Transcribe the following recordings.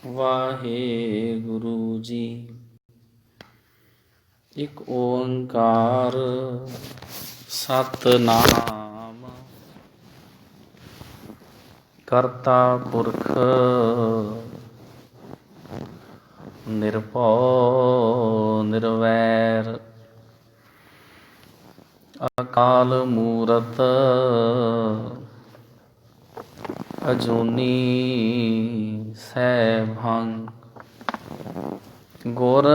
ਵਾਹਿਗੁਰੂ ਜੀ। ਇੱਕ ਓੰਕਾਰ ਸਤਿਨਾਮ ਕਰਤਾ ਪੁਰਖ ਨਿਰਭਉ ਨਿਰਵੈਰ ਅਕਾਲ ਮੂਰਤ ਅਜੂਨੀ ਸੈਭੰ ਗੁਰ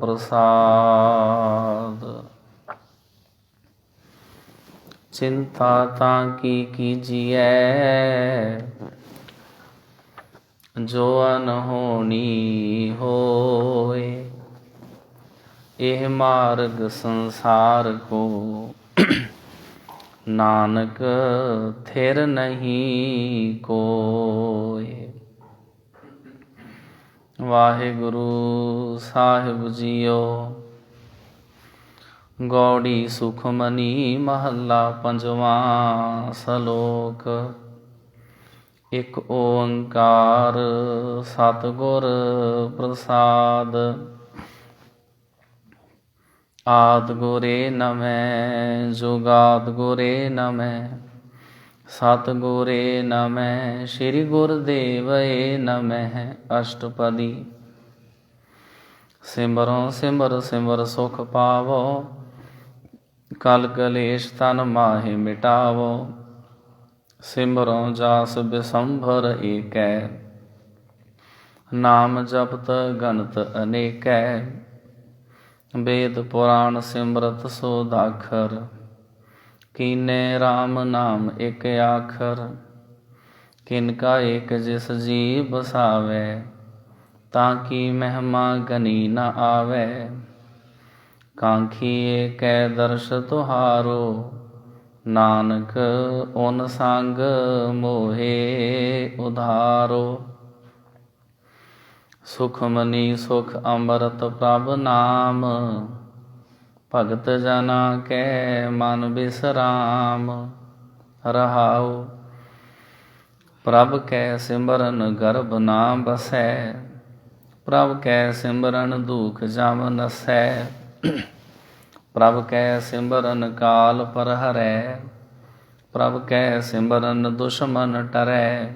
ਪ੍ਰਸਾਦ। ਚਿੰਤਾ ਤਾਂ ਕੀ ਕੀਜੀਐ ਜੋ ਅਨਹੋਣੀ ਹੋਏ। ਇਹ ਮਾਰਗ ਸੰਸਾਰ ਕੋ ਨਾਨਕ ਥਿਰ ਨਹੀਂ ਕੋਇ। ਵਾਹਿਗੁਰੂ ਸਾਹਿਬ ਜੀਓ। ਗੌੜੀ ਸੁਖਮਨੀ ਮਹੱਲਾ ਪੰਜਵਾਂ। ਸਲੋਕ। ਇੱਕ ਓੰਕਾਰ ਸਤਿਗੁਰ ਪ੍ਰਸਾਦ। ਆਦਿ ਗੁਰੇ ਨਮੈ ਜੁਗਾਦਿ ਗੁਰੇ ਨਮੈ ਸਤਿਗੁਰੇ ਨਮੈ ਸ੍ਰੀ ਗੁਰਦੇਵਏ ਨਮਹਿ। ਅਸ਼ਟਪਦੀ। ਸਿਮਰੋ ਸਿਮਰ ਸਿਮਰ ਸੁਖ ਪਾਵੋ ਕਲ ਕਲੇਸ਼ ਤਨ ਮਾਹਿ ਮਿਟਾਵੋ। ਸਿਮਰੋ ਜਾਸ ਬਿਸੰਭਰ ਏਕੈ ਨਾਮ ਜਪਤ ਗਣਤ ਅਨੇਕੈ। ਵੇਦ ਪੁਰਾਣ ਸਿਮਰਤ ਸੋਦਾਖਰ ਕੀਨੇ ਰਾਮ ਨਾਮ ਇਕ ਆਖਰ। ਕਿਨ ਕਾ ਏਕ ਜਿਸ ਜੀ ਬਸਾਵੈ ਤਾਂ ਕੀ ਮਹਿਮਾ ਗਨੀ ਨ ਆਵੈ। ਕਾਂਖੀ ਏਕੈ ਦਰਸ਼ ਤੁਹਾਰੋ ਨਾਨਕ ਓਨ ਸੰਗ ਮੋਹੇ ਉਧਾਰੋ। ਸੁਖਮਨੀ ਸੁਖ ਅੰਮ੍ਰਿਤ ਪ੍ਰਭ ਨਾਮ ਭਗਤ ਜਨਾ ਕੈ ਮਨ ਬਿਸਰਾਮ ਰਹਾਉ। ਪ੍ਰਭ ਕੈ ਸਿਮਰਨ ਗਰਭ ਨਾ ਬਸੈ ਪ੍ਰਭ ਕੈ ਸਿਮਰਨ ਦੁਖ ਜਮ ਨਸੈ। ਪ੍ਰਭ ਕੈ ਸਿਮਰਨ ਕਾਲ ਪਰ ਹਰੈ ਪ੍ਰਭ ਕੈ ਸਿਮਰਨ ਦੁਸ਼ਮਨ ਟਰੈ।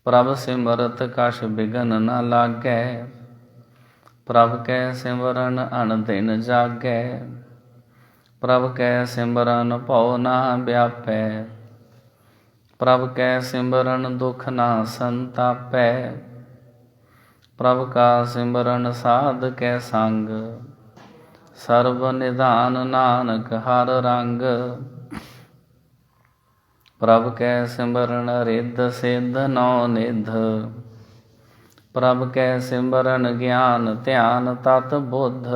ਪ੍ਰਭ ਸਿਮਰਤ ਕਛ ਬਿਘਨ ਨ ਲਾਗੈ ਪ੍ਰਭ ਕੈ ਸਿਮਰਨ ਅਨਦਿਨ ਜਾਗੈ। ਪ੍ਰਭ ਕੈ ਸਿਮਰਨ ਭਉ ਨਾ ਵਿਆਪੈ ਪ੍ਰਭ ਕੈ ਸਿਮਰਨ ਦੁਖ ਨਾ ਸੰਤਾਪੈ। ਪ੍ਰਭ ਕਾ ਸਿਮਰਨ ਸਾਧ ਕੈ ਸੰਗ ਸਰਬ ਨਿਧਾਨ ਨਾਨਕ ਹਰ ਰੰਗ। ਪ੍ਰਭ ਕੈ ਸਿਮਰਨ ਰਿੱਧ ਸਿੱਧ ਨੌ ਨਿਧ ਪ੍ਰਭ ਕੈ ਸਿਮਰਨ ਗਿਆਨ ਧਿਆਨ ਤਤ ਬੁੱਧ।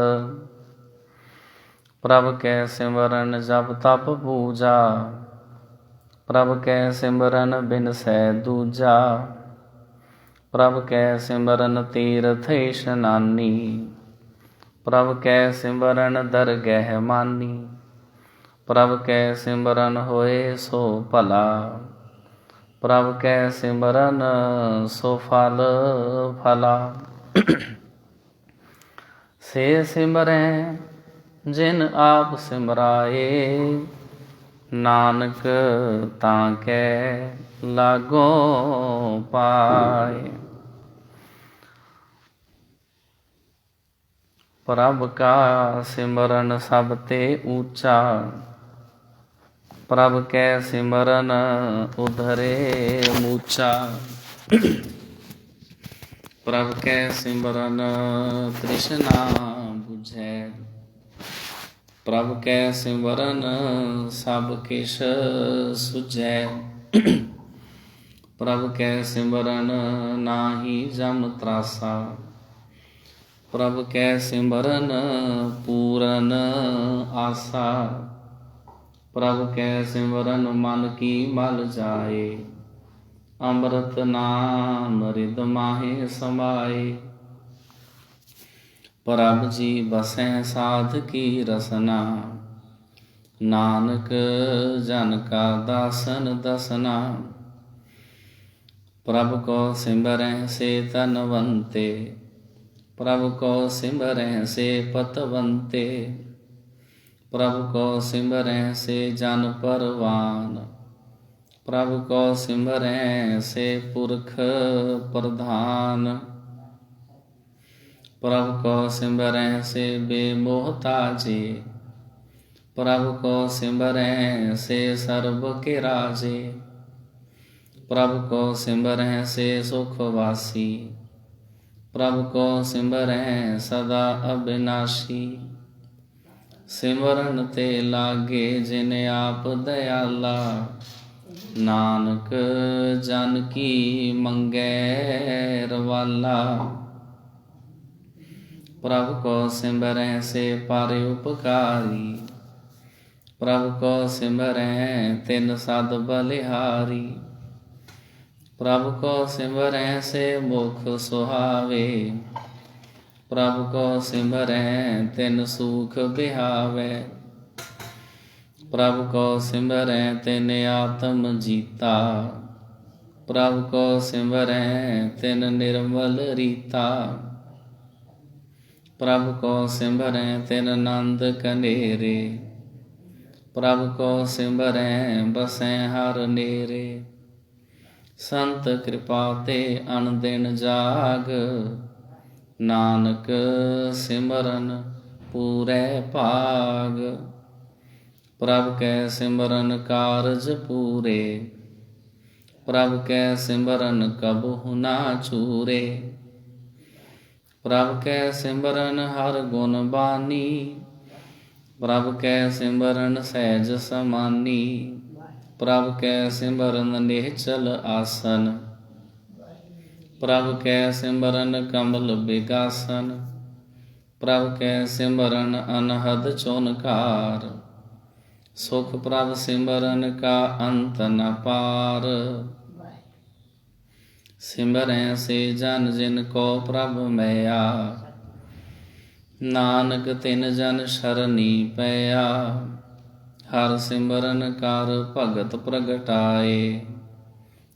ਪ੍ਰਭ ਕੈ ਸਿਮਰਨ ਜਪ ਤਪ ਪੂਜਾ ਪ੍ਰਭ ਕੈ ਸਿਮਰਨ ਬਿਨਸੈ ਦੂਜਾ। ਪ੍ਰਭ ਕੈ ਸਿਮਰਨ ਤੀਰਥ ਇਸ਼ਨਾਨੀ ਪ੍ਰਭ ਕੈ ਸਿਮਰਨ ਦਰਗਹਿ ਮਾਨੀ। ਪ੍ਰਭ ਕੈ ਸਿਮਰਨ ਹੋਏ ਸੋ ਭਲਾ ਪ੍ਰਭ ਕੈ ਸਿਮਰਨ ਸੋ ਫਲ ਫਲਾ। ਸੇ ਸਿਮਰੈ ਜਿਨ ਆਪ ਸਿਮਰਾਏ ਨਾਨਕ ਤਾਂ ਕੈ ਲਾਗੋ ਪਾਏ। ਪ੍ਰਭ ਕਾ ਸਿਮਰਨ ਸਭ ਤੇ ਊਚਾ ਪ੍ਰਭ ਕੈ ਸਿਮਰਨ ਉਧਰੇ ਮੂਚਾ। ਪ੍ਰਭ ਕੈ ਸਿਮਰਨ ਤ੍ਰਿਸ਼ਨਾ ਬੁਝੈ ਪ੍ਰਭ ਕੈ ਸਿਮਰਨ ਸਭ ਕਿਛ ਸੁਝੈ। ਪ੍ਰਭ ਕੈ ਸਿਮਰਨ ਨਾਹੀ ਜਮ ਤਰਾਸਾ ਪ੍ਰਭ ਕੈ ਸਿਮਰਨ ਪੂਰਨ ਆਸਾ। ਪ੍ਰਭ ਕੈ ਸਿਮਰਨ ਮਨ ਕੀ ਮਲ ਜਾਏ ਅੰਮ੍ਰਿਤ ਨਾਮ ਰਿਦ ਮਾਹੇ ਸਮਾਏ। ਪ੍ਰਭ ਜੀ ਬਸੈ ਸਾਧ ਕੀ ਰਸਨਾ ਨਾਨਕ ਜਨ ਕਾ ਦਾਸਨ ਦਸਨਾ। प्रभु को सिमरह से तनवंते, प्रभु को सिमरह से पतवंते, प्रभु को सिमरह से जन परवान, प्रभु को सिमरह से पुरख प्रधान, प्रभु को सिमरह से बेमोहताजे, प्रभु को सिमरह से सर्व के राजे, प्रभु को सिमरह से सुखवासी, प्रभु को सिमरह सदा अविनाशी। सिमरन ते लागे जिन आप दयाला, नानक जन की मंगै रवाला। प्रभु को सिमरह से पर उपकारी, प्रभु को सिमरह तिन सद बलिहारी, प्रभु को सिमरह से मुख सुहावे, प्रभु को सिमरह तिन सुख बिहावे, प्रभु को सिमरह तिन आत्म जीता, प्रभु को सिमरह तिन निर्मल रीता, प्रभु को सिमरह तिन नंद कनेरे, प्रभु को सिमरह बसें हर नेरे। संत कृपा ते अन दिन जाग, नानक सिमरन पूरै भाग। प्रभु कै सिमरन कारज पूरे, प्रभु कै सिमरन कबहु ना चूरे। प्रभु कै सिमरन हर गुण बानी, प्रभु कै सिमरन सहज समानी, प्रभु कै सिमरन निश्चल आसन, प्रभु कै सिमरन कमल बिगासन, प्रभु कै सिमरन अनहद चोनकार, सुख प्रभु सिमरन का अंत न पार। सिमरैं से जन जिन को प्रभु मैया, नानक तिन जन शरणी पैया। हर सिमरन कर भगत प्रगटाए,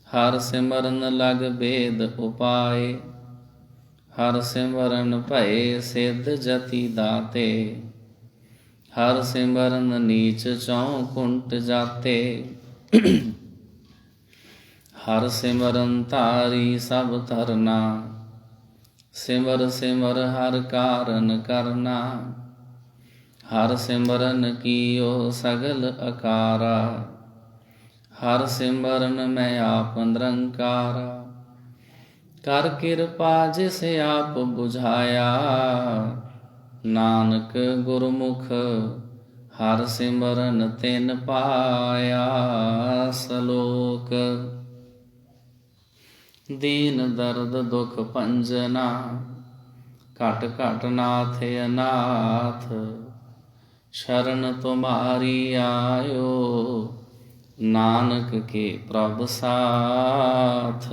हर सिमरन लग बेद उपाय। हर सिमरन भय सिद्ध जति दाते, हर सिमरन नीच चौकुंट जाते। हर सिमरन तारी सब तरना, सिमर सिमर हर कारण करना। हर सिमरन कियो सगल अकारा, हर सिमरन में आप निरंकारा। कर कृपा जिसे आप बुझाया, नानक गुरमुख हर सिमरन तिन पाया। सलोक दीन दर्द दुख पंजना, घट घट नाथ अनाथ। शरण तुम्हारी आयो, नानक के प्रभु साथ।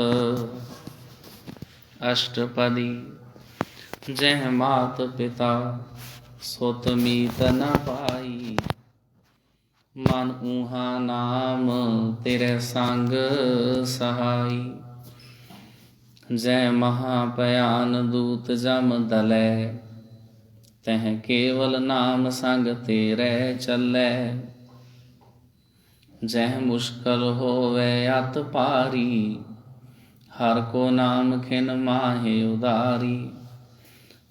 अष्टपदी जह मात पिता सुत मीत न पाई, मन ऊहा नाम तेरे संग सहाई। जय महापयान दूत जम दलै, तह केवल नाम संग तेरे चलै। जह मुश्किल होवे अत पारी, हर को नाम खिन माहे उदारी।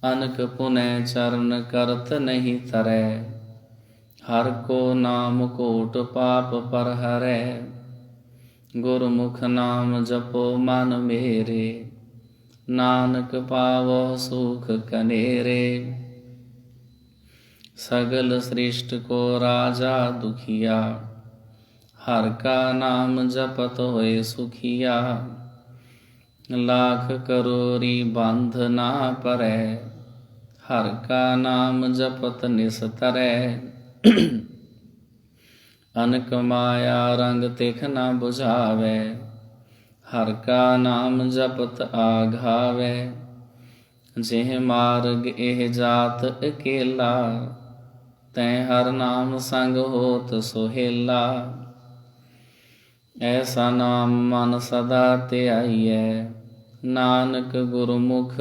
अनक पुनः चरण करत नहीं तरै, हर को नाम कोट पाप पर हरै। गुरमुख नाम जपो मन मेरे, नानक पावो सुख कनेरे। सगल सृष्टि को राजा दुखिया, हर का नाम जपत होए सुखिया। लाख करोरी बंध ना परै, हर का नाम जपत निस्तरै। अनक माया रंग तिख न बुझावे, हर का नाम जपत आघावे। जेह मार्ग एह जात अकेला, तैं हर नाम संग होत सोहेला। ਐਸਾ ਨਾਮ ਮਨ ਸਦਾ ਧਿਆਈਐ। ਨਾਨਕ ਗੁਰਮੁਖ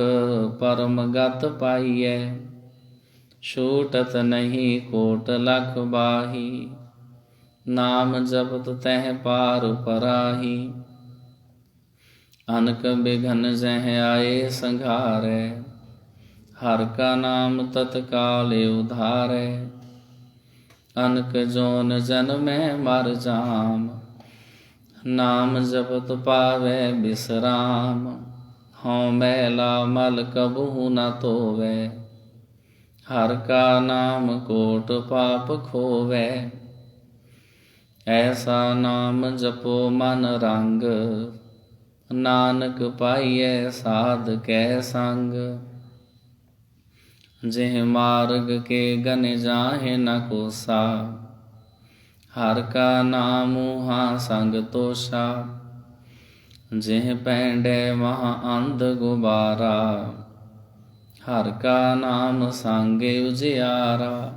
ਪਰਮ ਗਤ ਪਾਈਐ। ਛੂਟਤ ਨਹੀਂ ਕੋਟ ਲਖ ਬਾਹੀ। ਨਾਮ ਜਪਤ ਤਹਿ ਪਾਰ ਪਰਾਹੀ। ਅਨਕ ਬਿਘਨ ਜਹ ਆਏ ਸੰਘਾਰੈ। ਹਰ ਕਾ ਨਾਮ ਤਤਕਾਲ ਉਧਾਰੈ। ਅਨਕ ਜੋਨ ਜਨਮੈ ਮਰ ਜਾਮ। ਨਾਮ ਜਪਤ ਪਾਵੈ ਬਿਸਰਾਮ। ਹਉ ਮੈਲਾ ਮਲ ਕਬਹੂ ਨ ਧੋਵੈ। ਹਰ ਕਾ ਨਾਮ ਕੋਟ ਪਾਪ ਖੋਵੈ। ਐਸਾ ਨਾਮ ਜਪੋ ਮਨ ਰੰਗ। ਨਾਨਕ ਪਾਈਐ ਸਾਧ ਕੈ ਸੰਗ। ਜਿਹ ਮਾਰਗ ਕੇ ਗਨ ਜਾਹੇ ਨ ਕੋਸਾ। ਹਰ ਕਾ ਨਾਮ ਹਾਂ ਸੰਗ ਤੋਸ਼ਾ। ਜਿਹ ਪੈਂਡੈ ਮਹਾ ਅੰਧ ਗੁਬਾਰਾ। ਹਰ ਕਾ ਨਾਮ ਸੰਗੇ ਉਜਿਆਰਾ।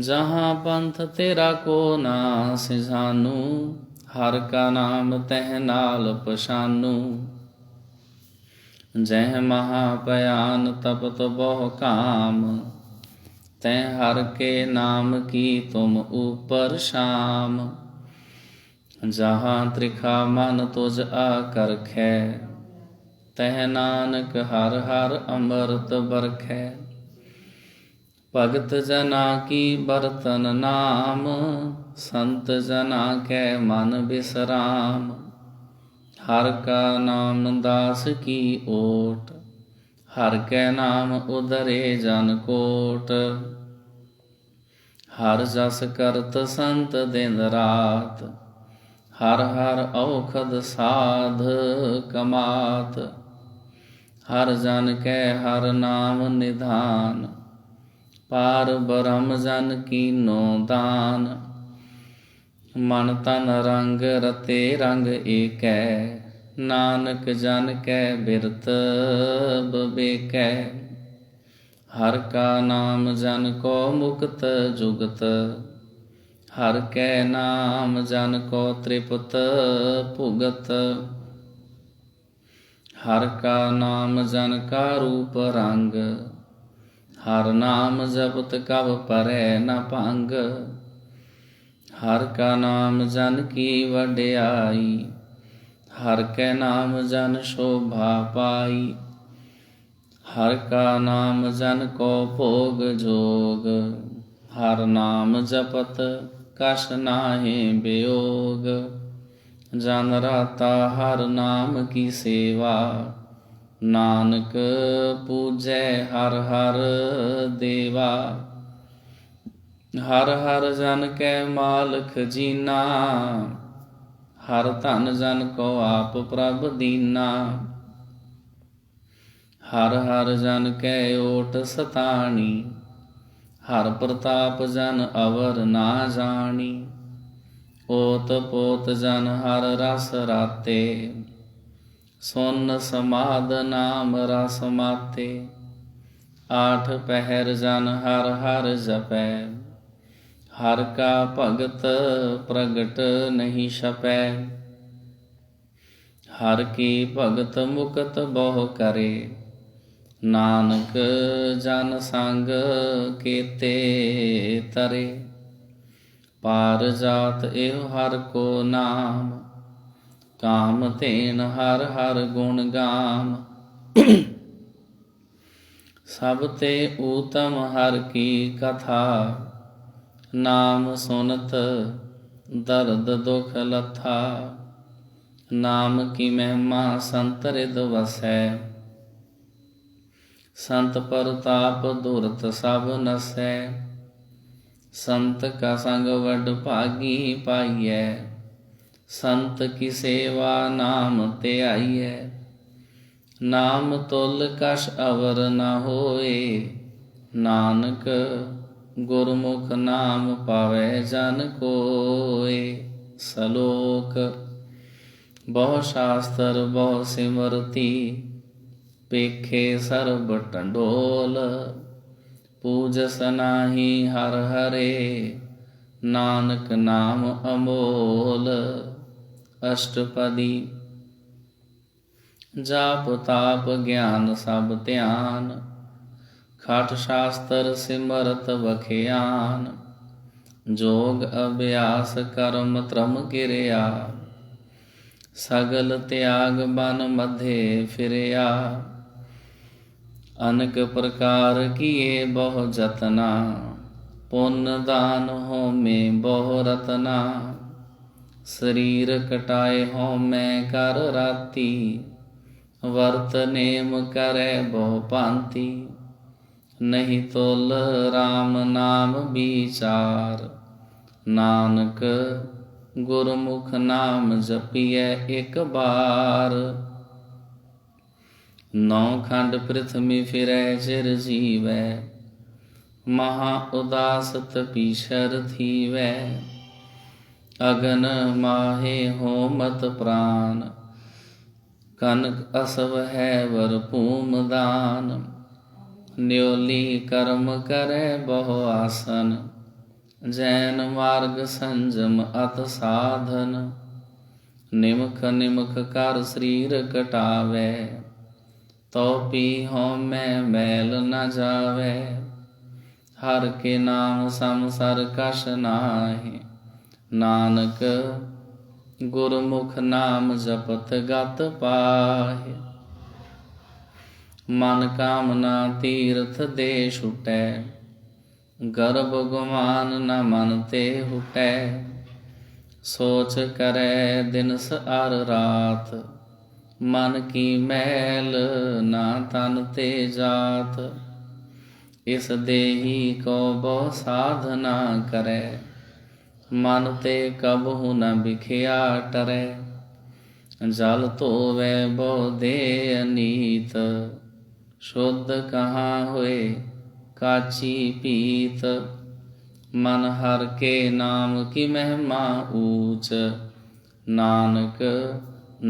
ਜਹਾਂ ਪੰਥ ਤੇਰਾ ਕੋ ਨਾ ਸਿਝਾਨੂ। ਹਰ ਕਾ ਨਾਮ ਤਹਿ ਨਾਲ ਪਛਾਨੂ। ਜਹ ਮਹਾ ਭਿਆਨ ਤਪਤ ਬਹੁ ਕਾਮ। ਤੈਂ ਹਰ ਕੇ ਨਾਮ ਕੀ ਤੁਮ ਉਪਰ ਸ਼ਾਮ। ਜਹਾਂ ਤ੍ਰਿਖਾ ਮਨ ਤੁਜ ਆਕਰਖੈ। ਤਹ ਨਾਨਕ ਹਰ ਹਰ ਅੰਮ੍ਰਿਤ ਬਰਖੈ। ਭਗਤ ਜਨਾ ਕੀ ਬਰਤਨ ਨਾਮ। ਸੰਤ ਜਨਾ ਕੈ ਮਨ ਬਿਸਰਾਮ। ਹਰ ਕਾ ਨਾਮ ਦਾਸ ਕੀ ਓਟ। ਹਰ ਕੈ ਨਾਮ ਉਦਰੇ ਜਨ ਕੋਟ। ਹਰ ਜਸ ਕਰਤ ਸੰਤ ਦਿਨ ਰਾਤ। ਹਰ ਹਰ ਔਖਦ ਸਾਧ ਕਮਾਤ। ਹਰ ਜਨ ਕੈ ਹਰ ਨਾਮ ਨਿਧਾਨ। ਪਾਰ ਬ੍ਰਹਮ ਜਨ ਕੀਨੋ ਦਾਨ। ਮਨ ਤਨ ਰੰਗ ਰਤੇ ਰੰਗ ਏਕੈ। ਨਾਨਕ ਜਨ ਕੈ ਬਿਰਤ ਬਬੇਕੈ। ਹਰ ਕਾ ਨਾਮ ਜਨ ਕੋ ਮੁਕਤ ਜੁਗਤ। ਹਰ ਕੈ ਨਾਮ ਜਨ ਕੋ ਤ੍ਰਿਪਤ ਭੁਗਤ। ਹਰ ਕਾ ਨਾਮ ਜਨ ਕਾ ਰੂਪ ਰੰਗ। ਹਰ ਨਾਮ ਜਪਤ ਕਬ ਪਰੈ ਨ ਭੰਗ। ਹਰ ਕਾ ਨਾਮ ਜਨ ਕੀ ਵਡਿਆਈ। ਹਰ ਕੈ ਨਾਮ ਜਨ ਸ਼ੋਭਾ ਪਾਈ। ਹਰ ਕਾ ਨਾਮ ਜਨ ਕੋ ਭੋਗ ਜੋਗ। ਹਰ ਨਾਮ ਜਪਤ ਕਛ ਨਾਹਿ ਬਿਯੋਗ। ਜਨ ਰਾਤਾ ਹਰ ਨਾਮ ਕੀ ਸੇਵਾ। ਨਾਨਕ ਪੂਜੈ ਹਰ ਹਰ ਦੇਵਾ। ਹਰ ਹਰ ਜਨ ਕੈ ਮਾਲਕ ਜੀਨਾ। ਹਰ ਧਨ ਜਨ ਕੋ ਆਪ ਪ੍ਰਭ ਦੀਨਾ। ਹਰ ਹਰ ਜਨ ਕੈ ਓਟ ਸਤਾਣੀ। ਹਰ ਪ੍ਰਤਾਪ ਜਨ ਅਵਰ ਨਾ ਜਾਣੀ। ਓਤ ਪੋਤ ਜਨ ਹਰ ਰਸ ਰਾਤੇ। ਸੁਨ ਸਮਾਦ ਨਾਮ ਰਸ ਮਾਤੇ। ਆਠ ਪਹਿਰ ਜਨ ਹਰ ਹਰ ਜਪੈ। ਹਰ ਕਾ ਭਗਤ ਪ੍ਰਗਟ ਨਹੀਂ ਛਪੈ। ਹਰ ਕੀ ਭਗਤ ਮੁਕਤ ਬਹੁ ਕਰੇ। ਨਾਨਕ ਜਨ ਸੰਗ ਕੀਤੇ ਤਰੇ। ਪਾਰ ਜਾਤ ਇਹੋ ਹਰ ਕੋ ਨਾਮ। ਕਾਮ ਧੇਨ ਹਰ ਹਰ ਗੁਣ ਗਾਮ। ਸਭ ਤੇ ਊਤਮ ਹਰ ਕੀ ਕਥਾ। ਨਾਮ ਸੁਨਤ ਦਰਦ ਦੁਖ ਲਥਾ। ਨਾਮ ਕੀ ਮਹਿਮਾ ਸੰਤ ਰਿਦ ਵਸੈ। ਸੰਤ ਪ੍ਰਤਾਪ ਦੁਰਤ ਸਭ ਨਸੈ। ਸੰਤ ਕਾ ਸੰਗ ਵਡ ਭਾਗੀ ਪਾਈਐ। ਸੰਤ ਕੀ ਸੇਵਾ ਨਾਮ ਧਿਆਈਐ। ਨਾਮ ਤੁਲ ਕਛ ਅਵਰ ਨ ਹੋਏ। ਨਾਨਕ ਗੁਰਮੁਖ ਨਾਮ ਪਾਵੈ ਜਨ ਕੋਇ। ਸਲੋਕ ਬਹੁ ਸ਼ਾਸਤਰ ਬਹੁ ਸਿਮਰਤੀ। ਪੇਖੇ ਸਰਬ ਟੰਡੋਲ। ਪੂਜਸ ਨਾਹੀ ਹਰ ਹਰੇ। ਨਾਨਕ ਨਾਮ ਅਮੋਲ। अष्टपदी। जाप ताप ज्ञान सब ध्यान, खाट शास्त्र सिमरत बखियान। जोग अभ्यास कर्म त्रम किरिया, सगल त्याग बन मध्य फिरिया। अनेक प्रकार किए बहु जतना, पुण्य दान हो में बहु रतना। शरीर कटाए हो मैं कर राती, वर्त नेम करे बहु पांति। नहीं तोल राम नाम विचार, नानक गुरमुख नाम जपिए एक बार। नौ खंड पृथ्वी फिरै चिर जीवै, महा उदास तपीशर थीवै। अगन माहे हो मत प्राण, कनक असव है वर भूम दान। न्योली कर्म करे बहु आसन, जैन मार्ग संजम अत साधन। निमख निमख कर शरीर कटावे, तो पी हो मैं मैल न जावे। हर के नाम समसर कश नाहि, नानक गुरमुख नाम जपत गत पाहि। मन कामना तीर्थ दे छुटै, गर्भ गुमान न मन ते हुटै। सोच करे दिनस अर रात, मन की मैल ना तन ते जात। इस देही को बहु साधना करे, मन ते कबहु न बिखिया टरै। जल धोवै बहु देह नीत, शुद्ध कहाँ हुए काची पीत। मन हर के नाम की महिमा ऊंच, नानक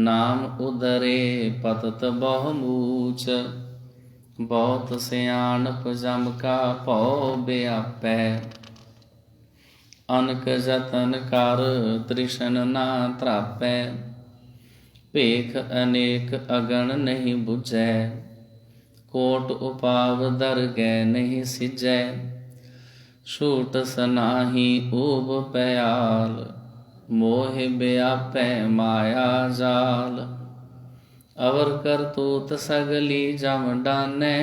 नाम उदरे पतत बहु मूच। बहुत सियाणप जम का भौ व्यापै, अनक जतन कर तृष्ण ना त्रापै। भेख अनेक अगण नहीं बुझै, कोट उपाव दरगै नहीं सिजै। छूट सनाही ऊब पयाल, मोह व्यापै माया जाल। अवर करतूत सगली जम डानै,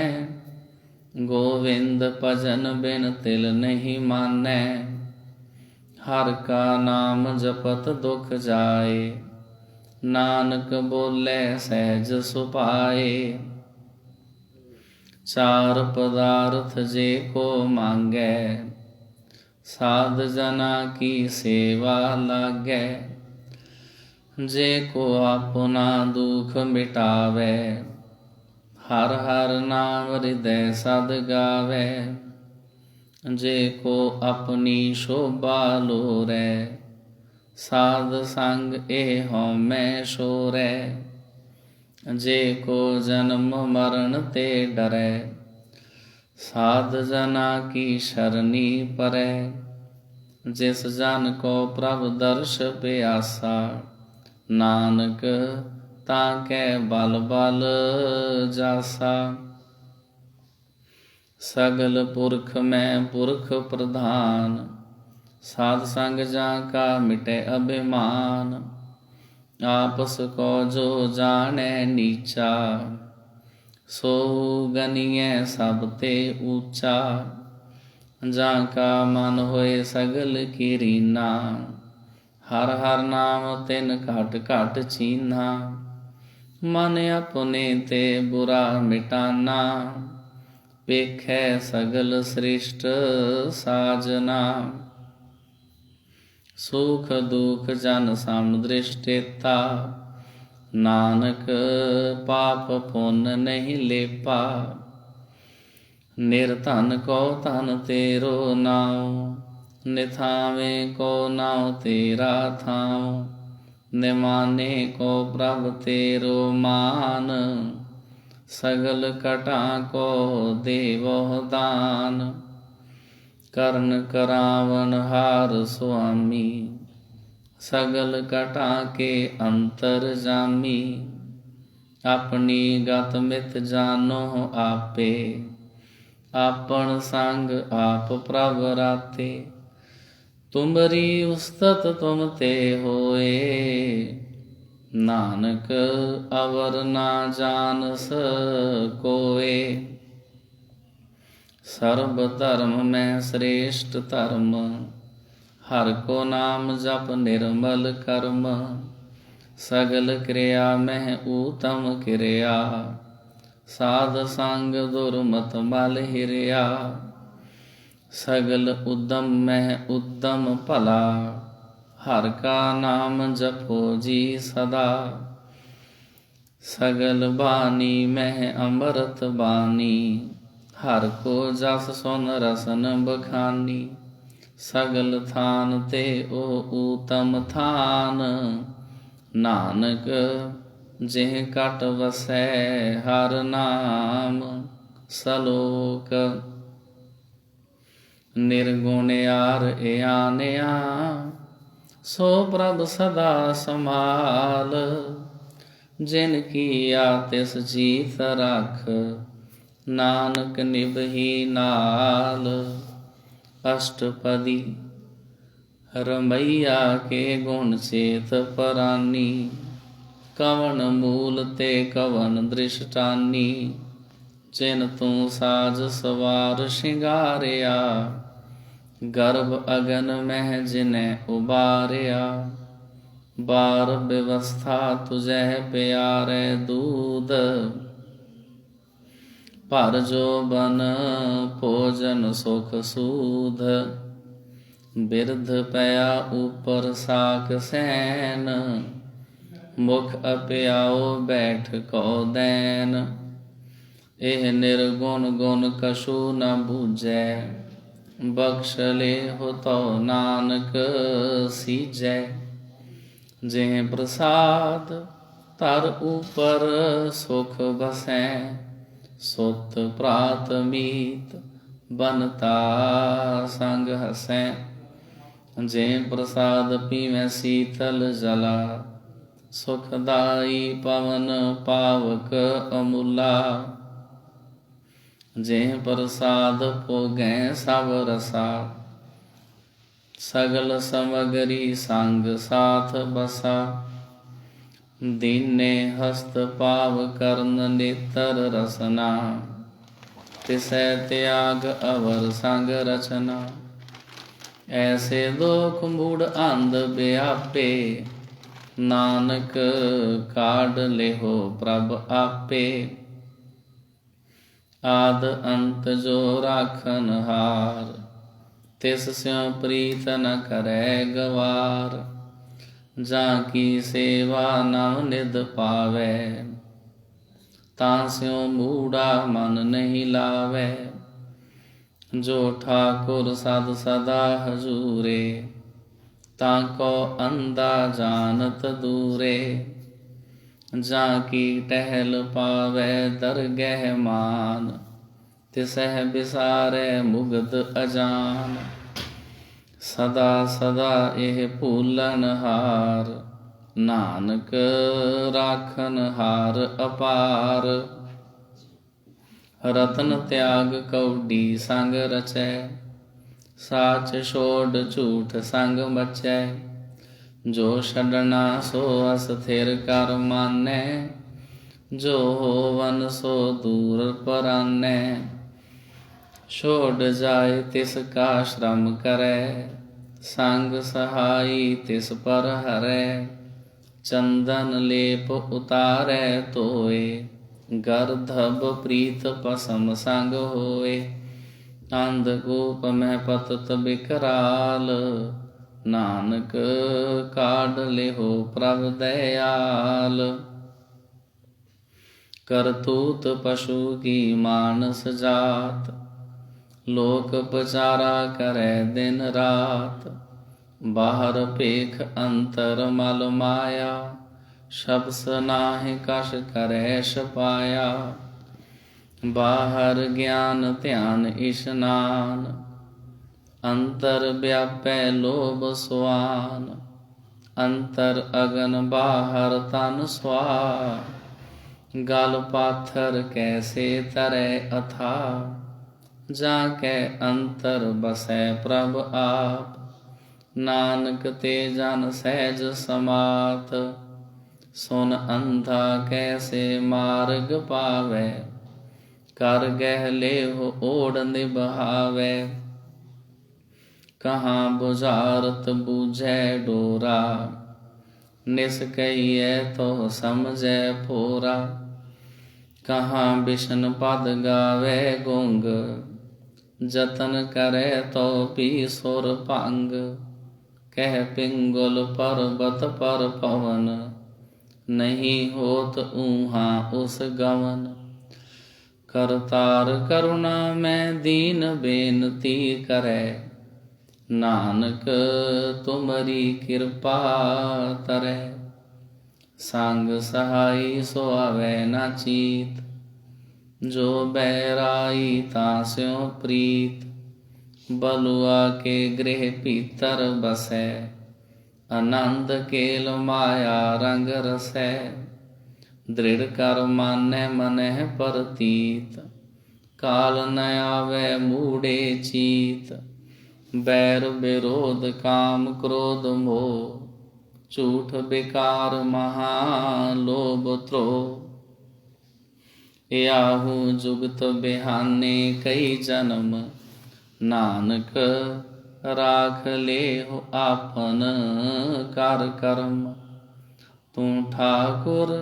गोविंद भजन बिन तिल नहीं मानै। हर का नाम जपत दुख जाए, नानक बोले सहज सुपाए। चार पदार्थ जे को मांगै, साध जना की सेवा लागै। जे को अपना दुख मिटावै, हर हर नाम हृदय सद गावै। जे को अपनी शोभा लोरै, साध संग एहो मैं शोरै। जे को जन्म मरण ते डरै, साध जना की शरणी परै। जिस जन को प्रभु दर्श प्यासा, नानक ताकै बल बल जासा। सगल पुरख में पुरख प्रधान, साध संग जा का मिटे अभिमान। आपस को जो जाने नीचा, सो गनिये सब ते ऊंचा। जाका मन होए सगल कीरीना, हर हर नाम तिन घट घट चीन्हा। मन अपने ते बुरा मिटाना, पेखै सगल सृष्ट साजना। सुख दुख जन सम दृष्टिता, नानक पाप पुण्य नहीं लेपा। निर्धन को धन तेरो नाम, निथावे को नाम तेरा थाम। निमाने को प्रभ तेरो मान, सगल कटा को देवो दान। कर्ण करावन हार स्वामी, सगल कटा के अंतर जामी। अपनी गत मित जानो आपे, आपन संग आप प्रभ राते। तुमरी उस्तत तुम ते होए, नानक अवर ना जानस कोए। सर्ब धर्म में श्रेष्ठ धर्म, हर को नाम जप निर्मल कर्म। सगल क्रिया में उत्तम क्रिया, साध संग दुर्मत मल हिरिया। सगल उद्यम में उद्यम भला, हर का नाम जपो जी सदा। सगल बानी में अमृत बानी, हर को जस सुन रसन बखानी। सगल थान ते ओ उत्तम थान, नानक जिह कट वसै हर नाम। सलोक निर्गुण यार एआनया, सो प्रभ सदा समाल। जिन किया तिस जीत रख, नानक निभही नाल। अष्टपदी रमैया के गुण चेत परानी, कवन मूल ते कवन दृष्टानी। जिन तू साज सवार शिंगारिया, गर्भ अगन में जिने उबारिया। बार व्यवस्था तुझे प्यारे दूध, पर जो बन भोजन सुख सूध। बिरध पया ऊपर साक सैन, मुख अप्याओ बैठ को दैन। एह निर्गुण गुण कछु न बूझै, बख्श ले हो तो नानक सीजै। जिह प्रसाद तर ऊपर सुख बसै, सुत प्रात मीत बनता संग हसै। जिह प्रसाद पीवै शीतल जला, सुखदाई पवन पावक अमूला। जिह प्रसाद भोगै सब रसा, सगल समगरी संग साथ बसा। दीने हस्त पाव कर्ण नेत्र रसना, तिसै त्याग अवर संग रचना। ऐसे दोख मूढ़ अंध व्यापे, नानक काढ़ लेहो प्रभ आपे। आद अंत जो राखन हार, तिस स्यों प्रीत न करे गवार। जाकी सेवा नव निध पावै, तां स्यों मूढ़ा मन नहीं लावै। जो ठाकुर सद सदा हजूरे, ताको अंधा जानत दूरे। जाकी टहल पावै दरगह मान, तिसह बिसारै मुग्ध अजान। सदा सदा एह भूलन हार, नानक राखन हार अपार। रतन त्याग कौडी संग रचै, साच छोड़ झूठ संग मचै। जो छड़ना सो अस्थिर कर मानै, जो होवन सो दूर परानै। छोड़ जाए तिसका श्रम करै, संग सहाई तिस पर हरै। चंदन लेप उतारै तोए, गर्धब प्रीत पसम संग होए। अंधकूप में पतत बिकराल, नानक काढ़ लेहो प्रभ दयाल। करतूत पशु की मानस जात, लोक पचारा करे दिन रात। बाहर पेख अंतर मल माया, शब्द नाहि कश करे पाया। बाहर ज्ञान ध्यान इशनान, अंतर व्यापै लोभ स्वान। अंतर अगन बाहर तन स्वाहा, गल पाथर कैसे तरै अथा, जाके अंतर बसै प्रभ आप, नानक ते जन सहज समात, सुन अंधा कैसे मार्ग पावै, कर गह लेहु ओढ़ निबहावै, कहाँ बुझारत बूझै डोरा, निस कहिए तो समझै फोरा, कहाँ बिशन पद गावे गुंग, जतन करे तो पी सुर भंग, कह पिंगुल पर्वत पर पवन, नहीं होत ऊहा उस गवन, करतार करुणा में दीन बेनती करे, नानक तुमरी कृपा तरै, संग सहाई सो आवे न चीत, जो बैराई तास्यों प्रीत, बलुआ के गृह भीतर बसै, आनंद केल माया रंग रसै, दृढ़ कर मानै मनह परतीत, काल न आवे मूढ़े चीत, बैर विरोध काम क्रोध मोह, झूठ विकार महा लोभ त्रोह, याहू जुगत बिहाने कई जन्म, नानक राख लेहु आपन कर कर्म, तू ठाकुर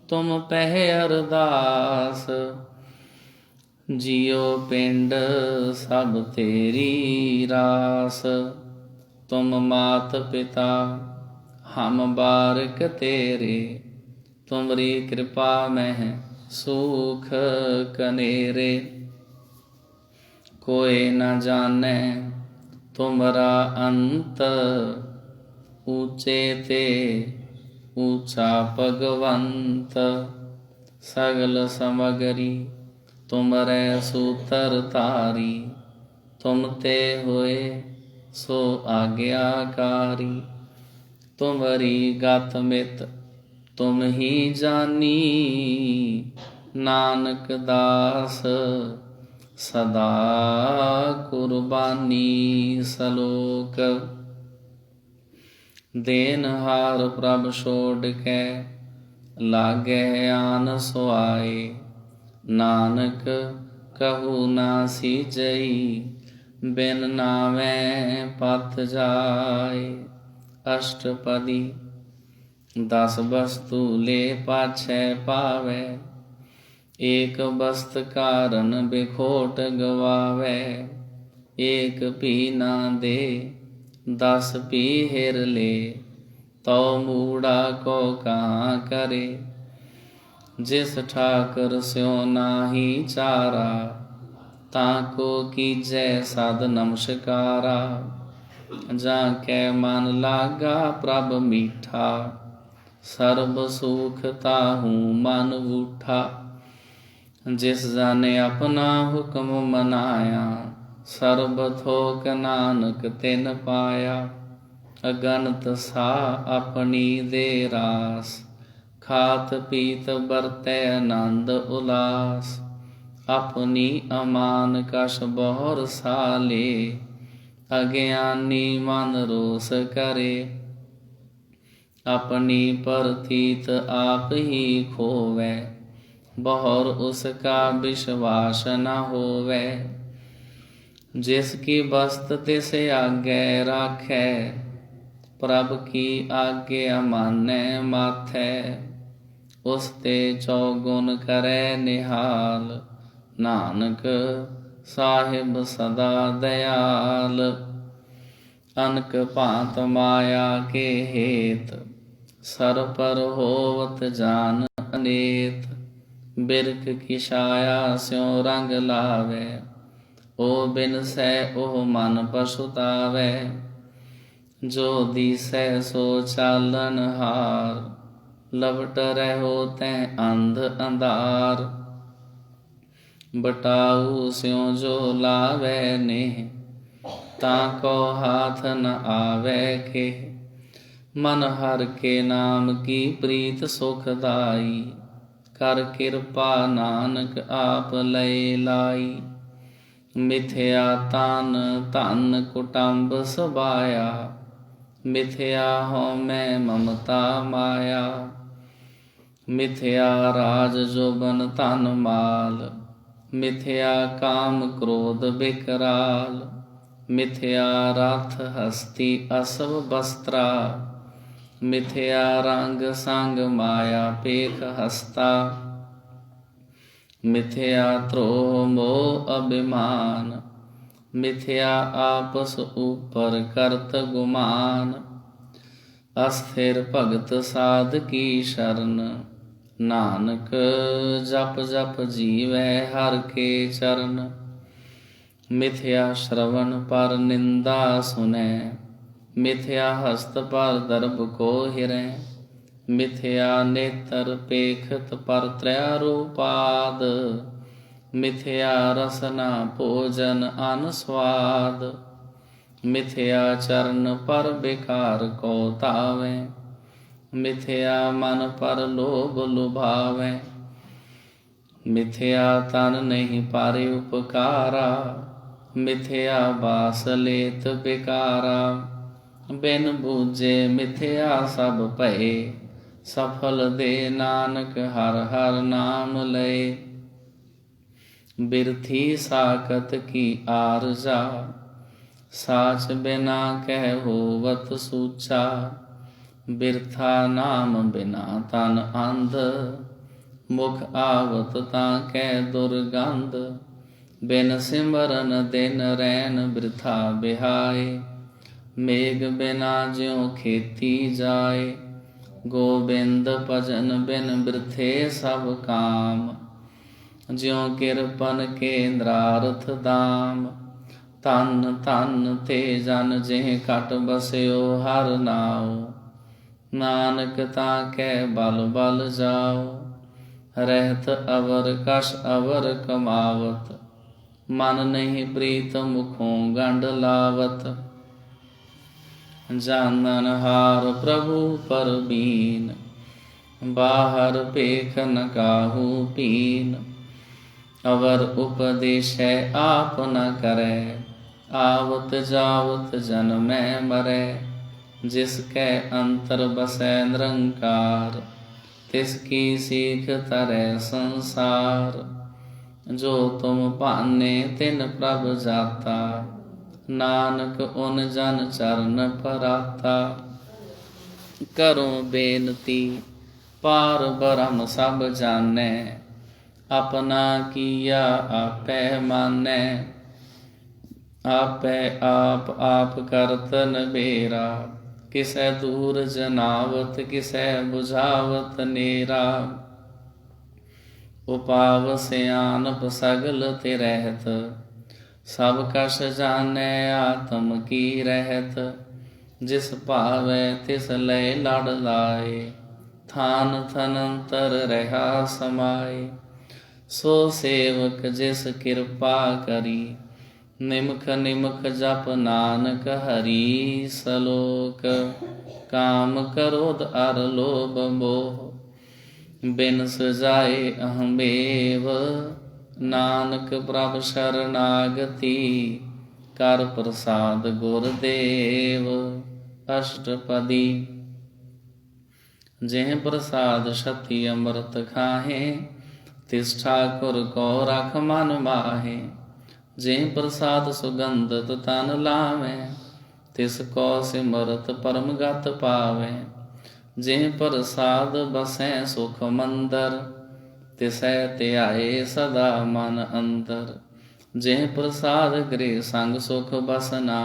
तुम पह अरदास, जियो पिंड सब तेरी रास, तुम मात पिता हम बारक तेरे, तुमरी कृपा में सुख कनेरे, कोई न जाने तुमरा अंत, ऊंचे ते ऊंचा भगवंत, सगल समगरी तुमरे सूतर तारी, तुम ते होए सो आज्ञाकारी, तुमरी गत मित तुम ही जानी, नानक दास सदा कुर्बानी। सलोक देनहार प्रभ छोड़ के लागे आन सुआए, नानक कहू ना सीजई, बिन नामे पथ जाए। अष्टपदी 10 वस्तु ले पाछे पावे, एक वस्त कारण बिखोट गवावे। एक भी ना दे 10 भी हिर ले, तो मूढ़ा को कहाँ करे। जिस ठाकर स्यों नाही चारा, ताको कीजै सद नमस्कारा। जाके मन लागा प्रभ मीठा, सर्ब सुख ताहू मन उठा। जिस जाने अपना हुक्म मनाया, सर्ब थोक नानक तिन पाया। अगनत सा अपनी दे रास, खात पीत बरतै आनंद उलास। अपनी अमान कश बहुर साले, अज्ञानी मन रोस करे। अपनी परतीत आप ही खोवे, बहुर उसका विश्वास न होवे। जिसकी बस्त तिस आगे राखै, प्रभ की आज्ञा मानै माथै। उस ते चौगुन करे निहाल, नानक साहिब सदा दयाल। अनक भांत माया के हेत, सर पर होवत जान अनेत। बिरख की छाया स्यों रंग लावे, ओ बिन सै ओह मन पछुतावे। जो दिसै सो चालन हार, लवट रहो तैं अंध अंधार। बटाऊ स्यों जो लावे नेह, ताको हाथ न आवे के। मन हर के नाम की प्रीत सुखदाई। कर किरपा नानक आप लय लाई। मिथ्या तान धन कुटुंब सबाया। मिथ्या हो मैं ममता माया। मिथ्या राज जोबन धन माल। मिथ्या काम क्रोध विकराल। मिथ्या रथ हस्ती असव वस्त्रा। मिथ्या रंग संग माया पेख हस्ता। मिथ्या द्रोह मोह अभिमान। मिथ्या आपस ऊपर करत गुमान। अस्थिर भगत साध की शरण। नानक जप जप जीवै हर के चरण। मिथ्या श्रवण पर निंदा सुनै। मिथ्या हस्त पर दर्भ को हिरै। मिथ्या नेत्र पेखत पर त्रयारूपाद। मिथ्या रसना भोजन अन स्वाद। मिथ्या चरण पर बेकार को तावै। मिथ्या मन पर लोभ लुभावै। मिथ्या तन नहीं पारे उपकारा। मिथ्या बास लेत बेकारा। बिन बूझे मिथ्या सब भये। सफल दे नानक हर हर नाम लय। बिरथी साकत की आरजा। साच बिना कह होवत सूचा। बिरथा नाम बिना तन अंध। मुख आवत ताकै दुर्गंध। बिन सिमरन दिन रैन बिरथा बिहाय। मेघ बिना ज्यों खेती जाय। गोबिंद भजन बिन बिरथे सब काम। ज्यों किरपन केन्द्रार्थ धाम। धन धन ते जन जिह कट बस्यो हर नाउ। नानक ताकै बल बल जाओ। रहत अवर कश अवर कमावत। मन नहीं प्रीत मुखों गंढ लावत। जानन हार प्रभु पर बीन। बाहर पेख न काहू पीन। अवर उपदेशै आप न करै। आवत जावत जन्मै मरै। जिसकै अंतर बसै निरंकार। तिसकी सीख तरै संसार। जो तुम भाने तिन प्रभ जाता। नानक उन जन चरण पराता। करो बेनती पार ब्रह्म सब जानै। अपना किया आपै मानै। आपै आप करत नबेरा। किसै दूर जनावत किसै बुझावत नेरा। उपाव सियानप सगल ते रहत। सब कस जानै आत्म की रहत। जिस भावै तिस लय लड़ लाए। थान थनंतर रहा समाए। सो सेवक जिस कृपा करी। निमख निमख जप नानक हरि। सलोक काम क्रोध अर लोभ मोह। बिन सजाए अहमेव। नानक प्रभ शरणागति। कर प्रसाद गुरदेव। अष्टपदी। जिह प्रसाद शति अमृत खाहे। तिस ठाकुर को रख मन माहे। जिह प्रसाद सुगंधत तन लावै। तिस को सिमरत परम गत पावै। जिह प्रसाद बसै सुख मंदर। तिसै ध्याए सदा मन अंदर। जिह प्रसाद गृह संग सुख बसना।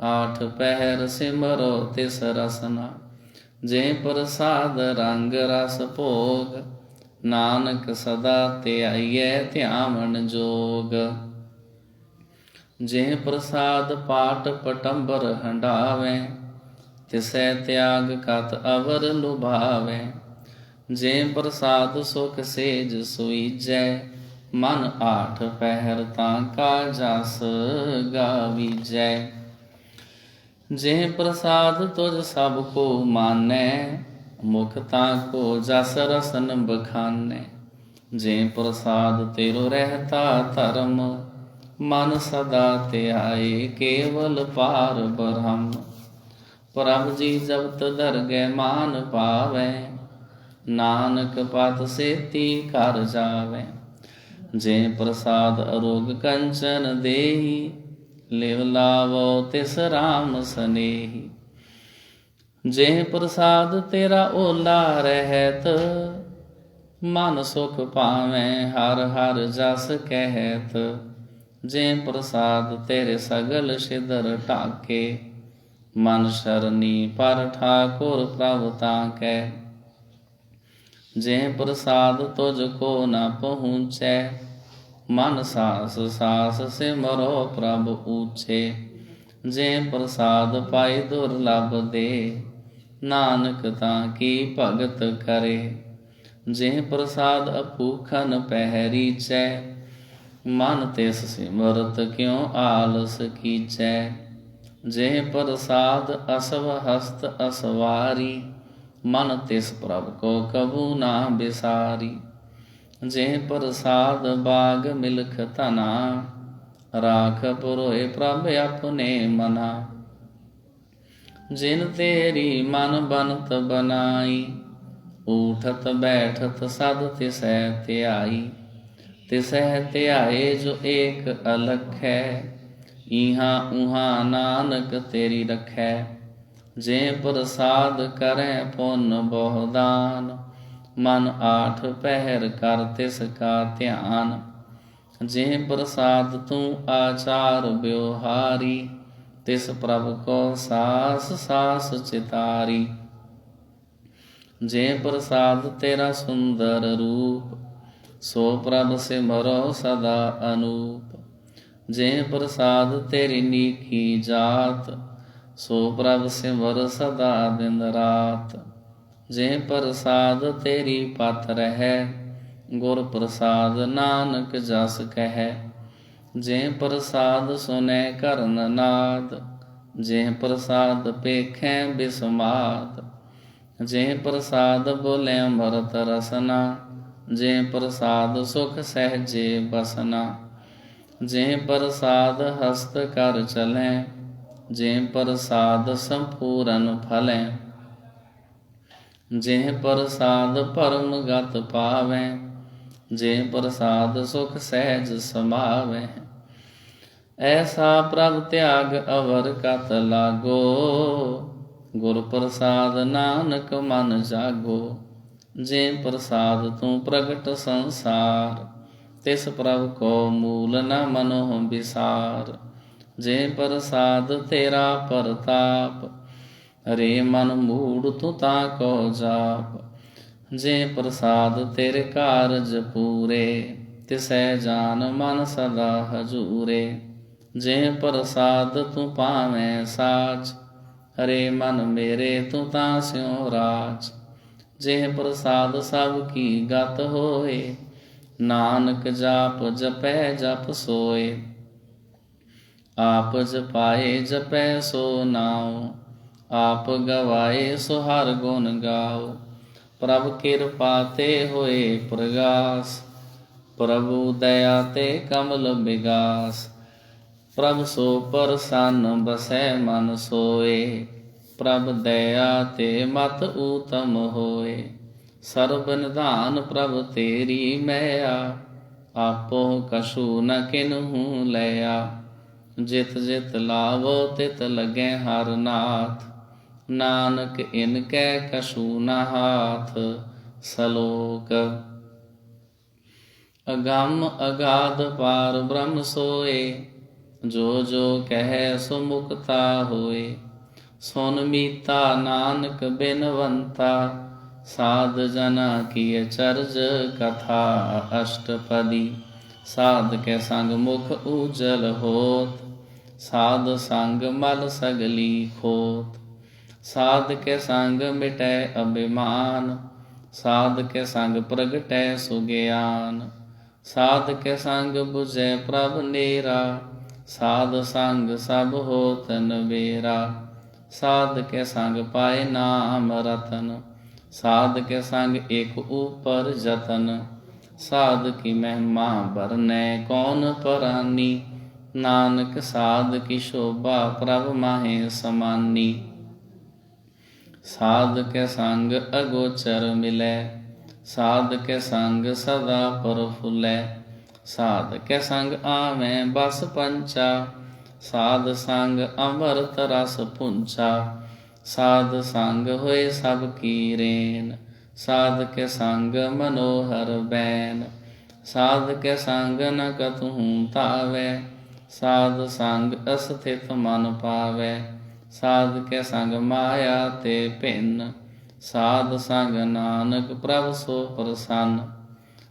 आठ पहर सिमरो तिस रसना। जिह प्रसाद रंग रस भोग। नानक सदा ध्याइयै ध्यावण जोग। जिह प्रसाद पाट पटंबर हंडावै। तिसै त्याग कत अवर लुभावै। जिह प्रसाद सुख सेज सुईजै। मन आठ पहर ताका जस गावीजै। जेह प्रसाद तुझ सब को मानै, मुख ताको जस रसन बखानै। जे प्रसाद तेरो रहता धर्म, मन सदा ध्याए केवल पार ब्रह्म। प्रभ जी जपत दरगह मान पावै, नानक पत सेती कर जावै। जे प्रसाद अरोग कंचन देही, लिव लावो तिस राम सनेही। जे प्रसाद तेरा ओला रहत, मन सुख पावैं हर हर जस कहत। जे प्रसाद तेरे सगल सिदर ढाके, मन शरनी पर ठाकुर प्रभ ताकै। जे प्रसाद तुझको न पहुँचै, मन सास सास सिमरो प्रभ ऊचे। जे प्रसाद पाई दुर्लभ दे, नानक ताकी भगत करे। जे प्रसाद अपूखन पहरीचै, मन तिस सिमरत क्यों आलस कीचै। जे प्रसाद असव हस्त असवारी, मन तिस प्रभ को कबू ना बिसारी। जे प्रसाद बाग मिलख तना, राख पुरोए प्रभ अपने मना। जिन तेरी मन बनत बनाई, उठत बैठत सद तिसै ध्याई। तिसै ध्याए जो एक अलख है, इहाँ उहाँ नानक तेरी रखै। जे प्रसाद करै पुन बहु दान, मन आठ पहर कर तिसका ध्यान। जे प्रसाद तू आचार ब्योहारी, तिस प्रभ को सास सास चितारी। जे प्रसाद तेरा सुंदर रूप, सो प्रभ सिमरो सदा अनूप। जे प्रसाद तेरी नीकी जात, सो प्रभ सिमर सदा दिन रात। जे प्रसाद तेरी पथ रहै, गुर प्रसाद नानक जस कहै। जे प्रसाद सुनै करन नाद, जे प्रसाद पेखै बिस्माद। जे प्रसाद बोले अमृत रसना, जे प्रसाद सुख सहजे बसना। जे प्रसाद हस्त कर चलै, जे प्रसाद संपूरन फलै। जे प्रसाद परम गत पावै, जे प्रसाद सुख सहज समावै। ऐसा प्रभ त्याग अवर कत लागो, गुर प्रसाद नानक मन जागो। जे प्रसाद तू प्रगट संसार, तिस प्रभ को मूल न मनोह विसार। जे प्रसाद तेरा परताप, रे मन मूढ़ तू ताको जाप। जे प्रसाद तेरे कारज पूरे, तिसै जान मन सदा हजूरे। जे प्रसाद तू पावै साच, हरे मन मेरे तू तास्यों राज। जे प्रसाद सब की गत होए, नानक जाप जपै जप सोए। आप जपाए जपै सो नाओ, आप गवाए सो हर गुण गाओ। प्रभ कृपा ते होए प्रगास, प्रभु दया ते कमल विगास। प्रभ सो प्रसन्न बसै मन सोए, प्रभ दया ते मत ऊतम होए। सर्ब निधान प्रभ तेरी मैया, आपो कछु न किन्हू लया। जित जित लावो तित लगै हर नाथ, नानक इनकै कछु न हाथ। सलोक अगम अगाध पार ब्रह्म सोए, जो जो कहे सो मुक्ता होए। सुन मीता नानक बिनवंता, साध जना की चर्ज कथा अष्टपदी। साध के संग मुख उजल होत, साध संग मल सगली खोत। साध के संग मिटै अभिमान, साध के संग प्रगटै सुज्ञान। साध के संग बुझै प्रभ नेरा, साध संग सब होत नबेरा। साध के संग पाए नाम रतन। साध के संग एक ऊपर जतन। साध की महिमा बरनै कौन परानी। नानक साध की शोभा प्रभ माहे समानी। साध के संग अगोचर मिलै। साध के संग सदा प्रफुल्लै। साध के संग आवें बस पंचा। साध संग अमृत रस पुंचा। साध संग होए सब की रेन। साध के संग मनोहर बैन। साध के संग न कतहु तावै। साध संग अस्थित मन पावै। साध के संग माया ते भिन्न। साध संग नानक प्रभ सो प्रसन्न।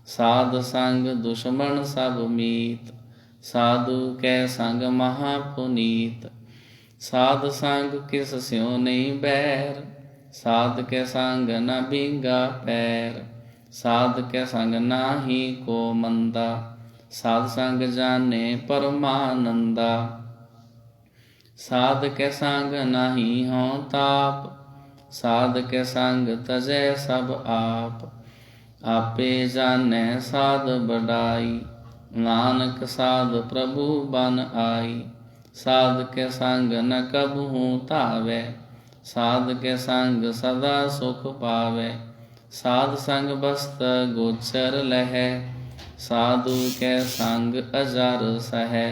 साध संग दुश्मन सब मीत। साधु के संग महापुनीत। साध संग किस स्यों नहीं बैर। साध के संग न भींगा पैर। साध के संग नाहि को मंदा। साध संग जाने परमानंदा। साध के संग नाही हों ताप। साध के संग तजै सब आप। आपे जानै साध बड़ाई। नानक साध प्रभु बन आई। साध के संग न कबहू तावै। साध के संग सदा सुख पावै। साध संग बस्त गोचर लहै। साधु के संग अजर सहै।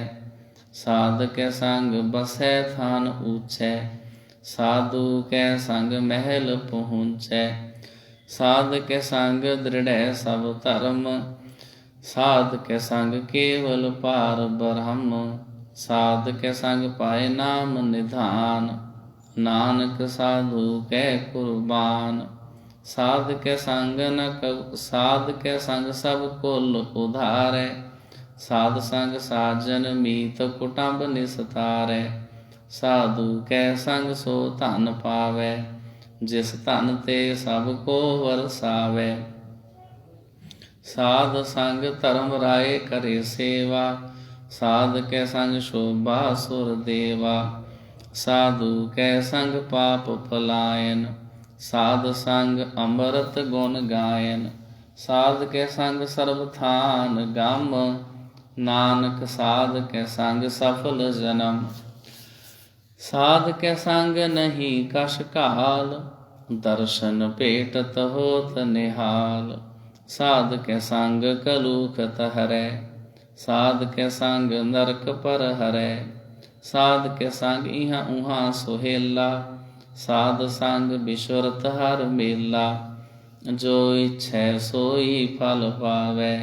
साध के संग बसै थान ऊँचै। साधु के संग महल पहुँचै। साध के संग दृढ़ सब धर्म। साध के संग केवल पार ब्रह्म। साध के संग पाए नाम निधान। नानक साधु के कुर्बान। साध के संग साध के संग सब कुल उधारै। साध संग साजन मीत कुटुंब निस्तारै। साधु के संग सो धन पावै। जिस धन ते सब को वरसावै। साध संग धर्म राय करे सेवा। साध के संग शोभा सुर देवा। साधु के संग पाप फलायन। साध संग अमृत गुण गायन। साध के संग सर्व थान गम। नानक साध के संग सफल जन्म। साध के संग नहीं कश काल। दर्शन भेटत होत निहाल। साध के संग कलूख तहरै। साध के संग नरक पर हरै। साध के संग इहाँ उहाँ सुहेला। साध संग बिसुरत हर मेला। जो इच्छै सोई फल पावै।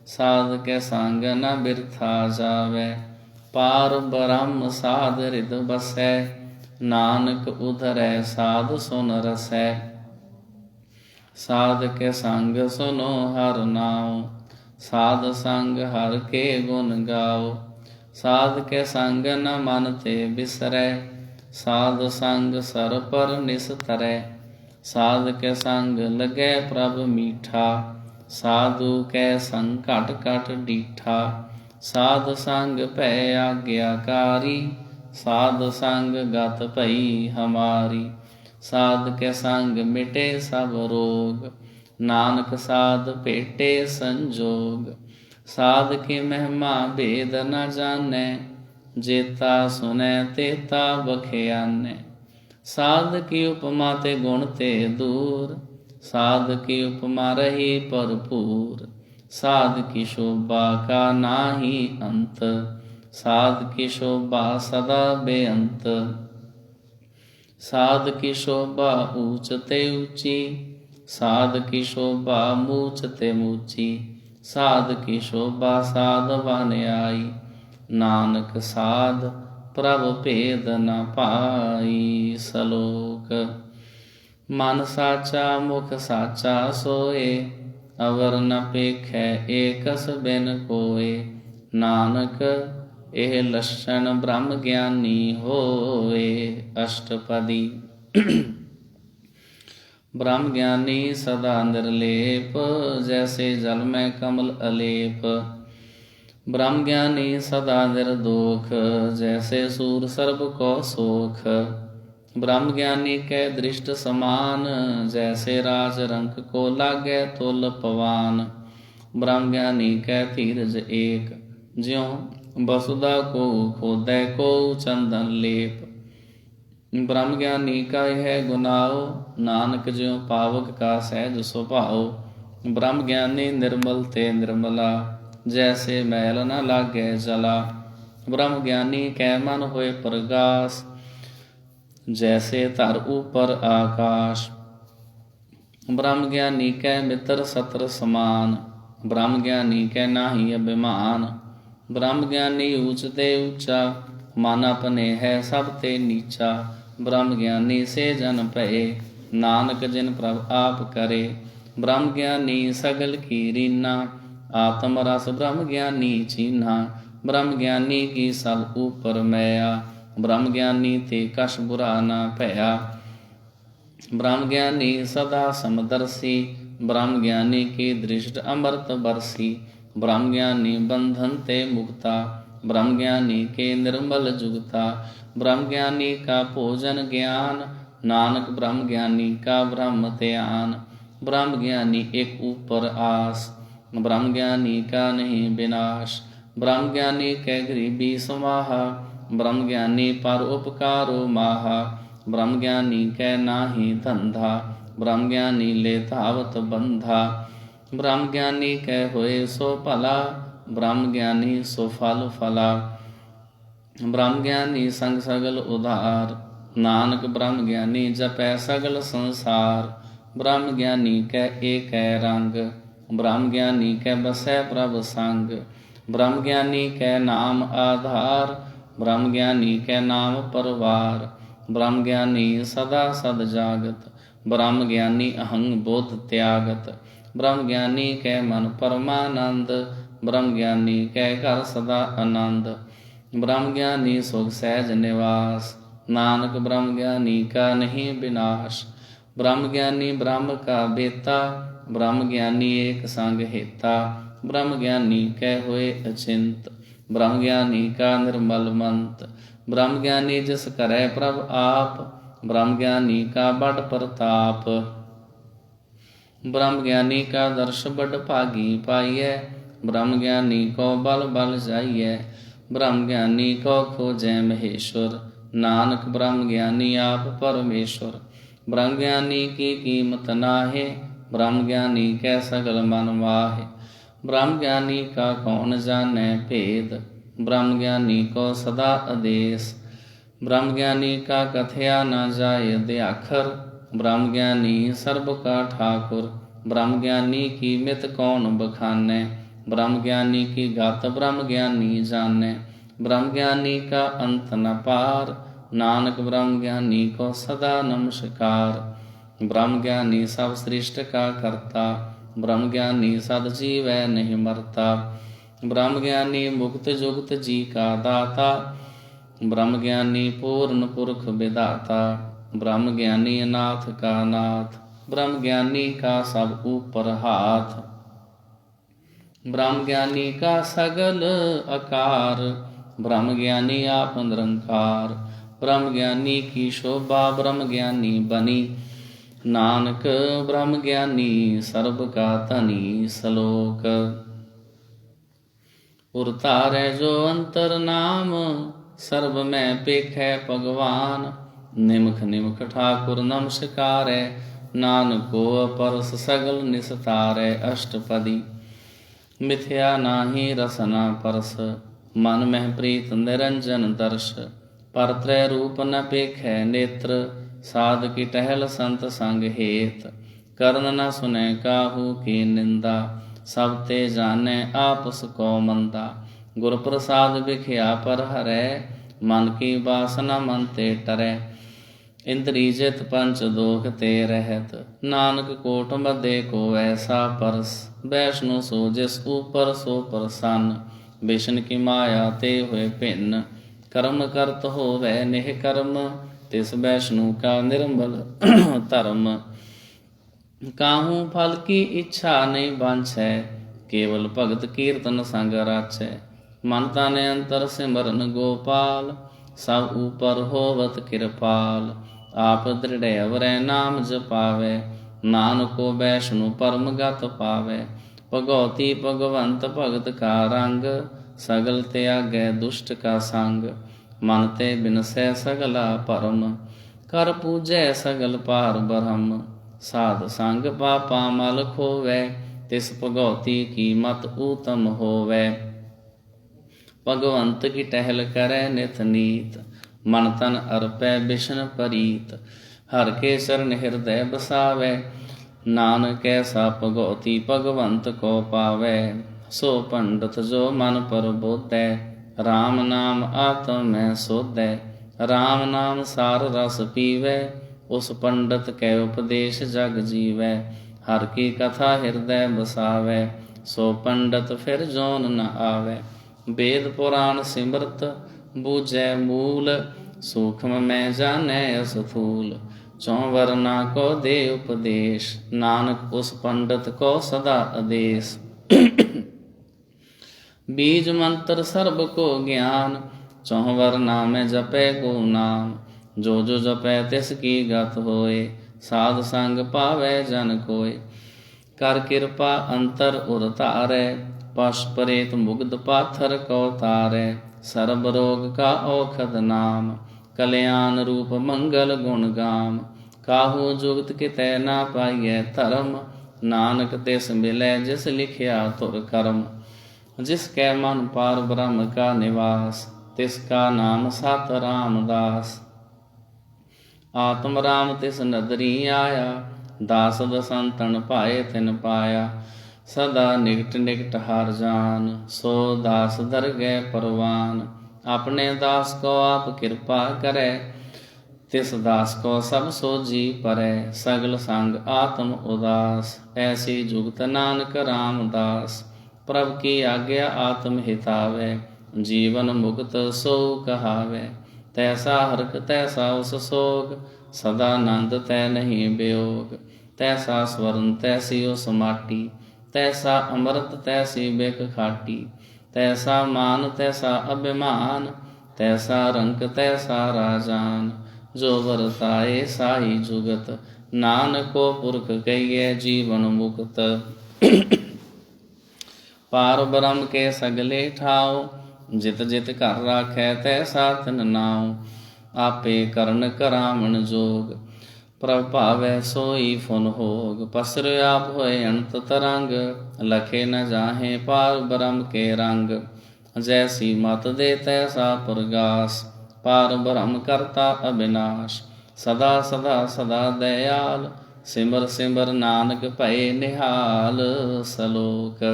साध के संग न बिरथा जावै। पार ब्रह्म साध हृद बसै। नानक उधरै साध सुन रसै। साध के संग सुनो हर नाम। साध संग हर के गुण गाओ। साध के संग न मन ते बिसरै। साध संग सर पर निस्तरै। साध के संग लगै प्रभ मीठा। साधु के संग घट घट डीठा। साध संग भै आज्ञाकारी। साध संग गत भई हमारी। साध के संग मिटे सब रोग। नानक साध भेटे संजोग। साध की महिमा भेद न जानै। जेता सुनै तेता बख्यानै। साध की उपमा ते गुण ते दूर। साध की उपमा रही भरपूर। साध की शोभा का नाही अंत। साध की शोभा सदा बेअंत। साध की शोभा ऊंच ते ऊंची। साध की शोभा मूच ते मूची। साध की शोभा साध बन आई। नानक साध प्रभ भेद न पाई। सलोक। मन साचा मुख साचा सोए। अवर न पेखै एकस बिन कोय। नानक एह लक्षण ब्रह्म ज्ञानी होए। अष्टपदी। ब्रह्म ज्ञानी सदा निर्लेप। जैसे जल में कमल अलेप। ब्रह्म ज्ञानी सदा निर्दोख। जैसे सूर सर्ब को सोख। ब्रह्म ज्ञानी कै दृष्ट समान, जैसे राज रंक को लागे तुल पवान। ब्रह्म ज्ञानी कै धीरज एक, ज्यों वसुधा को खोदै को चंदन लेप। ब्रह्म ज्ञानी का यह गुनाओ, नानक ज्यों पावक का सहज स्वभाव। ब्रह्म ज्ञानी निर्मल ते निर्मला, जैसे मैल न लागे जला। ब्रह्म ज्ञानी कै मन होए प्रगास, जैसे धर ऊपर आकाश। ब्रह्म ज्ञानी कै मित्र सत्र समान, ब्रह्म ज्ञानी कै नाहि अभिमान। ब्रह्म ज्ञानी ऊंच ते ऊंचा, मन अपने है सब ते नीचा। ब्रह्म ज्ञानी से जन भये, नानक जिन प्रभ आप करे। ब्रह्म ज्ञानी सगल की रीना, आत्म रस ब्रह्म ज्ञानी चीन्हा। ब्रह्म ज्ञानी की सब ऊपर मैया, ब्रह्म ज्ञानी ते कछ बुरा ना भया। ब्रह्म ज्ञानी सदा समदर्शी, ब्रह्म ज्ञानी की दृष्ट अमृत बरसी। ब्रह्म ज्ञानी बंधन ते मुक्ता, ब्रह्म ज्ञानी के निर्मल जुगता। ब्रह्म ज्ञानी का भोजन ज्ञान, नानक ब्रह्म ज्ञानी का ब्रह्म ध्यान। ब्रह्म ज्ञानी एक ऊपर आस, ब्रह्म ज्ञानी का नहीं विनाश। ब्रह्म ज्ञानी कै गरीबी समाहा, ब्रह्म ज्ञानी पर उपकारो माहा। ब्रह्म ज्ञानी कै नाही धंधा, ब्रह्म ज्ञानी ले धावत बंधा। ब्रह्म ज्ञानी कै होए सो भला, ब्रह्म ज्ञानी सो फल फला। ब्रह्म ज्ञानी संग सगल उधार, नानक ब्रह्म ज्ञानी जपै सगल संसार। ब्रह्म ज्ञानी कै एक रंग, ब्रह्म ज्ञानी कै बसै प्रभ संग। ब्रह्म ज्ञानी कै नाम आधार, ब्रह्म ज्ञानी कै नाम परवार। ब्रह्म ज्ञानी सदा सद जागत, ब्रह्म ज्ञानी अहंग बोध त्यागत। ब्रह्म ज्ञानी कै मन परमानंद, ब्रह्म ज्ञानी कै घर सदा आनंद। ब्रह्म ज्ञानी सुख सहज निवास, नानक ब्रह्म ज्ञानी का नहीं विनाश। ब्रह्म ज्ञानी ब्रह्म का बेता, ब्रह्म ज्ञानी एक संग हेता। ब्रह्म ज्ञानी कै होए अचिंत, ब्रह्म ज्ञानी का निर्मल मंत। ब्रह्म ज्ञानी जिस करे प्रभ आप, ब्रह्म ज्ञानी का बड़ प्रताप। ब्रह्म ज्ञानी का दर्श बड़ भागी पाइय, ब्रह्म ज्ञानी को बल बल जाइय। ब्रह्म ज्ञानी को खोजै महेश्वर, नानक ब्रह्म ज्ञानी आप परमेश्वर। ब्रह्म ज्ञानी की कीमत नाहे, ब्रह्म ज्ञानी कै सगल मन माहे। ब्रह्म ज्ञानी का कौन जाने भेद, ब्रह्म ज्ञानी को सदा आदेश। ब्रह्म ज्ञानी का कथया न जाय दयाखर, ब्रह्म ज्ञानी सर्ब का ठाकुर। ब्रह्म ज्ञानी की मित कौन बखाने, ब्रह्म ज्ञानी की गात ब्रह्म ज्ञानी जाने। ब्रह्म ज्ञानी का अंत न पार, नानक ब्रह्म ज्ञानी को सदा नमस्कार। ब्रह्म ज्ञानी सब सृष्ट का करता, ब्रह्म ज्ञानी सद जीवै नहीं मरता। ब्रह्म ज्ञानी मुक्त जुगत जी का दाता, ब्रह्म ज्ञानी पूर्ण पुरख विदाता। ब्रह्म ज्ञानी अनाथ का नाथ, ब्रह्म ज्ञानी का सब ऊपर हाथ। ब्रह्म ज्ञानी का सगल आकार, ब्रह्म ज्ञानी आप निरंकार। ब्रह्म ज्ञानी की शोभा ब्रह्म ज्ञानी बनी, नानक ब्रह्म ज्ञानी सर्ब का धनी। श्लोक उरतारै जो अंतर नाम, सर्ब में पेखै भगवान। निमख निमख ठाकुर नमस्कारै, नानको परस सगल निस्तारै। अष्टपदी मिथ्या नाही रसना परस, मन मह प्रीत निरंजन दर्श। परत्रय रूप न पेखै नेत्र, साध की टहल संत संग हेत। कर्ण न सुनै काहू की निंदा, सब ते जाने आपस को मंदा। गुर प्रसाद बिख्या पर हरै, मन की वासना मन ते टरै। इंद्री जित पंच दोख ते रहत, नानक कोट मध्य को ऐसा परस। वैष्णु सो जिस ऊपर सो प्रसन्न, विष्णु की माया ते हुए भिन्न। कर्म करत होवै निष्कर्म, तिस वैष्णु का निर्मल धर्म। काहू फल की इच्छा नहीं बांछै, केवल भगत कीर्तन संग राचै। मन तन अंतर सिमरन गोपाल, सब ऊपर होवत कृपाल। आप दृढ़ अवरै नाम जपावै, नानको वैष्णु परम गत पावै। भगवती भगवंत भगत का रंग, सगल त्यागै दुष्ट का संग। मन ते बिनसै सगला परम, कर पूजै सगल पार ब्रह्म। साध संग पापा मल खोवै, तिस भगवती की मत उत्तम होवै। भगवंत की टहल करै नित नीत, मन तन अर्पै बिशन परीत। हर के चरण हृदय बसावै, नानक ऐसा भगवती भगवंत को पावै। सो पंडित जो मन पर बोधै, राम नाम आत्म में सोधै। राम नाम सार रस पीवै, उस पंडित कै उपदेश जग जीवै। हर की कथा हृदय बसावै, सो पंडित फिर जोन न आवै। वेद पुराण सिमरत बूझै मूल, सूक्ष्म में जानै स्थूल। चौं वर्ना को दे उपदेश, नानक उस पंडित को सदा आदेश। बीज मंत्र सर्ब को ज्ञान, चौं वर्ना में जपै को नाम। जो जो जपै तिसकी गत होए, साध संग पावै जन कोय। कर कृपा अंतर उर तारै, पश प्रेत मुग्ध पाथर को तारै। सर्ब रोग का औखद नाम, कल्याण रूप मंगल गुण गाम। काहू जुगत कितै ना पाइयै धर्म, नानक तिस मिलै जिस लिखिया तुर कर्म। जिसकै मन पार ब्रह्म का निवास, तिसका नाम सत रामदास। आत्म राम तिस नदरी आया, दास दसंतन पाए तिन पाया। सदा निकट निकट हार जान, सो दास दर गए परवान। अपने दास को आप कृपा करे, तिस दास को सब सोजी परै। सगल संग आत्म उदास, ऐसी जुगत नानक रामदास। प्रभु की आज्ञा आत्म हितावै, जीवन मुक्त सो कहावै। तैसा हरख तैसा उस सोग, सदानंद तै नहीं वियोग। तैसा स्वर्ण तैसी उस माटी, तैसा अमृत तैसी बिक खाटी। तैसा मान तैसा अभिमान, तैसा रंक तैसा राजान। जो वर्ताए साई जुगत, नानको पुरख कहिए जीवन मुक्त। पार ब्रह्म के सगले ठाओ, जित जित कर राखै तैसा तिन नाओ। आपे करन करावण जोग, प्रभ भावै सोई फुन होग। पसर आप होए अनंत तरंग, लखे न जाहे पार ब्रह्म के रंग। जैसी मत दे तैसा प्रगास, पार ब्रह्म करता अविनाश। सदा सदा सदा दयाल, सिमर सिमर नानक भये निहाल। सलोक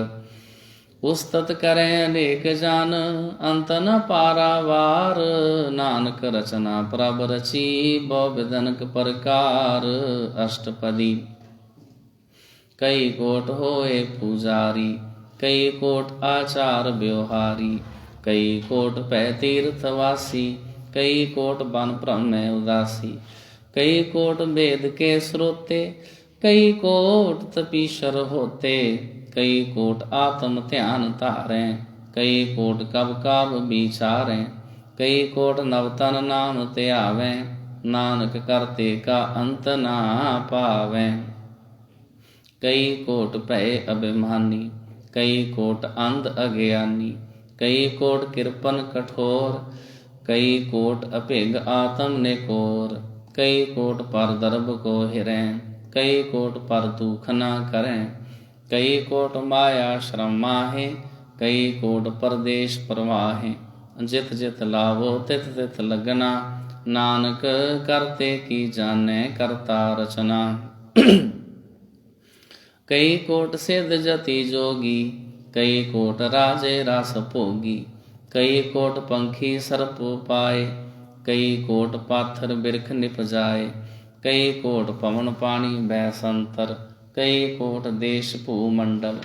उस्तत करें अनेक जन, अंत न पारावार। नानक रचना प्रभ रची, बहु विधनक प्रकार। अष्टपदी कई कोट होए पुजारी, कई कोट आचार व्यवहारी। कई कोट पै तीर्थवासी, कई कोट बन भ्रम में उदासी। कई कोट वेद के श्रोते, कई कोट तपीशर होते। कई कोट आत्म ध्यान धारें, कई कोट कब काब विचारें। कई कोट नवतन नाम त्यावें, नानक करते का अंत ना पावें। कई कोट भय अभिमानी, कई कोट अंध अज्ञानी। कई कोट कृपन कठोर, कई कोट अभिग आत्म निकोर। कई कोट पर दर्भ को हिरें, कई कोट पर दुख ना करें। कई कोट माया श्रम माहे, कई कोट परदेश प्रवाहे। जित जित लावो तित तित लगना, नानक करते की जाने करता रचना। कई कोट सिद्ध जति जोगी, कई कोट राजे रस भोगी। कई कोट पंखी सर्प पाए, कई कोट पाथर बिरख निप जाए। कई कोट पवन पानी बैसंतर, कई कोट देश भूमंडल।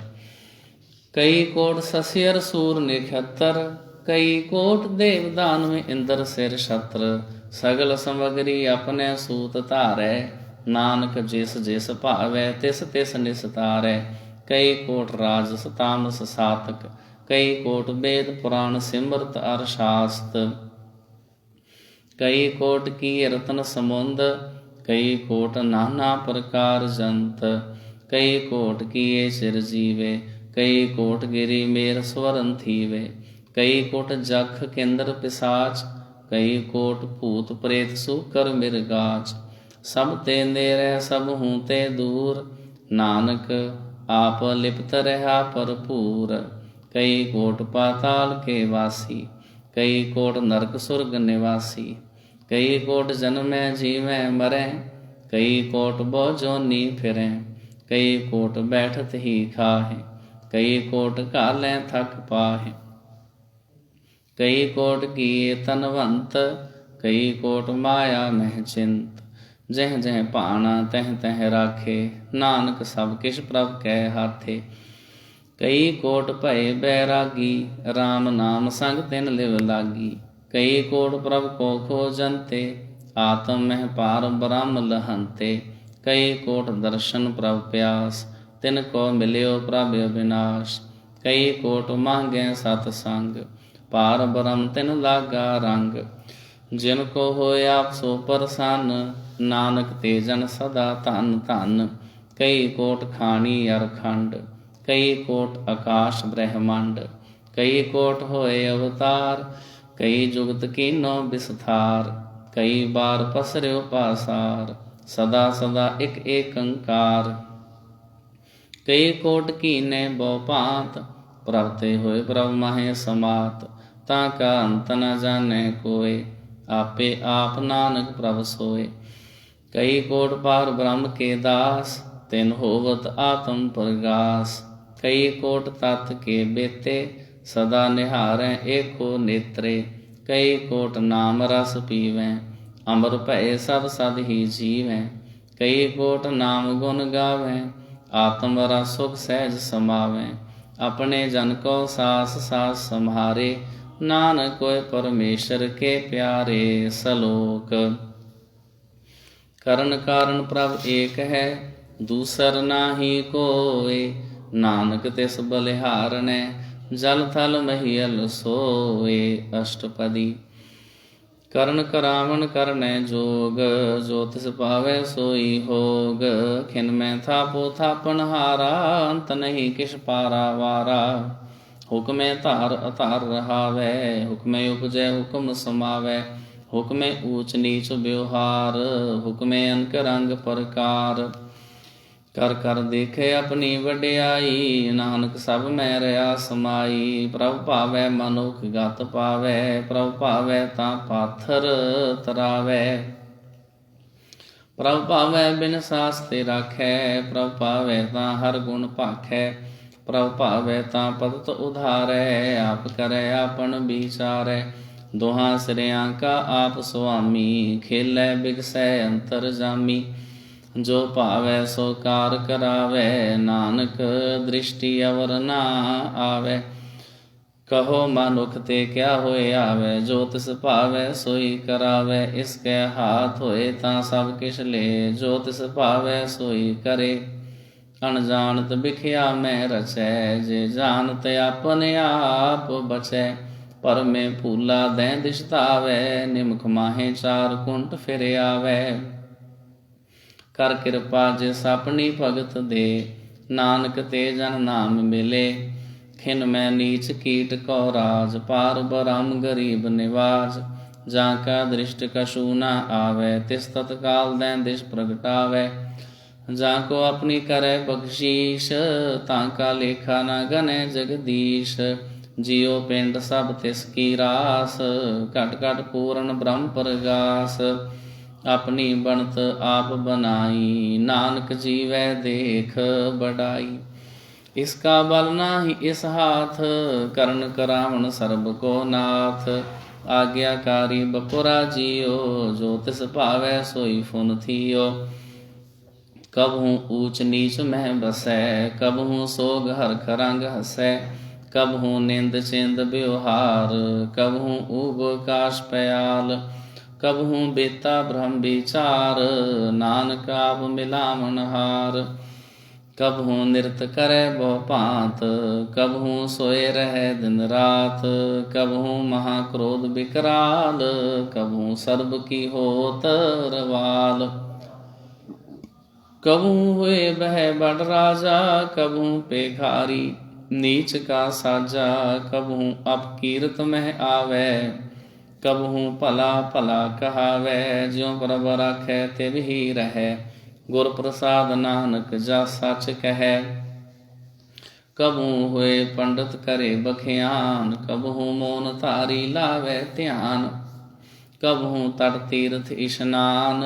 कई कोट ससियर सूर निखतर, कई कोट देव दानव इंद्र सिर छत्र। सगल समगरी अपने सूत धारै, नानक जिस जिस भावै तिस तिस निस्तारै। कई कोट राजस तामस सातक, कई कोट वेद पुराण सिमरत अर शास्त। कई कोट की रत्न समुंद, कई कोट नाना प्रकार जंत। कई कोट किए चिरजीवे, कई कोट गिरी मेर स्वरन थीवे। कई कोट जख केंद्र पिसाच, कई कोट भूत प्रेत सूकर मिरगाच। सब ते नेरे सब हूँ ते दूर, नानक आप लिप्त रहा भरपूर। कई कोट पाताल के वासी, कई कोट नरक सुरग निवासी। कई कोट जन्मै जीवै मरै, कई कोट बो जोनी फिरै। कई कोट बैठत ही खाहे, कई कोट कालें थक पाहे। कई कोट किए तनवंत, कई कोट माया मह चिंत। जह जह भाना तह तह राखे, नानक सब किछ प्रभ कै हाथे। कई कोट भय बैरागी, राम नाम संग तिन लिव लागी। कई कोट प्रभ को खोजंते, आत्म मह पार ब्रह्म लहंते। कई कोट दर्शन प्रभ प्यास, तिन को मिल्यो प्रभ अविनाश। कई कोट मांगै सतसंग, पार ब्रह्म तिन लागा रंग। जिनको होया सो प्रसन्न, नानक ते जन सदा धन धन। कई कोट खानी अरखंड, कई कोट आकाश ब्रह्मांड। कई कोट होए अवतार, कई जुगत कीनो विस्तार। कई बार पसर्यो पासार, सदा सदा एक एकंकार। कई कोट कीने बो भांत, प्रभ ते होए प्रभ माहे समात। ताका अंत न जाने कोय, आपे आप नानक प्रभ सोए। कई कोट पार ब्रह्म के दास, तिन होवत आत्म प्रगास। कई कोट तत् के बेते, सदा निहारै एको नेत्रे। कई कोट नाम रस पीवै, अमर भय सब सद ही जीवै। कई कोट नाम गुण गावै, आत्म रस सुख सहज समावै। अपने जन को सास सास सम्हारे, नानक कोय परमेश्वर के प्यारे। सलोक करण कारण प्रभ एक है, दूसर नाहि कोय। नानक तिस बलिहारनै, जल थल महियल सोए। अष्टपदी करण करावण करनै जोग, जो तिस पावै सोई होग। खिन मैं थापो थापन हारा, अंत नहीं किस पारा वारा। हुक्मै धार अधार रहावै, हुक्मै उपजै हुक्म समावै। हुक्मै ऊच नीच व्यवहार, हुक्मै अनक रंग प्रकार। कर कर देखे अपनी वड्याई, नानक सब मैं रहा समाई। प्रभ पावै मनुख गत पावै, प्रभ पावै तां पाथर तरावै। प्रभ पावै बिन सास ते राखै, प्रभ पावै तां हर गुण भाखै। प्रभ पावै तां पतत उधारै, आप करै आपन विचारै। दोहां सिरियां का आप सुआमी, खेलै बिगसै अंतर जामी। जो भावै सो कार करावै, नानक दृष्टि अवर ना आवै। कहो मनुख ते क्या होए आवै, जो तिस भावै सोई करावै। इसके हाथ होए तां सब किछ ले, जो तिस भावै सोई करे। अनजानत बिखिया मैं रचै, जे जानत अपने आप बचै। पर में फूला दै दिश धावै, निमख माहे चार कुंट फिर आवै। कर किरपा जिस अपनी भगत दे, नानक ते जन नाम मिले। खिन मैं नीच कीट को राज, पार ब्रह्म गरीब निवाज। जाका दृष्ट कछु न आवै, तिस तत्काल दै दिश प्रगटावै। जाको अपनी करे बख्शीश, ताका लेखा न गनै जगदीश। जियो पिंड सब तिस की रास, घट घट पूर्ण ब्रह्म प्रगास। अपनी बनत आप बनाई, नानक जीवै देख बड़ाई। इसका बल नाही इस हाथ, करण करावण सर्ब को नाथ। आज्ञाकारी बपुरा जियो, जो तिस भावै सोई फुन थियो। कबहूँ ऊच नीच मह बसै, कबहूँ सोग हरख रंग हसै। कबहूँ निंद चिंद व्यवहार, कबहूँ ऊब काश पयाल। कबहूँ बेता ब्रह्म विचार, नानक आप मिलावनहार। कबहू नृत करे बहु भांत, कबहू सोए रहे दिन रात। कबहू महाक्रोध विकराल, कबहू सर्ब की होत रवाल। कबहू हुए बह बड़ राजा, कबहू पेखारी नीच का साजा। कबहू अपकीरत मह आवे, कबहू भला भला कहावै। ज्यों प्रभ राखै तिव ही रहै, गुर प्रसाद नानक जा सच कहै। कबहू हुए पंडित करे बखियान, कबहू मौन धारी लावे ध्यान। कबहू तट तीर्थ इशनान,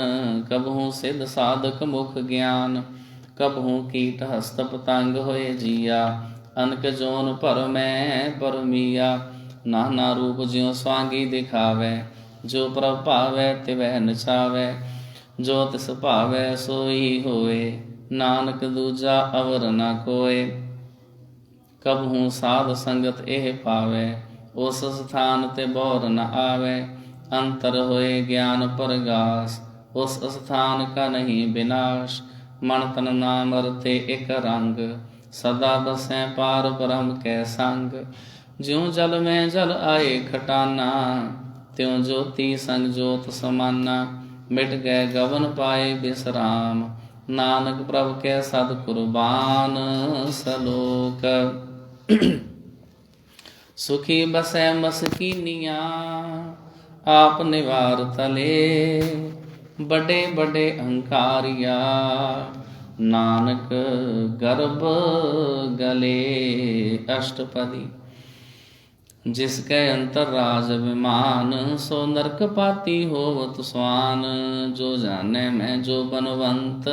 कबहू सिद्ध साधक मुख ज्ञान। कबहू कीट हस्त पतंग होए जिया, अनक जोन पर मैं परमिया। नाना रूप ज्यों स्वांगी दिखावे, जो प्रभ पावै तिवै नचावै। जो तिस भावै सोई होए, नानक दूजा अवर न कोय। कबहू साध संगत एह पावै, उस स्थान ते बौर न आवै। अंतर होए ज्ञान परगास, उस स्थान का नहीं विनाश। मन तन नाम रते एक रंग, सदा बसै पार ब्रह्म कै संग। ज्यों जल में जल आए खटाना, त्यों ज्योति संग ज्योत समाना। मिट गए गवन पाए विश्राम, नानक प्रभ कै सद कुर्बान सलोक। सुखी बसै मसकीनिया, आप निवार तले। बड़े बड़े अहंकारिया, नानक गर्भ गले। अष्टपदी। जिसके अंतर राज विमान, सो नरक पाती होवत स्वान। जो जाने मैं जो बनवंत,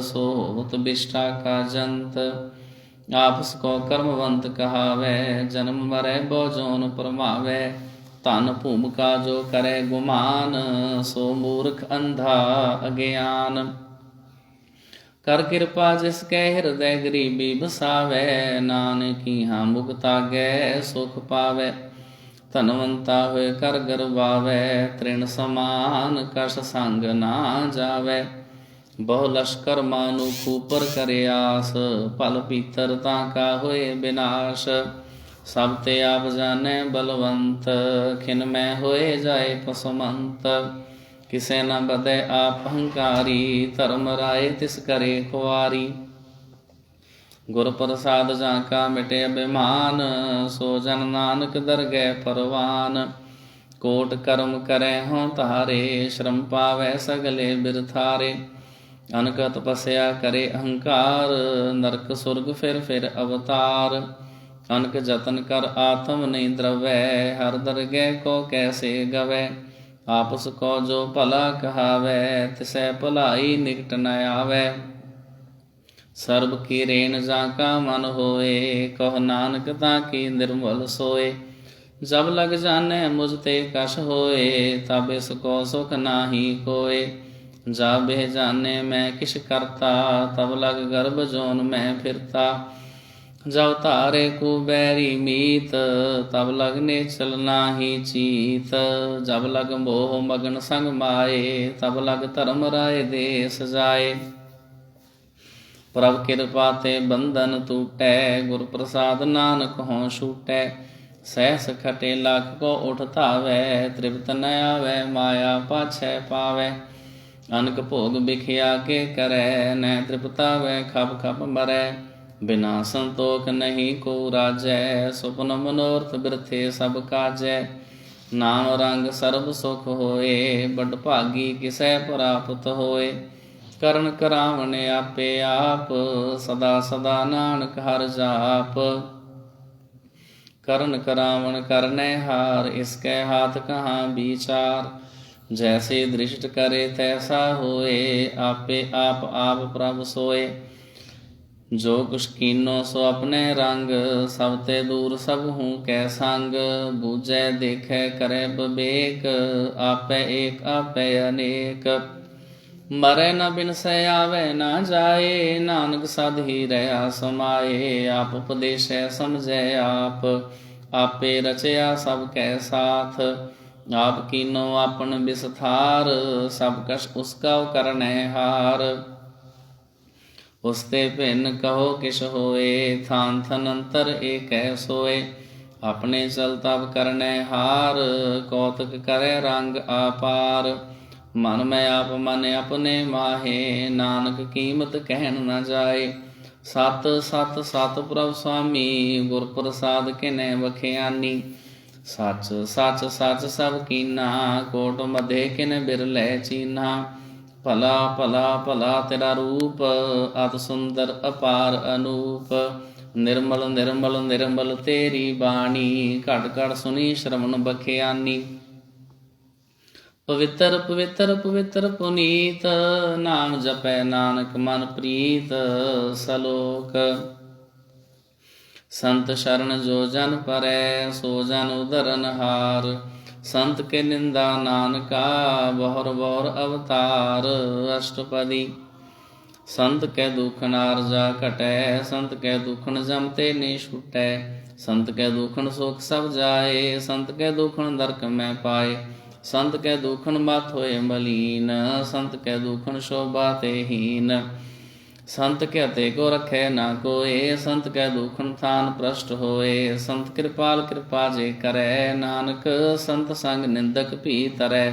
सो होवत बिष्ठा का जंत। आपस को कर्मवंत कहावै, जन्म मरै बोझोन परमावै। धन भूमिका जो करे गुमान, सो मूर्ख अंधा अज्ञान। कर कृपा जिसके हृदय गरीबी बसावै, नानक हाँ मुक्ता गै सुख पावै। धनवंता होए कर गर्वावै, तृण समान कस संग ना जावै। बहु लश्कर मानु खूपर करे आस, फल पीतर ताका होए विनाश। सब ते आप जाने बलवंत, खिन में होए जाए पसमंत। किसे न बदे आप अहंकारी, धर्म राय तिस करे खुआरी। गुर प्रसाद जाका मिटे अभिमान, सो जन नानक दरगह परवान। कोट कर्म करे हों तारे, श्रम पावै सगले बिरथारे। अनक तपस्या करे अहंकार, नरक सुर्ग फिर अवतार। अनक जतन कर आत्म नहीं द्रवै, हर दरगह को कैसे गवै। आपस को जो भला कहावै, तिसै भलाई निकट न आवै। सर्ब की रेन जाका मन होए, कह नानक ताकी निर्मल सोए। जब लग जाने मुझ ते कश होए, तब इसको सुख नाही कोय। जा बेह जाने मैं किस करता, तब लग गर्भ जोन में फिरता। जब तारे कुबैरी मीत, तब लग निश्चल नाही चीत। जब लग मोह मगन संग माए, तब लग धर्म राय देश जाए। प्रभ कृपा ते बंधन टूटै, गुर प्रसाद नानक हों छूटै। सहस खटे लाख को उठ धावै, तृप्त न आवै माया पाछै पावै। अनक भोग बिखिया के करै, न तृप्तावै खप खप मरै। बिना संतोख नहीं को राजै, सुपन मनोरथ बिरथे सब काजै। नाम रंग सर्ब सुख होए, बड़ भागी किसै प्राप्त होए। करन करावण आपे आप, सदा सदा नानक हर जाप। करन करावण करनै हार, इसके हाथ कहाँ विचार। जैसे दृष्ट करे तैसा होए, आपे आप आप प्रभ सोए। जो कुछ कीनो सो अपने रंग, सब ते दूर सब हूँ कै संग। बूझै देखे करे विवेक, आपे एक आपे अनेक। मरै न बिनसै आवे न जाए, नानक सद ही रहा समाए। आप उपदेशै समझै आप, आपे रचया सब कै साथ। आप कीनो आपन विस्तार, सब कछ उसका करनै हार। ਉਸਤੇ ਭਿੰਨ ਕਹੋ ਕਿਛ ਹੋਏ, ਥਾਨ ਥਨ ਅੰਤਰ ਏਕੈ ਸੋਏ। ਆਪਣੇ ਚਲ ਤਬ ਕਰਨੈ ਹਾਰ, ਕੌਤਕ ਕਰੈ ਰੰਗ ਆਪਾਰ। ਮਨ ਮੈਂ ਆਪ ਮਨ ਆਪਣੇ ਮਾਹੇ, ਨਾਨਕ ਕੀਮਤ ਕਹਿਣ ਨਾ ਜਾਏ। ਸਤ ਸਤ ਸਤ ਪ੍ਰਭ ਸੁਆਮੀ, ਗੁਰ ਪ੍ਰਸਾਦ ਕਿਨੈ ਬਖਿਆਨੀ। ਸੱਚ ਸੱਚ ਸੱਚ ਸਭ ਕੀਨਾ, ਕੋਟ ਮਧੇ ਕਿਨ ਬਿਰਲੇ ਚੀਨਾ। ਭਲਾ ਭਲਾ ਭਲਾ ਤੇਰਾ ਰੂਪ, ਅਤ ਸੁੰਦਰ ਅਪਾਰ ਅਨੂਪ। ਨਿਰਮਲ ਨਿਰਮਲ ਨਿਰਮਲ ਤੇਰੀ ਬਾਣੀ, ਘਟ ਘਟ ਸੁਣੀ ਸ਼ਰਵਣ ਬਖਿਆਨੀ। ਪਵਿੱਤਰ ਪਵਿੱਤਰ ਪਵਿੱਤਰ ਪੁਨੀਤ, ਨਾਮ ਜਪੈ ਨਾਨਕ ਮਨ ਪ੍ਰੀਤ। ਸਲੋਕ। ਸੰਤ ਸ਼ਰਨ ਜੋ ਜਨ ਪਰੈ, ਸੋ ਜਨ ਉਧਰਨ ਹਾਰ। ਸੰਤ ਕੇ ਨਿੰਦਾ ਨਾਨਕਾ, ਬਹੁਰ ਬਹੁਰ ਅਵਤਾਰ। ਅਸ਼ਟਪਦੀ। ਸੰਤ ਕੈ ਦੁਖਨ ਆਰਜਾ ਘਟੈ, ਸੰਤ ਕੈ ਦੁਖਨ ਜਮ ਤੇ ਨੀ ਛੁਟੈ। ਸੰਤ ਕੈ ਦੁਖਨ ਸੁਖ ਸਭ ਜਾਏ, ਸੰਤ ਕੈ ਦੁਖਨ ਨਰਕ ਮੈਂ ਪਾਏ। ਸੰਤ ਕੈ ਦੁਖਨ ਮਤ ਹੋਏ ਮਲੀਨ, ਸੰਤ ਕੈ ਦੁਖਨ ਸ਼ੋਭਾ ਤੇ ਹੀਨ। ਸੰਤ ਕੈ ਤੇ ਕੋ ਰਖੈ ਨਾ ਕੋਏ, ਸੰਤ ਕੈ ਦੁਖਨ ਥਾਨ ਭ੍ਰਸ਼ਟ ਹੋਏ। ਸੰਤ ਕਿਰਪਾਲ ਕਿਰਪਾ ਜੇ ਕਰੈ, ਨਾਨਕ ਸੰਤ ਸੰਗ ਨਿੰਦਕ ਭੀ ਤਰੈ।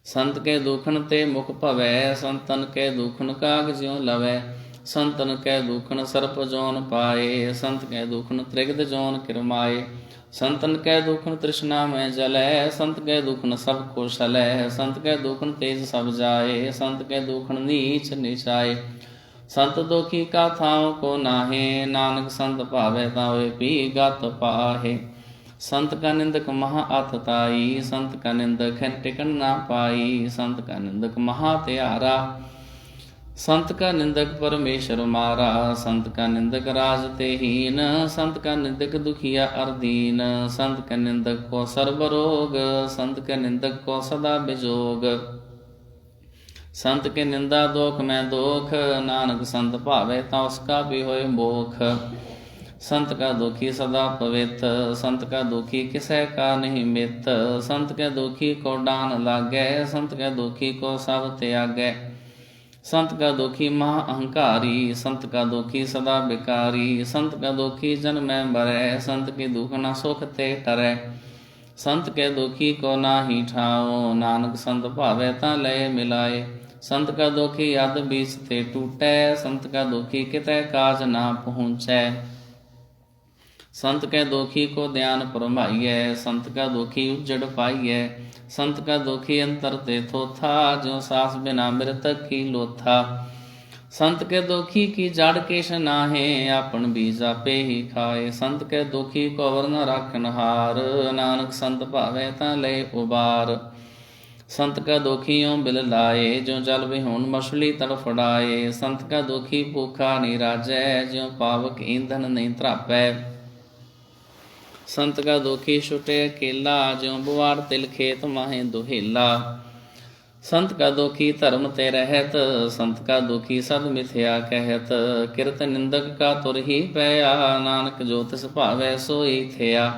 ਸੰਤ ਕੇ ਦੁਖਨ ਤੇ ਮੁਖ ਭਵੈ, ਸੰਤਨ ਕੇ ਦੁਖਨ ਕਾਗ ਜਿਉ ਲਵੈ। ਸੰਤਨ ਕੈ ਦੁਖਨ ਸਰਪ ਜੋਨ ਪਾਏ, ਸੰਤ ਕੈ ਦੁਖਨ ਤ੍ਰਿਗਦ ਜੋਨ ਕਿਰਮਾਏ। ਸੰਤਨ ਕੈ ਦੁਖਨ ਤ੍ਰਿਸ਼ਨਾ ਮੈਂ ਜਲੈ, ਸੰਤ ਕੈ ਦੁਖਨ ਸਭ ਕੋ ਸਲੈ। ਸੰਤ ਕੈ ਦੁਖਨ ਤੇਜ ਸਭ ਜਾਏ, ਸੰਤ ਕੈ ਦੁਖਨ ਨੀਚ ਨਿਚਾਏ। ਸੰਤ ਦੁਖੀ ਕਾ ਥਾਉ ਕੋ ਨਾਹੇ, ਨਾਨਕ ਸੰਤ ਭਾਵੈ ਤਾ ਹੋਏ ਪੀ ਗਤ ਪਾਹੇ। ਸੰਤ ਕਾ ਨਿੰਦਕ ਮਹਾ ਅਤ ਤਾਈ, ਸੰਤ ਕਾ ਨਿੰਦਕ ਟਿਕਣ ਨਾ ਪਾਈ। ਸੰਤ ਕਾ ਨਿੰਦਕ ਮਹਾ ਧਿਆਰਾ, ਸੰਤ ਕਾ ਨਿੰਦਕ ਪਰਮੇਸ਼ਰ ਮਾਰਾ। ਸੰਤ ਕਾ ਨਿੰਦਕ ਰਾਜ ਤੇ ਹੀਨ, ਸੰਤ ਕਾ ਨਿੰਦਕ ਦੁਖੀਆ ਅਰਦੀਨ। ਸੰਤ ਕਾ ਨਿੰਦਕ ਕੋ ਸਰਬ ਰੋਗ, ਸੰਤ ਕਾ ਨਿੰਦਕ ਕੋ ਸਦਾ ਬਿਜੋਗ। ਸੰਤ ਕੇ ਨਿੰਦਾ ਦੋਖ ਮੈਂ ਦੋਖ, ਨਾਨਕ ਸੰਤ ਭਾਵੇ ਤਾਂ ਉਸਕਾ ਵੀ ਹੋਏ ਮੋਖ। ਸੰਤ ਕਾ ਦੁਖੀ ਸਦਾ ਪਵਿੱਤ, ਸੰਤ ਕਾ ਦੁਖੀ ਕਿਸੈ ਕਾ ਨਹੀਂ ਮਿੱਤ। ਸੰਤ ਕੈ ਦੁਖੀ ਕੋ ਡਾਨ ਲਾਗੈ, ਸੰਤ ਕੈ ਦੁਖੀ ਕੋ ਸਭ ਤਿਆਗੈ। ਸੰਤ ਕਾ ਦੁਖੀ ਮਹਾ ਅਹੰਕਾਰੀ, ਸੰਤ ਕਾ ਦੁਖੀ ਸਦਾ ਬਿਕਾਰੀ। ਸੰਤ ਕਾ ਦੁਖੀ ਜਨਮੈ ਮਰੈ, ਸੰਤ ਕੀ ਦੁਖ ਨ ਸੁਖ ਤੇ ਟਰੈ। ਸੰਤ ਕੇ ਦੁਖੀ ਕੋ ਨਾਹੀ ਠਾਓ, ਨਾਨਕ ਸੰਤ ਭਾਵੈ ਤਾਂ ਲਏ ਮਿਲਾਏ। ਸੰਤ ਕਾ ਦੁਖੀ ਅਧ ਬੀਚ ਤੇ ਟੂਟੈ, ਸੰਤ ਕਾ ਦੁਖੀ ਕਿਤੈ ਕਾਜ ਨਾ ਪਹੁੰਚੈ। ਸੰਤ ਕੈ ਦੁਖੀ ਕੋ ਧਿਆਨ ਪਰਮਾਈਐ, ਸੰਤ ਕਾ ਦੁਖੀ ਉਜੜ ਪਾਈਐ। ਸੰਤ ਕਾ ਦੁਖੀ ਅੰਤਰ ਤੇ ਥੋਥਾ, ਜਿਉ ਸਾਸ ਬਿਨਾ ਮ੍ਰਿਤਕ ਕੀ ਲੋਥਾ। ਸੰਤ ਕੇ ਦੁਖੀ ਕੀ ਜੜ ਕੇਸ਼ ਨਾਹੇ, ਆਪਨ ਬੀਜ ਆਪੇ ਹੀ ਖਾਏ। ਸੰਤ ਕੇ ਦੁਖੀ ਕੋ ਵਰ ਨ ਰਾਖਨ ਹਾਰ, ਨਾਨਕ ਸੰਤ ਭਾਵੈ ਤਾਂ ਲਏ ਉਬਾਰ। ਸੰਤ ਕਾ ਦੁਖੀਓਂ ਬਿਲ ਲਾਏ, ਜਿਉ ਜਲ ਵਿਹੂਣ ਮਛਲੀ ਤੜਫੜਾਏ। ਸੰਤ ਕਾ ਦੁਖੀ ਭੂਖਾ ਨਹੀਂ ਰਾਜੈ, ਜਿਉ ਪਾਵਕ ਈਂਧਨ ਨਹੀਂ ਧਰਾਪੈ। ਸੰਤ ਕਾ ਦੁਖੀ ਛੁਟੇ ਅਕੇਲਾ, ਜਿਉ ਬੁਆੜ ਤਿਲ ਖੇਤ ਮਾਹੇ ਦੁਹੇਲਾ। ਸੰਤ ਕਾ ਦੁਖੀ ਧਰਮ ਤੇ ਰਹਿਤ, ਸੰਤ ਕਾ ਦੁਖੀ ਸਦ ਮਿਥਿਆ ਕਹਿਤ। ਕਿਰਤ ਨਿੰਦਕ ਕਾ ਤੁਰ ਹੀ ਪਿਆ, ਨਾਨਕ ਜੋ ਤਿਸ ਭਾਵੈ ਸੋਈ ਥਿਆ।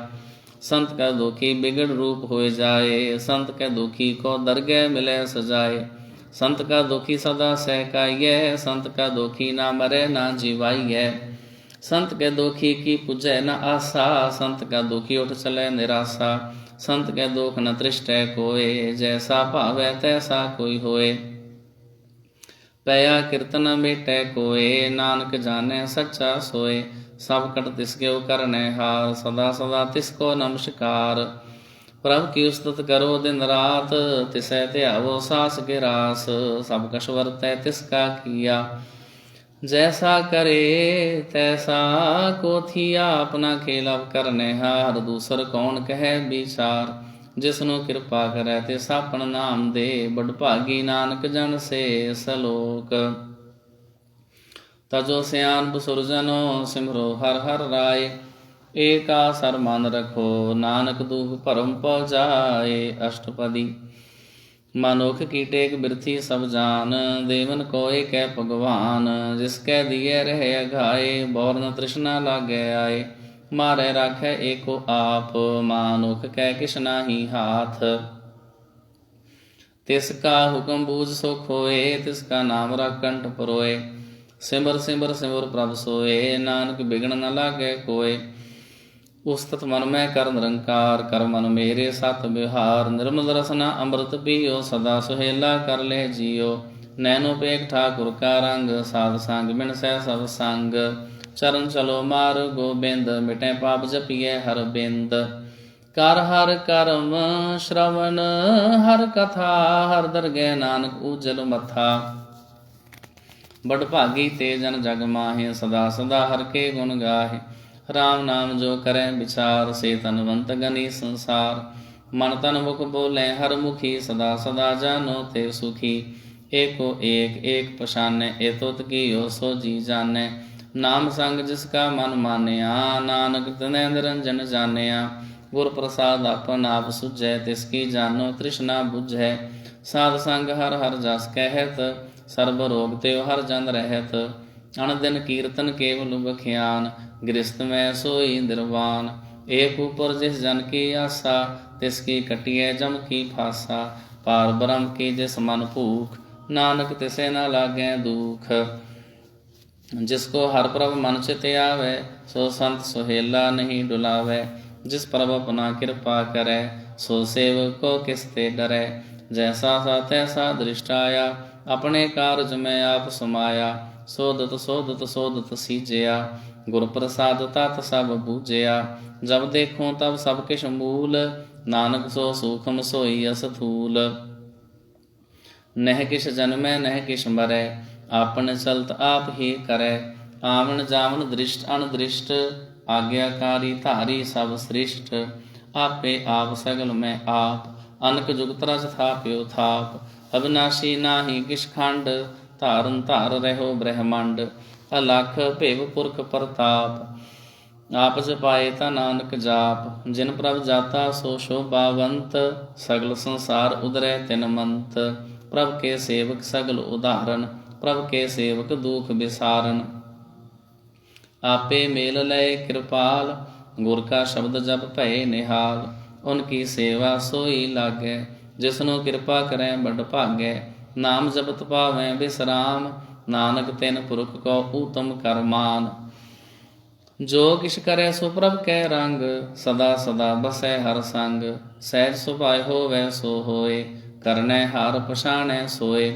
ਸੰਤ ਕਾ ਦੁਖੀ ਬਿਗੜ ਰੂਪ ਹੋਏ ਜਾਏ, ਸੰਤ ਕੈ ਦੁਖੀ ਕੋ ਦਰਗਹਿ ਮਿਲੈ ਸਜਾਏ। ਸੰਤ ਕਾ ਦੁਖੀ ਸਦਾ ਸਹਿਕਾਈਐ, ਸੰਤ ਕਾ ਦੁਖੀ ਨਾ ਮਰੈ ਨਾ ਜੀਵਾਈਐ। ਸੰਤ ਕੈ ਦੁਖੀ ਕੀ ਪੁਜੈ ਨ ਆਸਾ, ਸੰਤ ਕਾ ਦੁਖੀ ਉਠ ਚਲੈ ਨਿਰਾਸਾ। ਸੰਤ ਕੈ ਦੁਖ ਨ ਤ੍ਰਿਸ਼ਟੈ ਕੋਏ, ਜੈਸਾ ਭਾਵੈ ਤੈਸਾ ਕੋਈ ਹੋਏ। ਪਇਆ ਕਿਰਤ ਨ ਮੇਟੈ ਕੋਏ, ਨਾਨਕ ਜਾਣੈ ਸੱਚਾ ਸੋਏ। ਸਭ ਕਟ ਤਿਸ ਕਿਉ ਕਰਨੈ ਹਾਰ, ਸਦਾ ਸਦਾ ਤਿਸ ਕੋ ਨਮਸਕਾਰ। ਪ੍ਰਭ ਕੀ ਉਸਤਤ ਕਰੋ ਦਿਨ ਰਾਤ, ਤਿਸੈ ਧਿਆਵੋ ਸਾਸ ਕੇ ਰਾਸ। ਸਭ ਕਛ ਵਰਤੈ ਤਿਸ ਕਾ ਕੀਆ, ਜੈਸਾ ਕਰੇ ਤੈਸਾ ਕੋ ਥੀਆ। ਆਪਣਾ ਖੇਲ ਅਵ ਕਰਨੈ ਹਾਰ, ਦੂਸਰ ਕੌਣ ਕਹਿ ਵਿਚਾਰ। ਜਿਸਨੂੰ ਕਿਰਪਾ ਕਰੈ ਤਿਸ ਆਪਨ ਨਾਮ ਦੇ, ਬੜ ਭਾਗੀ ਨਾਨਕ ਜਨ ਸੇ। ਸਲੋਕ। ਤਜੋ ਸਿਆਨ ਬਸੁਰਜਨੋ, ਸਿਮਰੋ ਹਰਿ ਹਰਿ ਰਾਏ। ਏਕਾ ਸਰ ਮਨ ਰਖੋ, ਨਾਨਕ ਦੁਖ ਭਰਮ ਪਉ ਜਾਏ। ਅਸ਼ਟਪਦੀ। ਮਨੁਖ ਕੀ ਟੇਕ ਬਿਰਥੀ ਸਭ ਜਾਨ, ਦੇਵਨ ਕੋ ਏਕੈ ਭਗਵਾਨ। ਜਿਸ ਕੈ ਦੀਐ ਰਹਿ ਅਘਾਏ, ਬੌਰ ਨ ਤ੍ਰਿਸ਼ਨਾ ਲਾਗੈ ਆਏ। ਮਾਰੈ ਰਾਖੈ ਏਕੋ ਆਪ, ਮਾਨੁਖ ਕੈ ਕਿਛ ਨਾਹੀ ਹਾਥ। ਤਿਸ ਕਾ ਹੁਕਮ ਬੂਝ ਸੁਖ ਹੋਏ, ਤਿਸ ਕਾ ਨਾਮ ਰਖ ਕੰਠ ਪਰੋਏ। ਸਿਮਰ ਸਿਮਰ ਸਿਮਰ ਪ੍ਰਭ ਸੋਏ, ਨਾਨਕ ਬਿਗਣ ਨ ਲਾਗੈ ਕੋਇ। ਉਸਤਤ ਮਨ ਮੈਂ ਕਰ ਨਿਰੰਕਾਰ, ਕਰ ਮਨ ਮੇਰੇ ਸਤ ਵਿਹਾਰ। ਨਿਰਮਲ ਰਸਨਾ ਅੰਮ੍ਰਿਤ ਪੀਓ, ਸਦਾ ਸੁਹੇਲਾ ਕਰ ਲੈ ਜੀਓ। ਨੈਨੋ ਪੇਖ ਠਾਕੁਰ ਕਾ ਰੰਗ, ਸਾਧ ਸੰਗ ਬਿਨ ਸਹਿ ਸਭ ਸੰਗ। ਚਰਨ ਚਲੋ ਮਾਰ ਗੋਬਿੰਦ, ਮਿਟੈ ਪਾਪ ਜਪੀਐ ਹਰ ਬਿੰਦ। ਕਰ ਹਰ ਕਰਮ ਸ਼ਰਵਣ, ਹਰ ਕਥਾ ਹਰ ਦਰਗਹਿ, ਨਾਨਕ ਉਜਲ ਮਥਾ। ਬੜ ਭਾਗੀ ਤੇ ਜਨ ਜਗ ਮਾਹੇ, ਸਦਾ ਸਦਾ ਹਰ ਕੇ ਗੁਣ ਗਾਹੇ। ਰਾਮ ਨਾਮ ਜੋ ਕਰੈ ਵਿਚਾਰ, ਸੇ ਤਨਵੰਤ ਗਨੀ ਸੰਸਾਰ। ਮਨ ਤਨ ਮੁਖ ਬੋਲੇ ਹਰ ਮੁਖੀ, ਸਦਾ ਸਦਾ ਜਾਨੋ ਤੇ ਸੁਖੀ। ਏਕੋ ਏਕ ਏਕ ਪਛਾਨੈ, ਏ ਤੁਧ ਕੀਓ ਸੋ ਜੀ ਜਾਣੈ। ਨਾਮ ਸੰਗ ਜਿਸ ਕਾ ਮਨ ਮਾਨਿਆ, ਨਾਨਕ ਤਿਨੈ ਨਿਰੰਜਨ ਜਾਣਿਆ। ਗੁਰ ਪ੍ਰਸਾਦ ਆਪਨ ਆਪ ਸੁਝੈ, ਤਿਸ ਕੀ ਜਾਨੋ ਤ੍ਰਿਸ਼ਨਾ ਬੁਝੈ। ਸਾਧ ਸੰਗ ਹਰ ਹਰ ਜਸ ਕਹਿਤ, ਸਰਬ ਰੋਗ ਤੇ ਹਰ ਜਨ ਰਹਿਤ। ਅਣ ਦਿਨ ਕੀਰਤਨ ਕੇਵਲ ਬਖਿਆਨ, ਗ੍ਰਸਤ ਮੈਂ ਸੋਈ ਨਿਰਵਾਨ। ਏਕ ਉਪਰ ਜਿਸ ਜਨ ਕੀ ਆਸਾ, ਤਿਸ ਕੀ ਕਟਿਐ ਜਮ ਕੀ ਫਾਸਾ। ਪਾਰ ਬ੍ਰਹਮ ਕੀ ਜਿਸ ਮਨ ਭੂਖ, ਨਾਨਕ ਤਿਸੇ ਨਾ ਲਾਗੈ ਦੂਖ। ਜਿਸ ਕੋ ਹਰ ਪ੍ਰਭ ਮਨ ਚਿਤ ਆਵੈ, ਸੋ ਸੰਤ ਸੁਹੇਲਾ ਨਹੀਂ ਡੁਲਾਵੈ। ਜਿਸ ਪ੍ਰਭ ਆਪਣਾ ਕਿਰਪਾ ਕਰੈ, ਸੋ ਸੇਵਕ ਕੋ ਕਿਸ ਤੇ ਡਰੈ। ਜੈਸਾ ਸਾ ਤੈਸਾ ਦ੍ਰਿਸ਼ਟ ਆਇਆ, ਆਪਣੇ ਕਾਰਜ ਮੈਂ ਆਪ ਸਮਾਇਆ। ਸੋਧਤ ਸੋਧਤ ਸੋਧਤ ਸੀਜਿਆ, ਗੁਰ ਪ੍ਰਸਾਦ ਤਤ ਸਭ ਬੂਝਿਆ। ਜਬ ਦੇਖੋ ਤਬ ਸਭ ਕਿਛ ਮੂਲ, ਨਾਨਕ ਸੋ ਸੂਖਮ ਸੋਈ ਅਸਥੂਲ। ਨਹਿ ਕਿਛ ਜਨਮੈ ਨਹਿ ਕਿਛ ਮਰੈ, ਆਪਨ ਚਲਤ ਆਪ ਹੀ ਕਰੈ। ਆਵਣ ਜਾਵਣ ਦ੍ਰਿਸ਼ਟ ਅਣਦ੍ਰਿਸ਼ਟ, ਆਗਿਆਕਾਰੀ ਧਾਰੀ ਸਭ ਸ੍ਰਿਸ਼ਟ। ਆਪੇ ਆਪ ਸਗਲ ਮੈਂ ਆਪ, ਅਨਕ ਜੁਗਤ ਰਸ ਥਾਪਿਓ ਥਾਪ। ਅਬਿਨਾਸ਼ੀ ਨਾਹੀ ਕਿਛ ਖੰਡ, ਧਾਰਨ ਧਾਰ ਰਹਿਓ ਬ੍ਰਹਮੰਡ। ਅਲਖ ਭਿਵ ਪੁਰਖ ਪ੍ਰਤਾਪ, ਆਪ ਜਪਾਏ ਤਾਂ ਨਾਨਕ ਜਾਪ। ਜਿਨ ਪ੍ਰਭ ਜਾਤਾ ਸੋ ਸ਼ੋਭਾਵੰਤ, ਸਗਲ ਸੰਸਾਰ ਉਦਰੈ ਤਿਨ ਮੰਤ। ਪ੍ਰਭ ਕੇ ਸੇਵਕ ਸਗਲ ਉਦਾਹਰਨ, ਪ੍ਰਭ ਕੇ ਸੇਵਕ ਦੁਖ ਵਿਸਾਰਨ। ਆਪੇ ਮੇਲ ਲਏ ਕਿਰਪਾਲ, ਗੁਰ ਕਾ ਸ਼ਬਦ ਜਪ ਭਏ ਨਿਹਾਲ। ਉਨਕੀ ਸੇਵਾ ਸੋਈ ਲਾਗੈ, ਜਿਸਨੂੰ ਕਿਰਪਾ ਕਰੈ ਬੜ ਭਾਗੈ। ਨਾਮ ਜਪਤ ਪਾਵੈ ਬਿਸਰਾਮ, ਨਾਨਕ ਤਿਨ ਪੁਰਖ ਕੋ ਊਤਮ ਕਰ ਮਾਨ। ਜੋ ਕਿਛ ਕਰੈ ਸੋ ਪ੍ਰਭ ਕੈ ਰੰਗ, ਸਦਾ ਸਦਾ ਬਸੈ ਹਰ ਸੰਗ। ਸਹਿਜ ਸੁਭਾਇ ਹੋਵੈ ਸੋ ਹੋਏ, ਕਰਨੈ ਹਾਰ ਪਛਾਣੈ ਸੋਏ।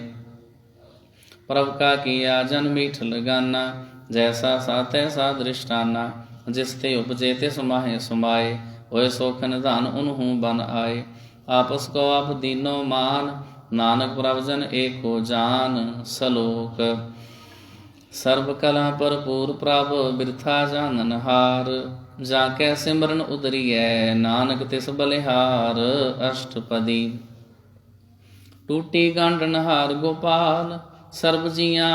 ਪ੍ਰਭ ਕਾ ਕੀਆ ਜਨ ਮੀਠ ਲਗਾਨਾ, ਜੈਸਾ ਸਾ ਤੈਸਾ ਦ੍ਰਿਸ਼ਟਾਨਾ। ਜਿਸ ਤੇ ਉਪਜੇ ਤਿਸ ਮਾਹੇ ਸਮਾਏ, ਹੋਏ ਸੋਖ ਨਿਧਾਨ ਉਨਹੂ ਬਨ ਆਏ। ਆਪਸ ਕੋ ਆਪ ਦੀਨੋ ਮਾਨ, ਨਾਨਕ ਪ੍ਰਭ ਜਨ ਏਕੋ ਜਾਨ। ਸਲੋਕ ਸਰਬ ਕਲਾ ਭਰਪੂਰ ਪ੍ਰਭ, ਬਿਰਥਾ ਜਾਨਨ ਹਾਰ। ਜਾ ਕੈ ਸਿਮਰਨ ਉਦਰੀਐ, ਨਾਨਕ ਤਿਸ ਬਲਿਹਾਰ। ਅਸ਼ਟਪਦੀ ਟੂਟੀ ਗੰਢ ਨਹਾਰ ਗੋਪਾਲ, ਸਰਬ ਜੀਆਂ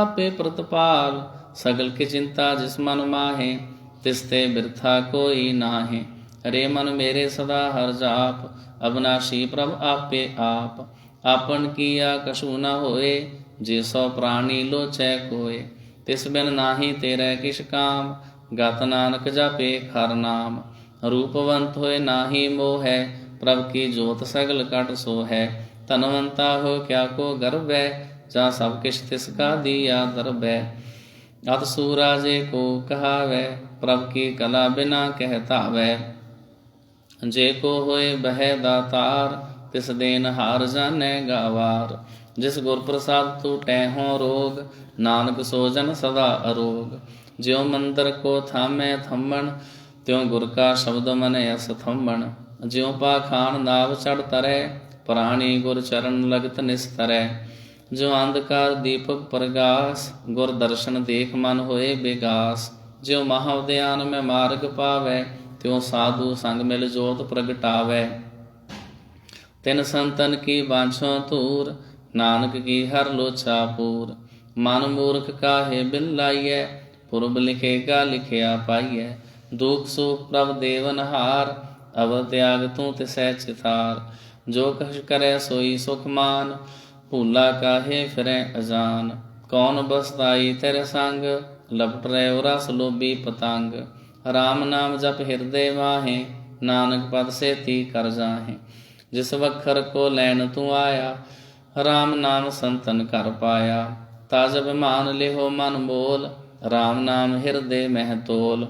ਆਪੇ ਪ੍ਰਤਪਾਲ। ਸਗਲ ਕੀ ਚਿੰਤਾ ਜਿਸ ਮਨ ਮਾਹੇ, ਤਿਸ ਤੇ ਬਿਰਥਾ ਕੋਈ ਨਾਹੇ। ਰੇ ਮਨ ਮੇਰੇ ਸਦਾ ਹਰ ਜਾਪ, ਅਬਨਾਸ਼ੀ ਪ੍ਰਭ ਆਪੇ ਆਪ। ਆਪਨ ਕੀਆ ਕਛੂ ਨ ਹੋਏ, ਜੇ ਸੋ ਪ੍ਰਾਣੀ ਲੋਚੈ ਕੋਏ। ਤਿਸ ਬਿਨ ਨਾਹੀ ਤੇਰੇ ਕਿਛ ਕਾਮ, ਗਤ ਨਾਨਕ ਜਾਪੇ ਖਰ ਨਾਮ। ਰੂਪਵੰਤ ਹੋਏ ਨਾਹੀ ਮੋਹੈ, ਪ੍ਰਭ ਕੀ ਜੋਤ ਸਗਲ ਘਟ ਸੋਹੈ। ਧਨਵੰਤਾ ਹੋ ਕਿਆ ਕੋ ਗਰਬੈ, ਜਾਂ ਸਭ ਕਿਛ ਤਿਸ ਕਾ ਦੀਆ ਦਰਬੈ। ਅਤ ਸੂਰਾ ਜੇ ਕੋ ਕਹਾਵੈ, ਪ੍ਰਭ ਕੀ ਕਲਾ ਬਿਨਾ ਕਹਿ ਧਾਵੈ। ਜੇ ਕੋ ਹੋਏ ਬਹਿ ਦਾਤਾਰ, ਤਿਸ ਦੇਨ ਹਾਰ ਜਾਣੈ ਗਾਵਾਰ। ਜਿਸ ਗੁਰ ਪ੍ਰਸਾਦ ਟੂਟੈ ਹੋਂ ਰੋਗ, ਨਾਨਕ ਸੋ ਜਨ ਸਦਾ ਅਰੋਗ। ਜਿਉ ਮੰਦਰ ਕੋ ਥਾਮੈ ਥੰਮਣ, ਤਿਉ ਗੁਰ ਕਾ ਸ਼ਬਦ ਮਨ ਅਸ ਥੰਮਣ। ਜਿਉ ਪਾਖਾਨ ਨਾਵ ਚੜ੍ਹ ਤਰੈ, ਪ੍ਰਾਣੀ ਗੁਰ ਚਰਨ ਲਗਤ ਨਿਸਤਰੈ। ਜਿਉ ਅੰਧਕਾਰ ਦੀਪਕ ਪ੍ਰਗਾਸ, ਗੁਰ ਦਰਸ਼ਨ ਦੇਖ ਮਨ ਹੋਏ ਬਿਗਾਸ। ਜਿਉ ਮਹਾ ਉਦਿਆਨ ਮੈਂ ਮਾਰਗ ਪਾਵੈ, ਤਿਉ ਸਾਧੂ ਸੰਗ ਮਿਲ ਜੋਤ ਪ੍ਰਗਟਾਵੈ। ਤਿਨ ਸੰਤਨ ਕੀ ਬਾਂਛੋ ਧੂਰ, ਨਾਨਕ ਕੀ ਹਰ ਲੋਚਾ ਪੂਰ। ਮਨ ਮੂਰਖ ਕਾਹੇ ਬਿਨ ਲਾਈਐ, ਪੁਰਬ ਲਿਖੇਗਾ ਲਿਖਿਆ ਪਾਈਐ। ਦੁਖ ਸੁਖ ਪ੍ਰਭ ਦੇਵਨਹਾਰ, ਅਵਰ ਤਿਆਗ ਤੂੰ ਤਿਸੈ ਚਿਤਾਰ। ਜੋ ਕਛ ਕਰੈ ਸੋਈ ਸੁਖ ਮਾਨ, ਭੂਲਾ ਕਾਹੇ ਫਿਰੈ ਅਜਾਨ। ਕੌਣ ਬਸਤਾਈ ਤੇਰੇ ਸੰਗ, ਲਪਟ ਰਹਿ ਰਸ ਲੋਭੀ ਪਤੰਗ। ਰਾਮ ਨਾਮ ਜਪ ਹਿਰਦੇ ਮਾਹੇ, ਨਾਨਕ ਪਦ ਸੇਤੀ ਕਰ ਜਾਹੇ। ਜਿਸ ਵਖਰ ਕੋ ਲੈਣ ਤੂੰ ਆਇਆ, ਰਾਮ ਨਾਮ ਸੰਤਨ ਘਰ ਪਾਇਆ। ਤਜ ਅਭਿਮਾਨ ਲਿਹੋ ਮਨ ਮੋਲ, ਰਾਮ ਨਾਮ ਹਿਰਦੇ ਮਹਿ ਤੋਲ।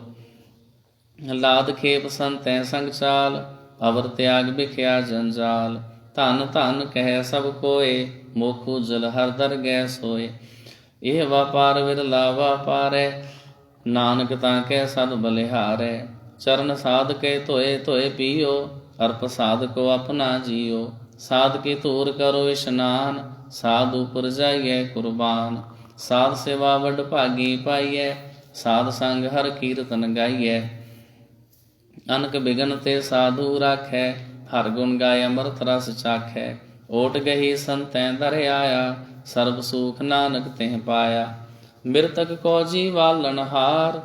ਲਾਦ ਖੇਪ ਸੰਤੈ ਸੰਗ ਚਾਲ, ਅਵਰ ਤਿਆਗ ਬਿਖਿਆ ਜੰਜਾਲ। ਧਨ ਧਨ ਕਹਿ ਸਭ ਕੋਏ, ਮੁਖ ਉਜਲ ਹਰ ਦਰਗਹਿ ਸੋਏ। ਇਹ ਵਾਪਾਰ ਵਿਰਲਾ ਵਾਪਾਰੈ, ਨਾਨਕ ਤਾਂ ਕੈ ਸਦ ਬਲਿਹਾਰੈ। ਚਰਨ ਸਾਧ ਕੇ ਧੋਏ ਧੋਏ ਪੀਓ, ਅਰਪ ਸਾਧ ਕੋ ਆਪਣਾ ਜੀਓ। ਸਾਧ ਕੀ ਧੂਰ ਕਰੋ ਇਸ਼ਨਾਨ, ਸਾਧ ਉਪਰ ਜਾਈਐ ਕੁਰਬਾਨ। ਸਾਧ ਸੇਵਾ ਵੱਡ ਭਾਗੀ ਪਾਈਐ, ਸਾਧ ਸੰਗ ਹਰ ਕੀਰਤਨ ਗਾਈਐ। ਅਨਕ ਬਿਗਨ ਤੇ ਸਾਧੂ ਰਾਖੈ, ਹਰ ਗੁਣ ਗਾਏ ਅੰਮ੍ਰਿਤ ਰਸ ਚਾਖੈ। ਓਟ ਗਹੀ ਸੰਤੈ ਦਰ ਆਇਆ, ਸਰਬ ਸੂਖ ਨਾਨਕ ਤਿਹ ਪਾਇਆ। ਮ੍ਰਿਤਕ ਕੋ ਜੀਵਾਲਨ ਹਾਰ,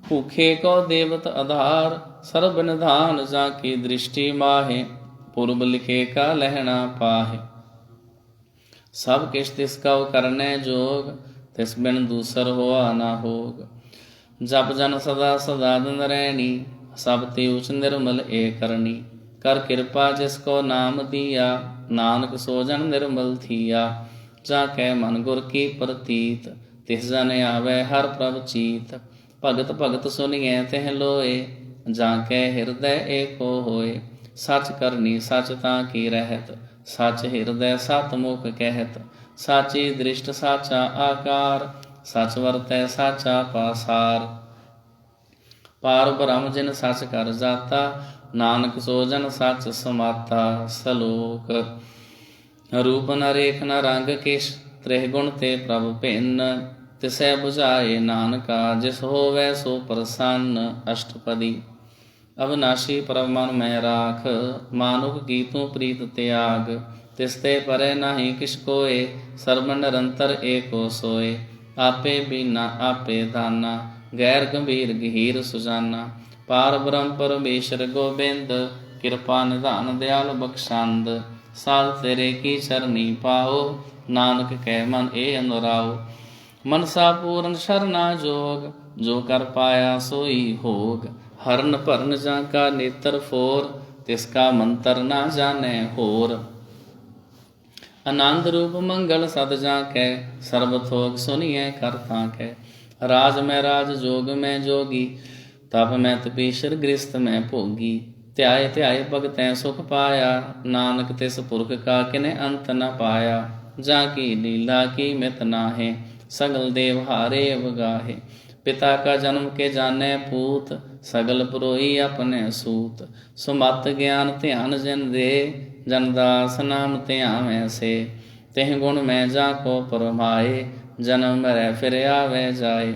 ਭੂਖੇ ਕੋ ਦੇਵਤ ਆਧਾਰ। ਸਰਬ ਨਿਧਾਨ ਜਾ ਕੀ ਦ੍ਰਿਸ਼ਟੀ ਮਾਹੇ, ਪੁਰਬ ਲਿਖੇ ਕਾ ਲਹਿਣਾ ਪਾਹੇ। ਸਭ ਕਿਛ ਤਿਸ ਕਉ ਕਰਨੈ ਜੋਗ, ਤਿਸ ਬਿਨ ਦੂਸਰ ਹੋਆ ਨਾ ਹੋਗ। ਜਪ ਜਨ ਸਦਾ ਸਦਾ ਦਿਨ ਰਹਿਣੀ, ਸਭ ਤੇ ਉਚ ਨਿਰਮਲ ਏ ਕਰਨੀ। ਕਰ ਕਿਰਪਾ ਜਿਸ ਕੋ ਨਾਮ ਦੀਆ, ਨਾਨਕ ਸੋ ਜਨ ਨਿਰਮਲ ਥੀਆ। ਜਾ ਕੈ ਮਨ ਗੁਰ ਕੀ ਪ੍ਰਤੀਤ, ਤਿਸ ਜਨ ਆਵੈ ਹਰ ਪ੍ਰਭ ਚੀਤ। ਭਗਤ ਭਗਤ ਸੁਨੀਐ ਤਿਹ ਲੋਏ, ਜਾ ਕੈ ਹਿਰਦੈ ਏਕੋ ਹੋਏ। ਸੱਚ ਕਰਨੀ ਸੱਚ ਤਾਂ ਕੀ ਰਹਿਤ, ਸੱਚ ਹਿਰਦੈ ਸਤ ਮੁਖ ਕਹਿਤ। ਸਾਚੀ ਦ੍ਰਿਸ਼ਟ ਸਾਚਾ ਆਕਾਰ, ਸੱਚ ਵਰਤੈ ਸਾਚਾ ਪਾਸਾਰ। ਪਾਰ ਬ੍ਰਹਮ ਜਿਨ ਸੱਚ ਕਰ ਜਾਤਾ, ਨਾਨਕ ਸੋ ਜਨ ਸੱਚ ਸਮਾਤਾ। ਸਲੋਕ ਰੂਪ ਨ ਰੇਖ ਨ ਰੰਗ ਕਿਛ, ਤ੍ਰਿਹ ਗੁਣ ਤੇ ਪ੍ਰਭ ਭਿੰਨ। ਤਿਸੈ ਬੁਝਾਏ ਨਾਨਕਾ, ਜਿਸ ਹੋਵੈ ਸੋ ਪ੍ਰਸੰਨ। ਅਸ਼ਟਪਦੀ ਅਵਿਨਾਸ਼ੀ ਪ੍ਰਭ ਮਨ ਮੈਂ ਰਾਖ, ਮਾਨੁਖ ਕੀ ਤੂੰ ਪ੍ਰੀਤ ਤਿਆਗ। ਤਿਸ ਤੇ ਪਰੈ ਨਾਹੀ ਕਿਛ ਕੋਏ, ਸਰਬ ਨਿਰੰਤਰ ਏਕੋ ਸੋਏ। ਆਪੇ ਬੀਨਾ ਆਪੇ ਦਾਨਾ, ਗੈਰ ਗੰਭੀਰ ਗਹੀਰ ਸੁਜਾਨਾ। ਪਾਰ ਬ੍ਰਹਮ ਪਰਮੇਸ਼ਰ ਗੋਬਿੰਦ, ਕਿਰਪਾ ਨਿਧਾਨ ਦਿਆਲ ਬਖਸ਼ੰਦ। ਸਾਧ ਤੇਰੇ ਕੀ ਚਰਨੀ ਪਾਓ, ਨਾਨਕ ਕਹਿ ਮਨ ਏ ਅਨੁਰਾਓ। ਮਨਸਾ ਪੂਰਨ ਸ਼ਰਨਾ ਜੋਗ, ਜੋ ਕਰ ਪਾਇਆ ਸੋਈ ਹੋਗ। ਹਰਨ ਭਰਨ ਜਾਂ ਕਾ ਨੇਤਰ ਫੋਰ, ਤਿਸ ਕਾ ਮੰਤਰ ਨਾ ਜਾਣੈ ਹੋਰ। ਆਨੰਦ ਰੂਪ ਮੰਗਲ ਸਦ ਜਾਂ ਕੈ, ਸਰਬ ਥੋਕ ਸੁਨੀਐ ਕਰ ਤਾਂ ਕੈ। ਰਾਜ ਮੈਂ ਰਾਜ ਜੋਗ ਮੈਂ ਜੋਗੀ, ਤਪ ਮੈਂ ਤਪੀਸ਼ਰ ਗ੍ਰਸਤ ਮੈਂ ਭੋਗੀ। ਧਿਆਏ ਧਿਆਏ ਭਗਤੈ ਸੁਖ ਪਾਇਆ, ਨਾਨਕ ਤਿਸ ਪੁਰਖ ਕਾ ਕਿਨੈ ਅੰਤ ਨ ਪਾਇਆ। ਜਾਂ ਕੀ ਲੀਲਾ ਕੀ ਮਿਤ ਨਾਹੇ, ਸਗਲ ਦੇਵ ਹਾਰੇ ਅਵਗਾਹੇ। ਪਿਤਾ ਕਾ ਜਨਮ ਕੇ ਜਾਣੈ ਪੂਤ, ਸਗਲ ਪੁਰੋਈ ਆਪਣੇ ਸੂਤ। ਸੁਮਤ ਗਿਆਨ ਧਿਆਨ ਜਿਨ ਦੇ, ਜਨ ਦਾਸ ਨਾਮ ਧਿਆਵੈ ਸੇ। ਤਿਹ ਗੁਣ ਮੈਂ ਜਾ ਕੋ ਪਰਮਾਏ, ਜਨਮ ਮਰੈ ਫਿਰ ਆਵੈ ਜਾਏ।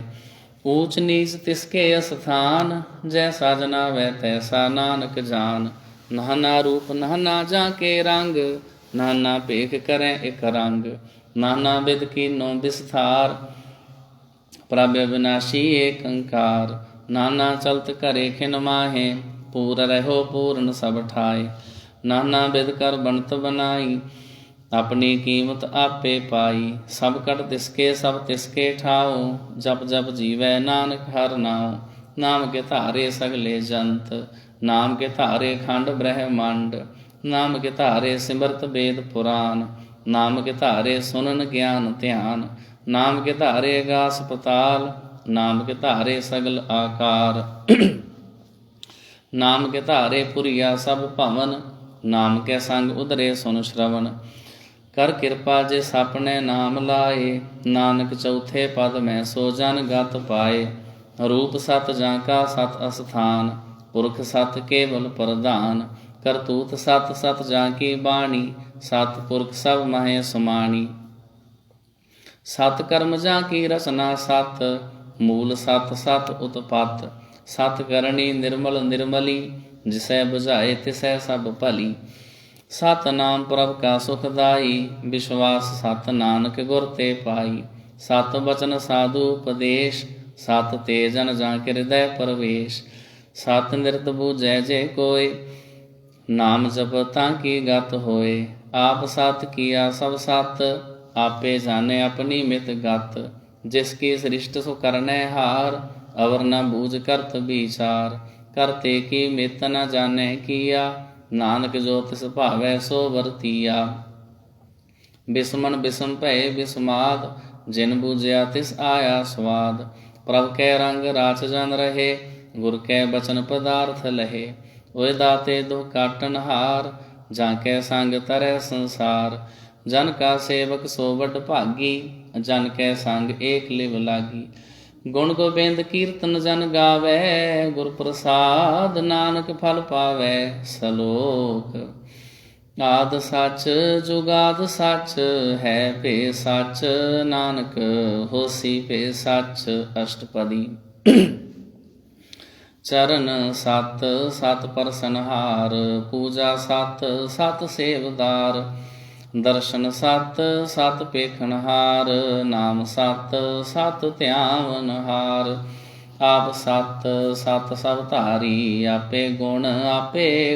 ਊਚ ਨੀਚ ਤਿਸਕੇ ਅਸਥਾਨ, ਜੈਸਾ ਜਨਾਵੈ ਤੈਸਾ ਨਾਨਕ ਜਾਨ। ਨਾਨਾ ਰੂਪ ਨਾਨਾ ਜਾ ਕੇ ਰੰਗ, ਨਾਨਾ ਭੇਖ ਕਰੈ ਇਕ ਰੰਗ। ਨਾਨਾ ਬਿਦ ਕੀਨੋ ਬਿਸਥਾਰ, ਪ੍ਰਭ ਅਵਿਨਾਸ਼ੀ ਏਕ ਓੰਕਾਰ। ਨਾਨਾ ਚਲਤ ਘਰੇ ਖਿਨ ਮਾਹੇ, ਪੂਰ ਰਹਿਓ ਪੂਰਨ ਸਭ ਠਾਏ। ਨਾਨਾ ਬਿਦ ਕਰ ਬਣਤ ਬਨਾਈ, ਆਪਣੀ ਕੀਮਤ ਆਪੇ ਪਾਈ। ਸਭ ਕਟ ਤਿਸਕੇ ਸਭ ਤਿਸਕੇ ਠਾਓ, ਜਪ ਜਪ ਜੀਵੈ ਨਾਨਕ ਹਰਿ ਨਾਉ। ਨਾਮ ਕੇ ਧਾਰੇ ਸਗਲੇ ਜੰਤ, ਨਾਮ ਕੇ ਧਾਰੇ ਖੰਡ ਬ੍ਰਹਿਮੰਡ। ਨਾਮ ਕੇ ਧਾਰੇ ਸਿਮਰਤ ਵੇਦ ਪੁਰਾਨ, ਨਾਮ ਕੇ ਧਾਰੇ ਸੁਨਨ ਗਿਆਨ ਧਿਆਨ। ਨਾਮ ਕੇ ਧਾਰੇ ਅਗਾਸ ਪਤਾਲ, ਨਾਮ ਕੇ ਧਾਰੇ ਸਗਲ ਆਕਾਰ। ਨਾਮ ਕੇ ਧਾਰੇ ਪੁਰੀਆ ਸਭ ਭਵਨ, ਨਾਮ ਕੇ ਸੰਗ ਉਦਰੇ ਸੁਨ ਸ਼ਰਵਨ। ਕਰ ਕਿਰਪਾ ਜੇ ਸਾਪਣੇ ਨਾਮ ਲਾਏ, ਨਾਨਕ ਚੌਥੇ ਪਦ ਮੈਂ ਸੋ ਜਨ ਗਤ ਪਾਏ। ਰੂਪ ਸਤ ਜਾਂ ਕਾ ਸਤ ਅਸਥਾਨ, ਪੁਰਖ ਸਤ ਕੇਵਲ ਪ੍ਰਧਾਨ। ਕਰਤੂਤ ਸਤ ਸਤ ਜਾਂ ਕੀ ਬਾਣੀ, ਸਤ ਪੁਰਖ ਸਭ ਮਹੇ ਸਮਾਣੀ। ਸਤ ਕਰਮ ਜਾਂ ਕੀ ਰਚਨਾ ਸਤ, ਮੂਲ ਸਤ ਸਤ ਉਤਪਤ। ਸਤ ਕਰਨੀ ਨਿਰਮਲ ਨਿਰਮਲੀ, ਜਿਸੈ ਬੁਝਾਏ ਤਿਸੈ ਸਭ ਭਲੀ। ਸਤ ਨਾਮ ਪ੍ਰਭ ਕਾ ਸੁਖਦਾਈ, ਵਿਸ਼ਵਾਸ ਸਤ ਨਾਨਕ ਗੁਰ ਤੇ ਪਾਈ। ਸਤ ਬਚਨ ਸਾਧੂ ਉਪਦੇਸ਼, ਸਤ ਤੇ ਜਨ ਜਾਂ ਕੇ ਹਿਰਦੈ ਪ੍ਰਵੇਸ਼। ਸਤ ਨਿਰਤ ਬੂਝੈ ਜੇ ਕੋਇ, ਨਾਮ ਜਪ ਤਾਂ ਕੀ ਗਤ ਹੋਏ। ਆਪ ਸਤ ਕੀਆ ਸਭ ਸਤ, ਆਪੇ ਜਾਣੇ ਆਪਣੀ ਮਿਤ ਗਤ। ਜਿਸ ਕੀ ਸ੍ਰਿਸ਼ਟ ਸੋ ਕਰਨੈ ਹਾਰ, ਅਵਰ ਨ ਬੂਝ ਕਰਤ ਵਿਚਾਰ। ਕਰਤੇ ਕੀ ਮਿਤ ਨ ਜਾਣੈ ਕੀਆ, ਨਾਨਕ ਜੋ ਤਿਸ ਭਾਵੈ ਸੋ ਵਰਤੀਆ। ਬਿਸਮਨ ਬਿਸਮ ਭਏ ਬਿਸਮਾਦ, जिन बूझया तिस आया स्वाद। प्रभ कै रंग राच जन रहे, गुर कै बचन पदार्थ लहे। ओए दाते दुख काटन हार, जाकै संग तरह संसार। जन का सेवक सो बड भागी, जन कै संग एक लिव लागी। गुण गोबिंद कीर्तन जन गावै, गुर प्रसाद नानक फल पावै। सलोक आद सच जुगाद सच, है पे सच नानक होसी पे सच। अष्टपदी। चरण सत सत परसनहार, पूजा सत सत सेवदार। दर्शन सत सत पेखनहार, नाम सत सत ध्यावनहार। आप सत सत सब धारी, आपे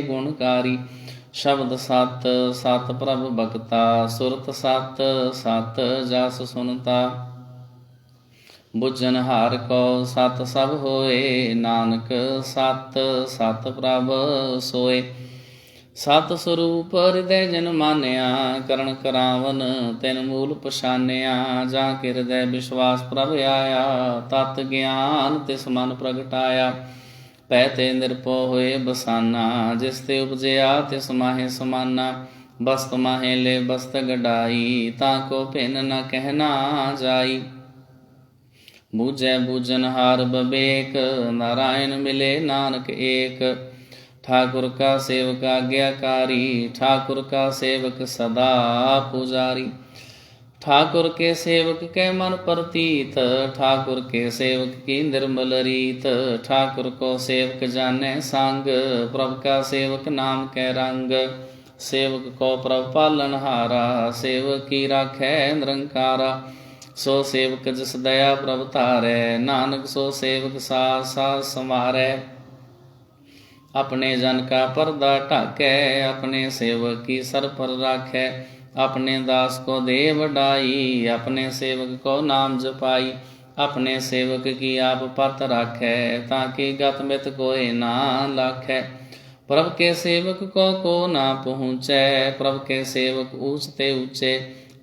गुणकारी। शब्द सत सत प्रभ भगता, सुरत सत सत जस सुनता। बुझन हार को सत सब होए, नानक सत सत प्रभ सोए। सत स्वरूप हृदय जन मानिया, करण करावन तिन मूल पछानिया। जाके हृदय विश्वास प्रभ आया, तत् ज्ञान तिस मन प्रगटाया। पैते निरपो होए बसाना, जिस ते उपजया तिस माहे समाना। बस्त माहे ले बस्त गडाई, ताको भिन न कहना जाई। बूझै बूझन हार बबेक, नारायण मिले नानक एक। ठाकुर का सेवक आज्ञाकारी, ठाकुर का सेवक सदा पुजारी। ठाकुर के सेवक के मन प्रतीत, ठाकुर के सेवक की निर्मल रीत। ठाकुर को सेवक जाने संग, प्रभु का सेवक नाम के रंग। सेवक को प्रभु पालन हारा, सेवक की राखै निरंकारा। सो सेवक जिस दया प्रभु तारै, नानक सो सेवक साथ साथ संवारै। अपने जन का पर्दा ढाकै, अपने सेवक की सर पर राखै। अपने दास को दे वडाई, अपने सेवक को नाम जपाई। अपने सेवक की आप पत राखै, ताकि गत मित कोई ना लाखै। प्रभ के सेवक को ना पहुँचै, प्रभ के सेवक ऊंचते ऊंचे।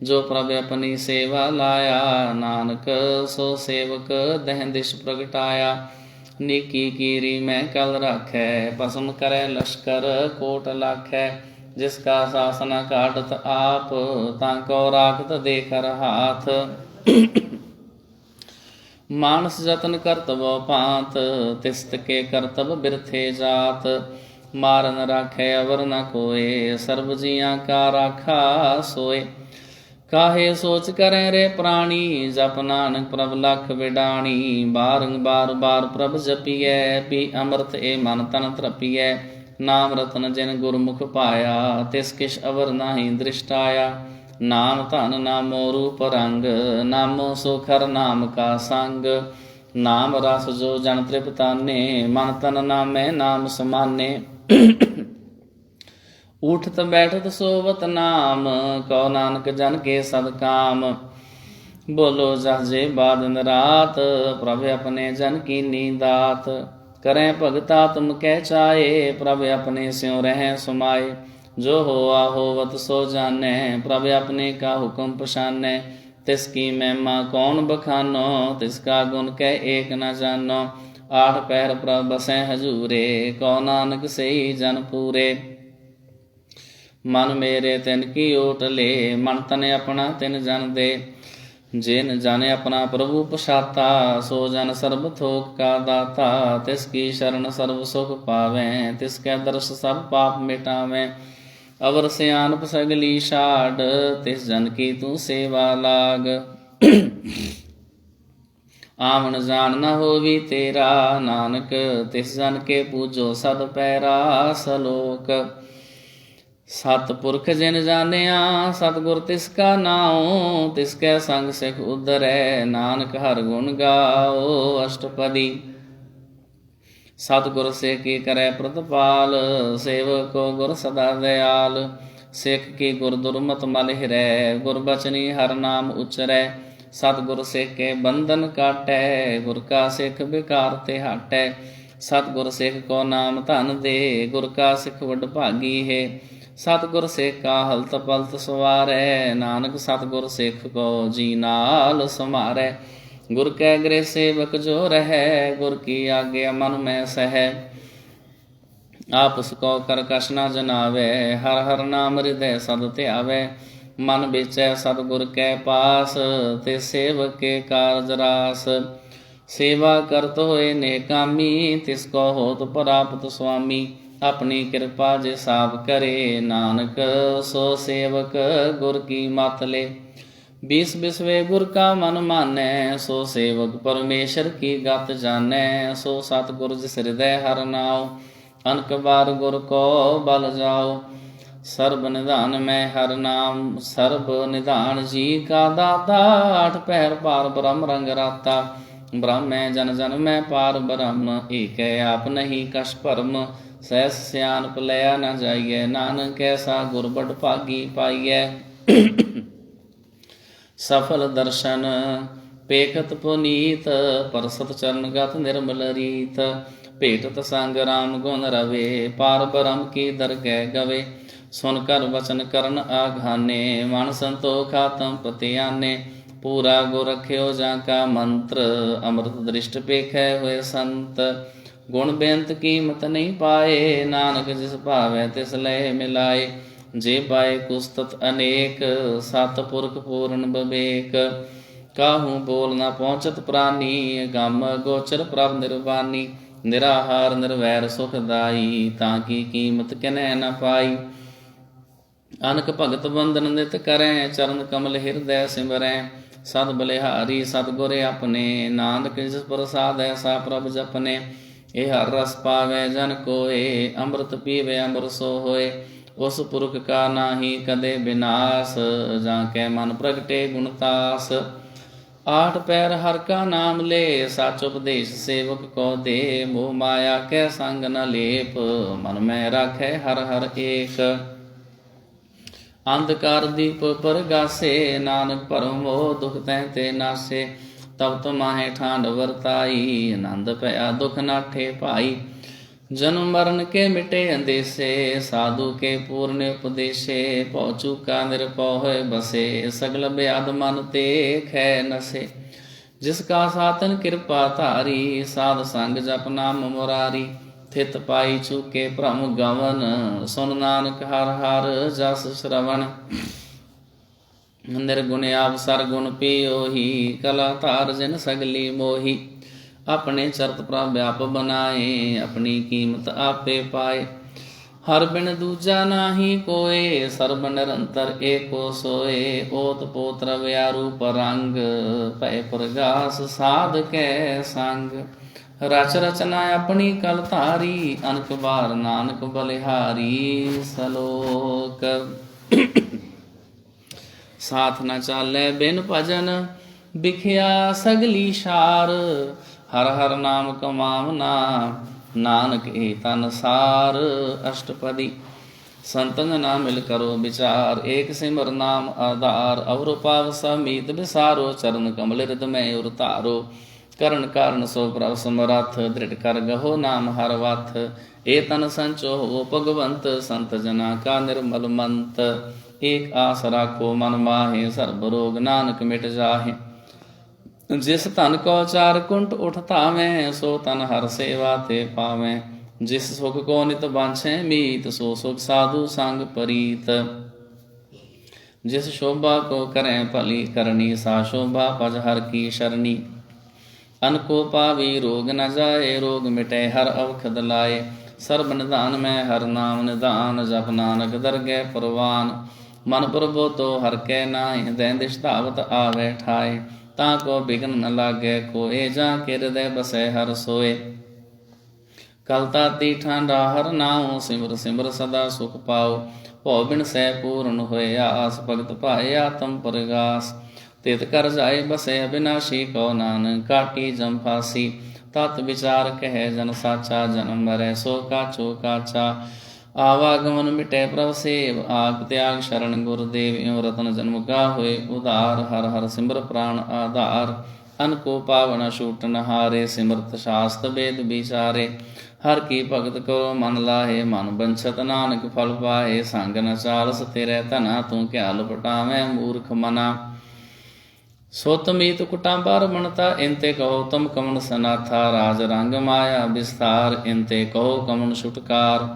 जो प्रभ अपनी सेवा लाया, नानक सो सेवक दह दिश प्रगटाया। नीकी कीरी मैं कल राखै, भस्म करे लश्कर कोट लाखै। जिसका शासन काटत आप, ताको राखत देकर हाथ। मानस जतन करतब पात, तिस्त के करतब बिरथे जात। मारन राखै अवर न कोय, सर्व जियां का राखा सोय। काहे सोच करें रे प्राणी, जप नानक प्रभ लख विडाणी। बारंबार बार प्रभ जपिए, पी अमृत ए मन तन तृपिए। नाम रतन जिन गुरमुख पाया, तिस किश अवर नाही दृष्टाया। नाम धन नामो रूप रंग, नामो सोखर नाम का संग। नाम रस जो जन तृप्ताने, मन तन नामे नाम समाने। उठत बैठत सोवत नाम, कौ नानक जन के सदकाम। बोलो जहजे बाद रात, प्रभ अपने जन की नींदात। करें भगता तुम कह चाहे, प्रभ अपने स्यों रहें सुमाए। जो होआ होवत सो जाने, प्रभ अपने का हुक्म पछाने। तिसकी महिमा कौन बखानो, तिसका गुण कह एक न जानो। आठ पैर प्रभ बसें हजूरे, कौ नानक से ही जन पूरे। मन मेरे तिन की ओट ले, मन तन अपना तिन जन दे। जिन जन अपना प्रभु पछाता, सो जन सर्ब थोक का दाता। तिसकी शरण सर्व सुख पावें, तिसके दर्श सब पाप मिटावें। अवर सियानप सगली छाड़, तिस जन की तू सेवा लाग। आवन जान न होवी तेरा, नानक तिस जन के पूजो सद पैरा। सलोक सतपुरख जिन जानिया, सतगुर तिसका नाओ। तिसकै संग सिख उधरै, नानक हर गुण गाओ। अष्टपदी। सतगुर से की करे प्रतिपाल, सेवक को गुर सदा दयाल। सिख की गुर दुर्मत मल हिरै, गुर बचनी हर नाम उचरै। सतगुर सिख के बंधन काटै, गुर का सिख बिकार ते हटै। ਸਤਿਗੁਰ ਸਿੱਖ ਕੋ ਨਾਮ ਧਨ ਦੇ, ਗੁਰ ਕਾ ਸਿੱਖ ਵਡ ਭਾਗੀ ਹੈ। ਸਤਿਗੁਰ ਸਿੱਖ ਕਾ ਹਲਤ ਪਲਤ ਸਵਾਰੈ, ਨਾਨਕ ਸਤਿਗੁਰ ਸਿੱਖ ਕੋ ਜੀ ਨਾਲ ਸਮਾਰੈ। ਗੁਰ ਕੈ ਗ੍ਰਹਿ ਸੇਵਕ ਜੋ ਰਹੈ, ਗੁਰ ਕੀ ਆਗਿਆ ਮਨ ਮੈਂ ਸਹੈ। ਆਪਸ ਕੋ ਕਰ ਕਛ ਨ ਜਨਾਵੈ, ਹਰ ਹਰ ਨਾਮ ਹਿਰਦੈ ਸਦ ਧਿਆਵੈ। ਮਨ ਵਿਚੈ ਸਤਿਗੁਰ ਕੈ ਪਾਸ, ਤੇ ਸੇਵਕ ਕੇ ਕਾਰਜ ਰਾਸ। ਸੇਵਾ ਕਰਤ ਹੋਏ ਨੇ ਕਾਮੀ, ਤਿਸ ਕੋ ਹੋਤ ਪ੍ਰਾਪਤ ਸੁਆਮੀ। ਆਪਣੀ ਕਿਰਪਾ ਜੇ ਸਾਬ ਕਰੇ, ਨਾਨਕ ਸੋ ਸੇਵਕ ਗੁਰ ਕੀ ਮਤ ਲੇ। बीस बिसवे गुर का मन मानै, सो सेवक परमेश्वर की गत जानै। सो सतगुर जिस हृदय हर नाव, अनक बार गुर को बल जाओ। सर्ब निधान में हर नाम, सर्ब निधान जी का दाता। आठ पहर पार ब्रह्म रंग राता, ब्रह्म में जन जन में पार ब्रह्म। एक है आप नहीं कछ भरम, सहस सियानप लया न जाइए। नानक ऐसा गुर बड़ भागी पाइए। सफल दर्शन पेखत पुनीत, परसत चरणगत निर्मल रीत। भेटत संग राम गुण रवे, पार ब्रह्म की दरगह गवे। सुनकर वचन करन आघाने, मन संतोख आत्म प्रतिआने। पूरा गुर रख्यो जाका मंत्र, अमृत दृष्ट पेखै हुए संत। गुण बेअंत कीमत नहीं पाए, नानक जिस भावै तिस लय मिलाए। जे पाए कुस्तत अनेक, सतपुरख पूर्ण विवेक। काहू बोल न पहुँचत प्राणी, गम गोचर प्रभ निर्वाणी। निराहार निर्वैर सुखदाई, ताकि कीमत किन्है न पाई। अनक भगत बंदन नित करें, चरण कमल हृदय सिमरै। सद बलिहारी सतगुर अपने, नानक जिस प्रसाद ऐसा प्रभ जपने। ए हर रस पावै जन कोय, अमृत पीवे अमर सो होय। उस पुरख का नाही कदे विनाश, जाके मन प्रगटे गुणतास। आठ पैर हर का नाम ले, साच उपदेश सेवक को दे। मोह माया कै संग न लेप, मन में राखै हर हर एक। अंधकार दीप परगासे, नानक भरम मोह दुख तैं ते नासे। तब तुम्हारे ठांड वरताई, आनंद पया दुख नाठे भाई। जन्म मरण के मिटे अंदेसे, साधु के पूर्ण उपदेशे। पहुँचू का निरपौ है बसे, सगल ब्याद मन ते खे नसे। जिसका सातन कृपा धारी, साध संग जप नाम मुरारी। थित पाई चूके भ्रम गवन, सुन नानक हर हर जस श्रवण। निर्गुण अवसर गुण पियोही, कला तार जिन सगली मोही। अपने चरत प्रभ व्याप बनाए, अपनी कीमत आपे पाए। हर बिन दूजा नाही कोय, सर्ब निरंतर एको सोए। ओत पोत रव्यारू परंग, पै प्रगास साध कै संग। रच रचना अपनी कल धारी, अनक बार नानक बलिहारी। सलोक साथ न चालै बिन भजन, बिखिया सगली शार। हर हर नाम कमावना, नानक ए तन सार। अष्टपदी संतन ना मिल करो विचार, एक सिमर नाम आधार। अवर पाव समीत विसारो, चरण कमल हृदय में उर तारो। करण कारण सो प्रभ समरथ, दृढ़ कर गहो नाम हर वथ। ए तन संचो हो भगवंत, संत जना का निर्मल मंत। एक आस राखो मन माहे, सर्ब रोग नानक मिट जाहे। जिस तन को चार कुंट उठ धावै, सो तन हर सेवा ते पावै। जिस सुख को नित बांछै मीत, सो सुख साधु संग परीत। जिस शोभा को करें भली करनी, सा शोभा पज हर की शरणी। अनको पावी रोग न जाए, रोग मिटे हर अवखद लाए। सर्ब निधान में हर नाम निधान, जप नानक दरगह परवान। मन प्रभु तो हर कै नाहि, दैन दिश धावत आवे ठाए। ताको बिघन न लागे कोय, जाके हृदय बसै हर सोए। कल ताती ठांडा हर नाउ, सिमर सिमर सदा सुख पाओ। भौ बिन सै पूर्ण होए आस, भगत पाए आत्म परगास। तित कर जाए बसे अविनाशी, को नानक काटी जम फासी। तत विचार कहे जन साचा, जन्म मरै सो काचो काचा। आवागमन मिटे प्रभ सेव, आप त्याग शरण गुरुदेव। इं रतन जन्म का हुए उदार, हर हर सिमर प्राण आधार। अनको पावन छूटन हारे, सिमरत शास्त्र वेद विचारे। हर की भगत करो मन लाहे, मन बंछत नानक फल पाए। संग न चालस तेरे तना, तू क्या लुपटावे मूर्ख मना। सो तमीत कुटांबार बनता, इनते कहो तुम कमन सनाथा। राज रंग माया विस्तार, इनते कहो कमन छुटकार।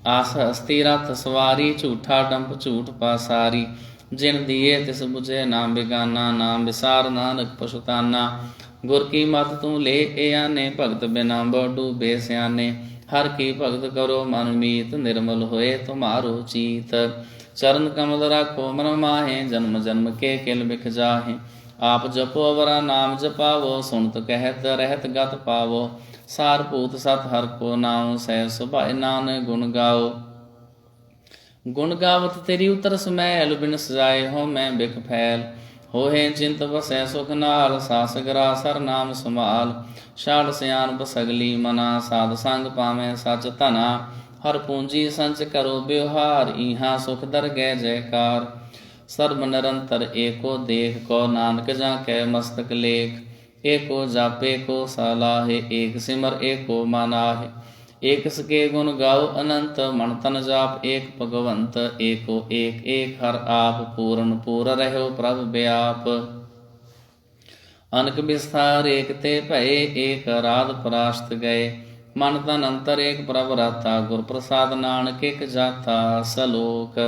आस हस्ती रथ सवारी, झूठा डंप झूठ पासारी। जिन दिए तिस बुझे नाम बेगाना, नाम विसार नानक पशुताना। गुर की मत तू ले ए आने, भगत बिना बडू बेस्याने। हर की भगत करो मन मीत, निर्मल होए तुम्हारो चीत। चरण कमल राखो मन माहे, जन्म जन्म के किल बिख जाहे। आप जपो अवरा नाम जपावो, सुनत कहत रहत गत पावो। सार भूत सत हर को नाम, सह सुभाए नानक गुण गाओ। गुण गावत तेरी उतर समैल, बिन सजाए हो मैं बिख फैल। होहे चिंत बसै सुख नाल, सास गरा सर नाम संभाल। शाल सियान बसगली मना, साध संग पावै सच धना। हर पूंजी संच करो व्यवहार, इहाँ सुख दर गै जयकार। सर्व निरंतर एको देख को, नानक जाकै मस्तक लेख। एको जापे को सलाहे, एक सिमर एको मानाहे। एक सके गुण गाओ अनंत, मन तन जाप एक भगवंत। एको एक एक हर आप, पूर्ण पूर रहो प्रभ व्याप। अनक विस्तार एक ते भये, एक राध परास्त गए। मन तन अंतर एक प्रभ राता, गुर प्रसाद नानक एक जाता। सलोक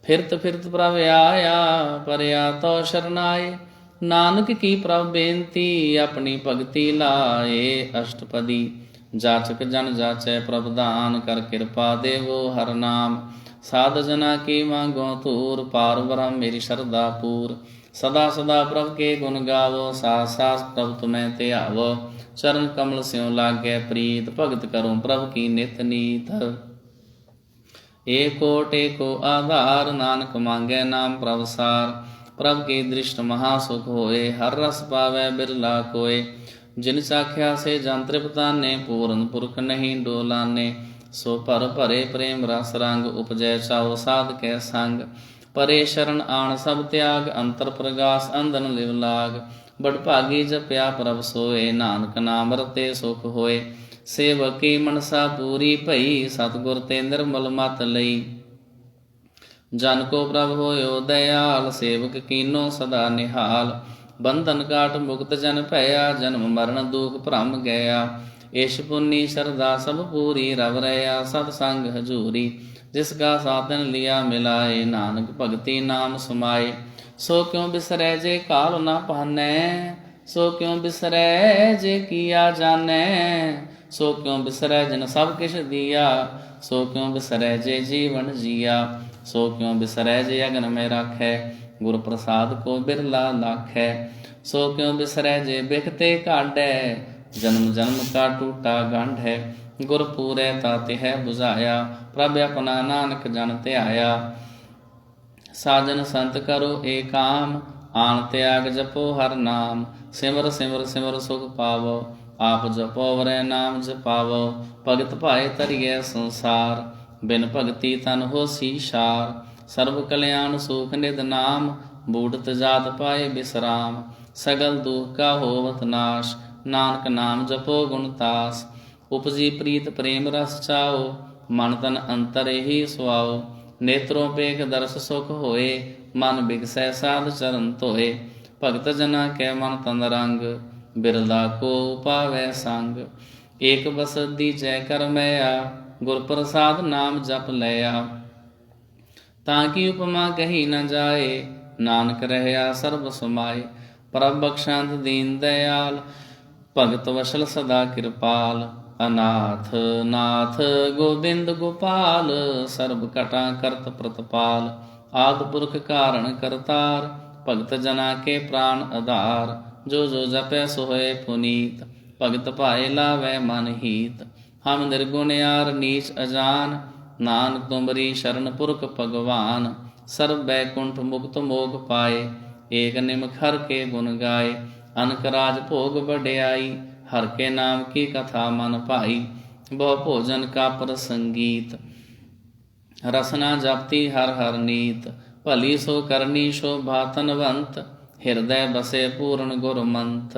फिरत फिरत प्रभ आया, परया तो शरनाए। नानक की प्रभ बेनती, अपनी भगति लाए। अष्टपदी जाचक जन जाचै प्रभ दान, कर कृपा देवो हर नाम। साध जना की मांगो तूर, पार ब्रह्म मेरी श्रद्धा पूर। सदा सदा प्रभ के गुण गावो, सास सास प्रभ तुम्हें ते आवो। चरण कमल स्यों लागै प्रीत, भगत करो प्रभ की नित नीत। एको टेको आधार, नानक मांगै नाम प्रभ सार। प्रभ की दृष्ट महासुख होए, हर रस पावै बिरला कोय। जिन चाख्या से जन तृप्ताने, पूरन पुरख नहीं डोलाने। सो पर भरे प्रेम रस रंग, उपजै चाओ साध कै संग। परे शरण आण सब त्याग, अंतर प्रगास अंधन लिव लाग। बड़ भागी जप्या प्रभ सोए, नानक नाम रते सुख होए। सेवक की मनसा पूरी भई, सतगुर ते निर्मल मत लई। जन को प्रभ होयो दयाल, सेवक कीनो सदा निहाल। बंधन काट मुक्त जन भया, जन्म मरण दुख भ्रम गया। ईश पुन्नी श्रद्धा सब पूरी, रव रया सतसंग हजूरी। जिसका साधन लिया मिलाए, नानक भगति नाम समाए। सो क्यों बिसरै जे काल ना पानै, सो क्यों बिसरै जे किया जानै। सो क्यों बिसरै जिन सब किश दिया, सो क्यों बिसरै जे जीवन जिया। सो क्यों बिसरै जे अगन में राखै, गुर प्रसाद को बिरला लाखै। सो क्यों बिसरै जे बिखते काढै, जन्म जन्म का टूटा गंढ है। गुर पूरै ताते है बुझाया, प्रभ अपना नानक जन त्याया। साजन संत करो एक काम, आन त्याग जपो हर नाम। सिमर सिमर सिमर सुख पावो, आप जपो वरै नाम जपावो। भगत भाए तरिए संसार, बिन भगति तन होसी सार। सर्व कल्याण सुख निध नाम, बूढ़त जात पाए विश्राम। सगल दुख का होवत नाश, नानक नाम जपो गुणतास। उपजी प्रीत प्रेम रस चाओ, मन तन अंतर ही सुआओ। नेत्रों पेख दर्श सुख होए, मन बिगसै साध चरण धोए। भगत जना कै मन तन रंग, बिरला को पावै संग। एक बसदी जय कर मैया, गुर प्रसाद नाम जप लया। ताकि उपमा कही न जाए, नानक रहया सर्ब समाए। प्रभ बख्शांत दीन दयाल, भगत वशल सदा कृपाल। अनाथ नाथ गोविंद गोपाल, सर्ब कटा करत प्रतपाल। आदि पुरख कारण करतार, भगत जना के प्राण आधार। जो जो जपै सोए पुनीत, भगत पाए लावै मन हीत। हम निर्गुण यार नीच अजान, नानक तुमरी शरण पुरख भगवान। सर्व बैकुंठ मुक्त मोग पाए, एक निमख हर के गुण गाए। अनक राज भोग बढ़ियाई, हर के नाम की कथा मन भाई। बहु भोजन का प्रसंगीत, रसना जपती हर हर नीत। भली सो करनी शोभा तनवंत, ਹਿਰਦੈ ਬਸੇ ਪੂਰਨ ਗੁਰਮੰਥ।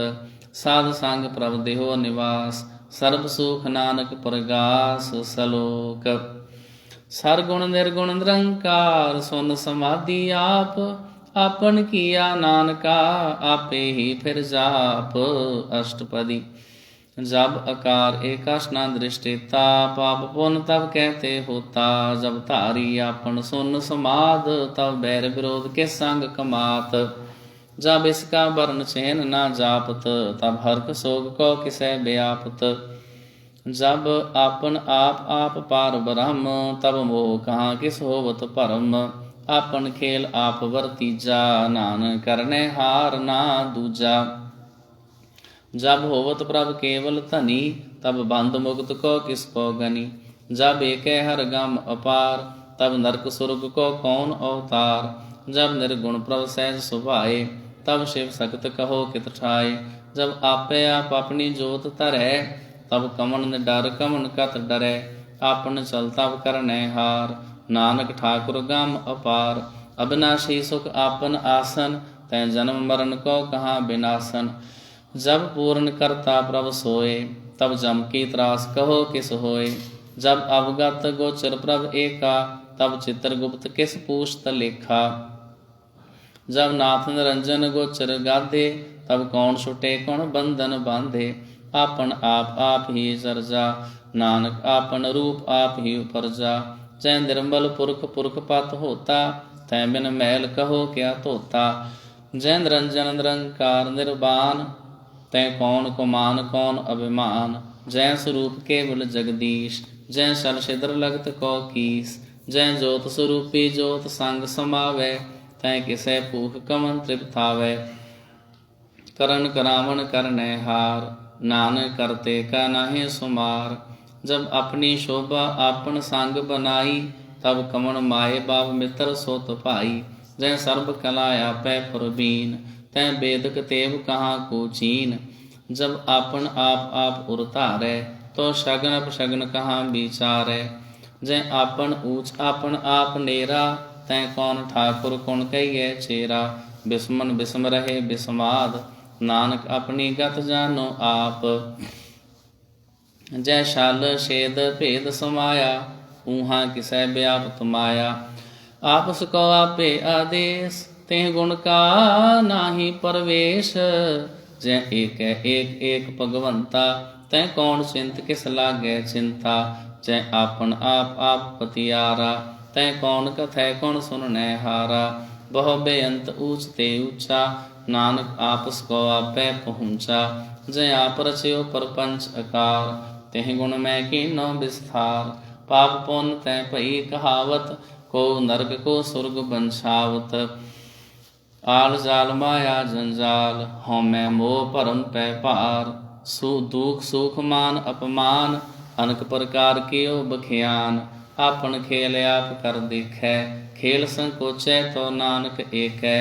ਸਾਧ ਸੰਗ ਪ੍ਰਭ ਦੇਹੋ ਨਿਵਾਸ, ਸਰਬ ਸੁਖ ਨਾਨਕ ਪ੍ਰਗਾਸ। ਸਲੋਕ। ਸਰਗੁਣ ਨਿਰਗੁਣ ਨਿਰੰਕਾਰ, ਸੁਨ ਸਮਾਧੀ ਆਪ। ਆਪਨ ਕੀਆ ਨਾਨਕਾ, ਆਪੇ ਹੀ ਫਿਰ ਜਾਪ। ਅਸ਼ਟਪਦੀ। जब आकार एकाश न दृष्टिता, पाप पुण्य तब कहते होता। जब धारी आपन सुन समाध, तब बैर विरोध के संग कमात। जब इसका वर्ण चैन न जापत, तब हर्क सोग को किसै व्यापत। जब आपन आप पार ब्रह्म, तब मोह कहाँ किस होवत भरम। आपन खेल आप वरतीजा, नानक करने हार ना दूजा। जब होवत प्रभ केवल धनी, तब बंध मुक्त को किसको गनी। जब एक हर गम अपार, तब नरक सुरग को कौन अवतार। जब निर्गुण प्रभ सहज सुभाए, तब शिव सख्त कहो कित ठाए। जब आपे आप अपनी जोत धरै, तब कमन डर कमन कत डरै। आपन चल तब करनै हार, नानक ठाकुर गम अपार। अविनाशी सुख आपन आसन, तै जन्म मरण को कहाँ विनाशन। जब पूर्ण करता प्रभ सोए, तब जम की त्रास कहो किस होए। जब अवगत गोचर प्रभ एका, तब चित्रगुप्त किस पूछत लेखा। जब नाथ निरंजन गोचर गाधे, तब कौन छुटे कौन बंधन बांधे। आपन आप ही जरजा, नानक आपन रूप आप ही उपरजा। जै निर्मल पुरख पुरख पत होता, तै बिन मैल कहो क्या धोता। जै निरंजन निरंकार निर्वाण, तै कौन कुमान कौन अभिमान। जै स्वरूप केवल जगदीश, जै सल छिद्र लगत को कीस। जै जोत स्वरूपी जोत संग समावै, तै किसै भूख कमन तृप्तावै। करन करावन करनै हार, नानक करते का नाहि सुमार। जब अपनी शोभा आपन संग बनाई, तब कमन माए बाप मित्र सोत भाई। जै सर्ब कला आपै प्रवीण, तै बेदक तेव कहाँ को चीन। जब आपन आप उरतारै, तो शगन अपशगन कहाँ विचारै। जै आपन ऊच आपन आप नेरा, तै कौन ठाकुर कुण कहिए चेरा। बिस्मन बिस्म रहे बिस्माद, नानक अपनी गत जानो आप। जै शल छेद भेद समाया, ऊहाँ किसै व्यापत माया। आपस को आपे आदेश, तेह गुण का नाही परवेश। जै एक भगवंता, तै कौन चिंत किस लागे चिंता। जै आपन आप पतियारा, तै कौन कथै कौन सुननै हारा। बहु बेअंत ऊच ते ऊंचा, नानक आपस को आपै पहुँचा। जै आप रचयो परपंच आकार, तेह गुण मैं कीनो विस्तार। पाप पुण्य तै भई कहावत, को नरक को सुरग बंछावत। आल जाल माया जंजाल, हौमै मोह भरम पै पार। दुख सुख मान अपमान, अनक प्रकार कियो बखियान। आपन खेल आप कर देखै, खेल संकोचै तो नानक एकै।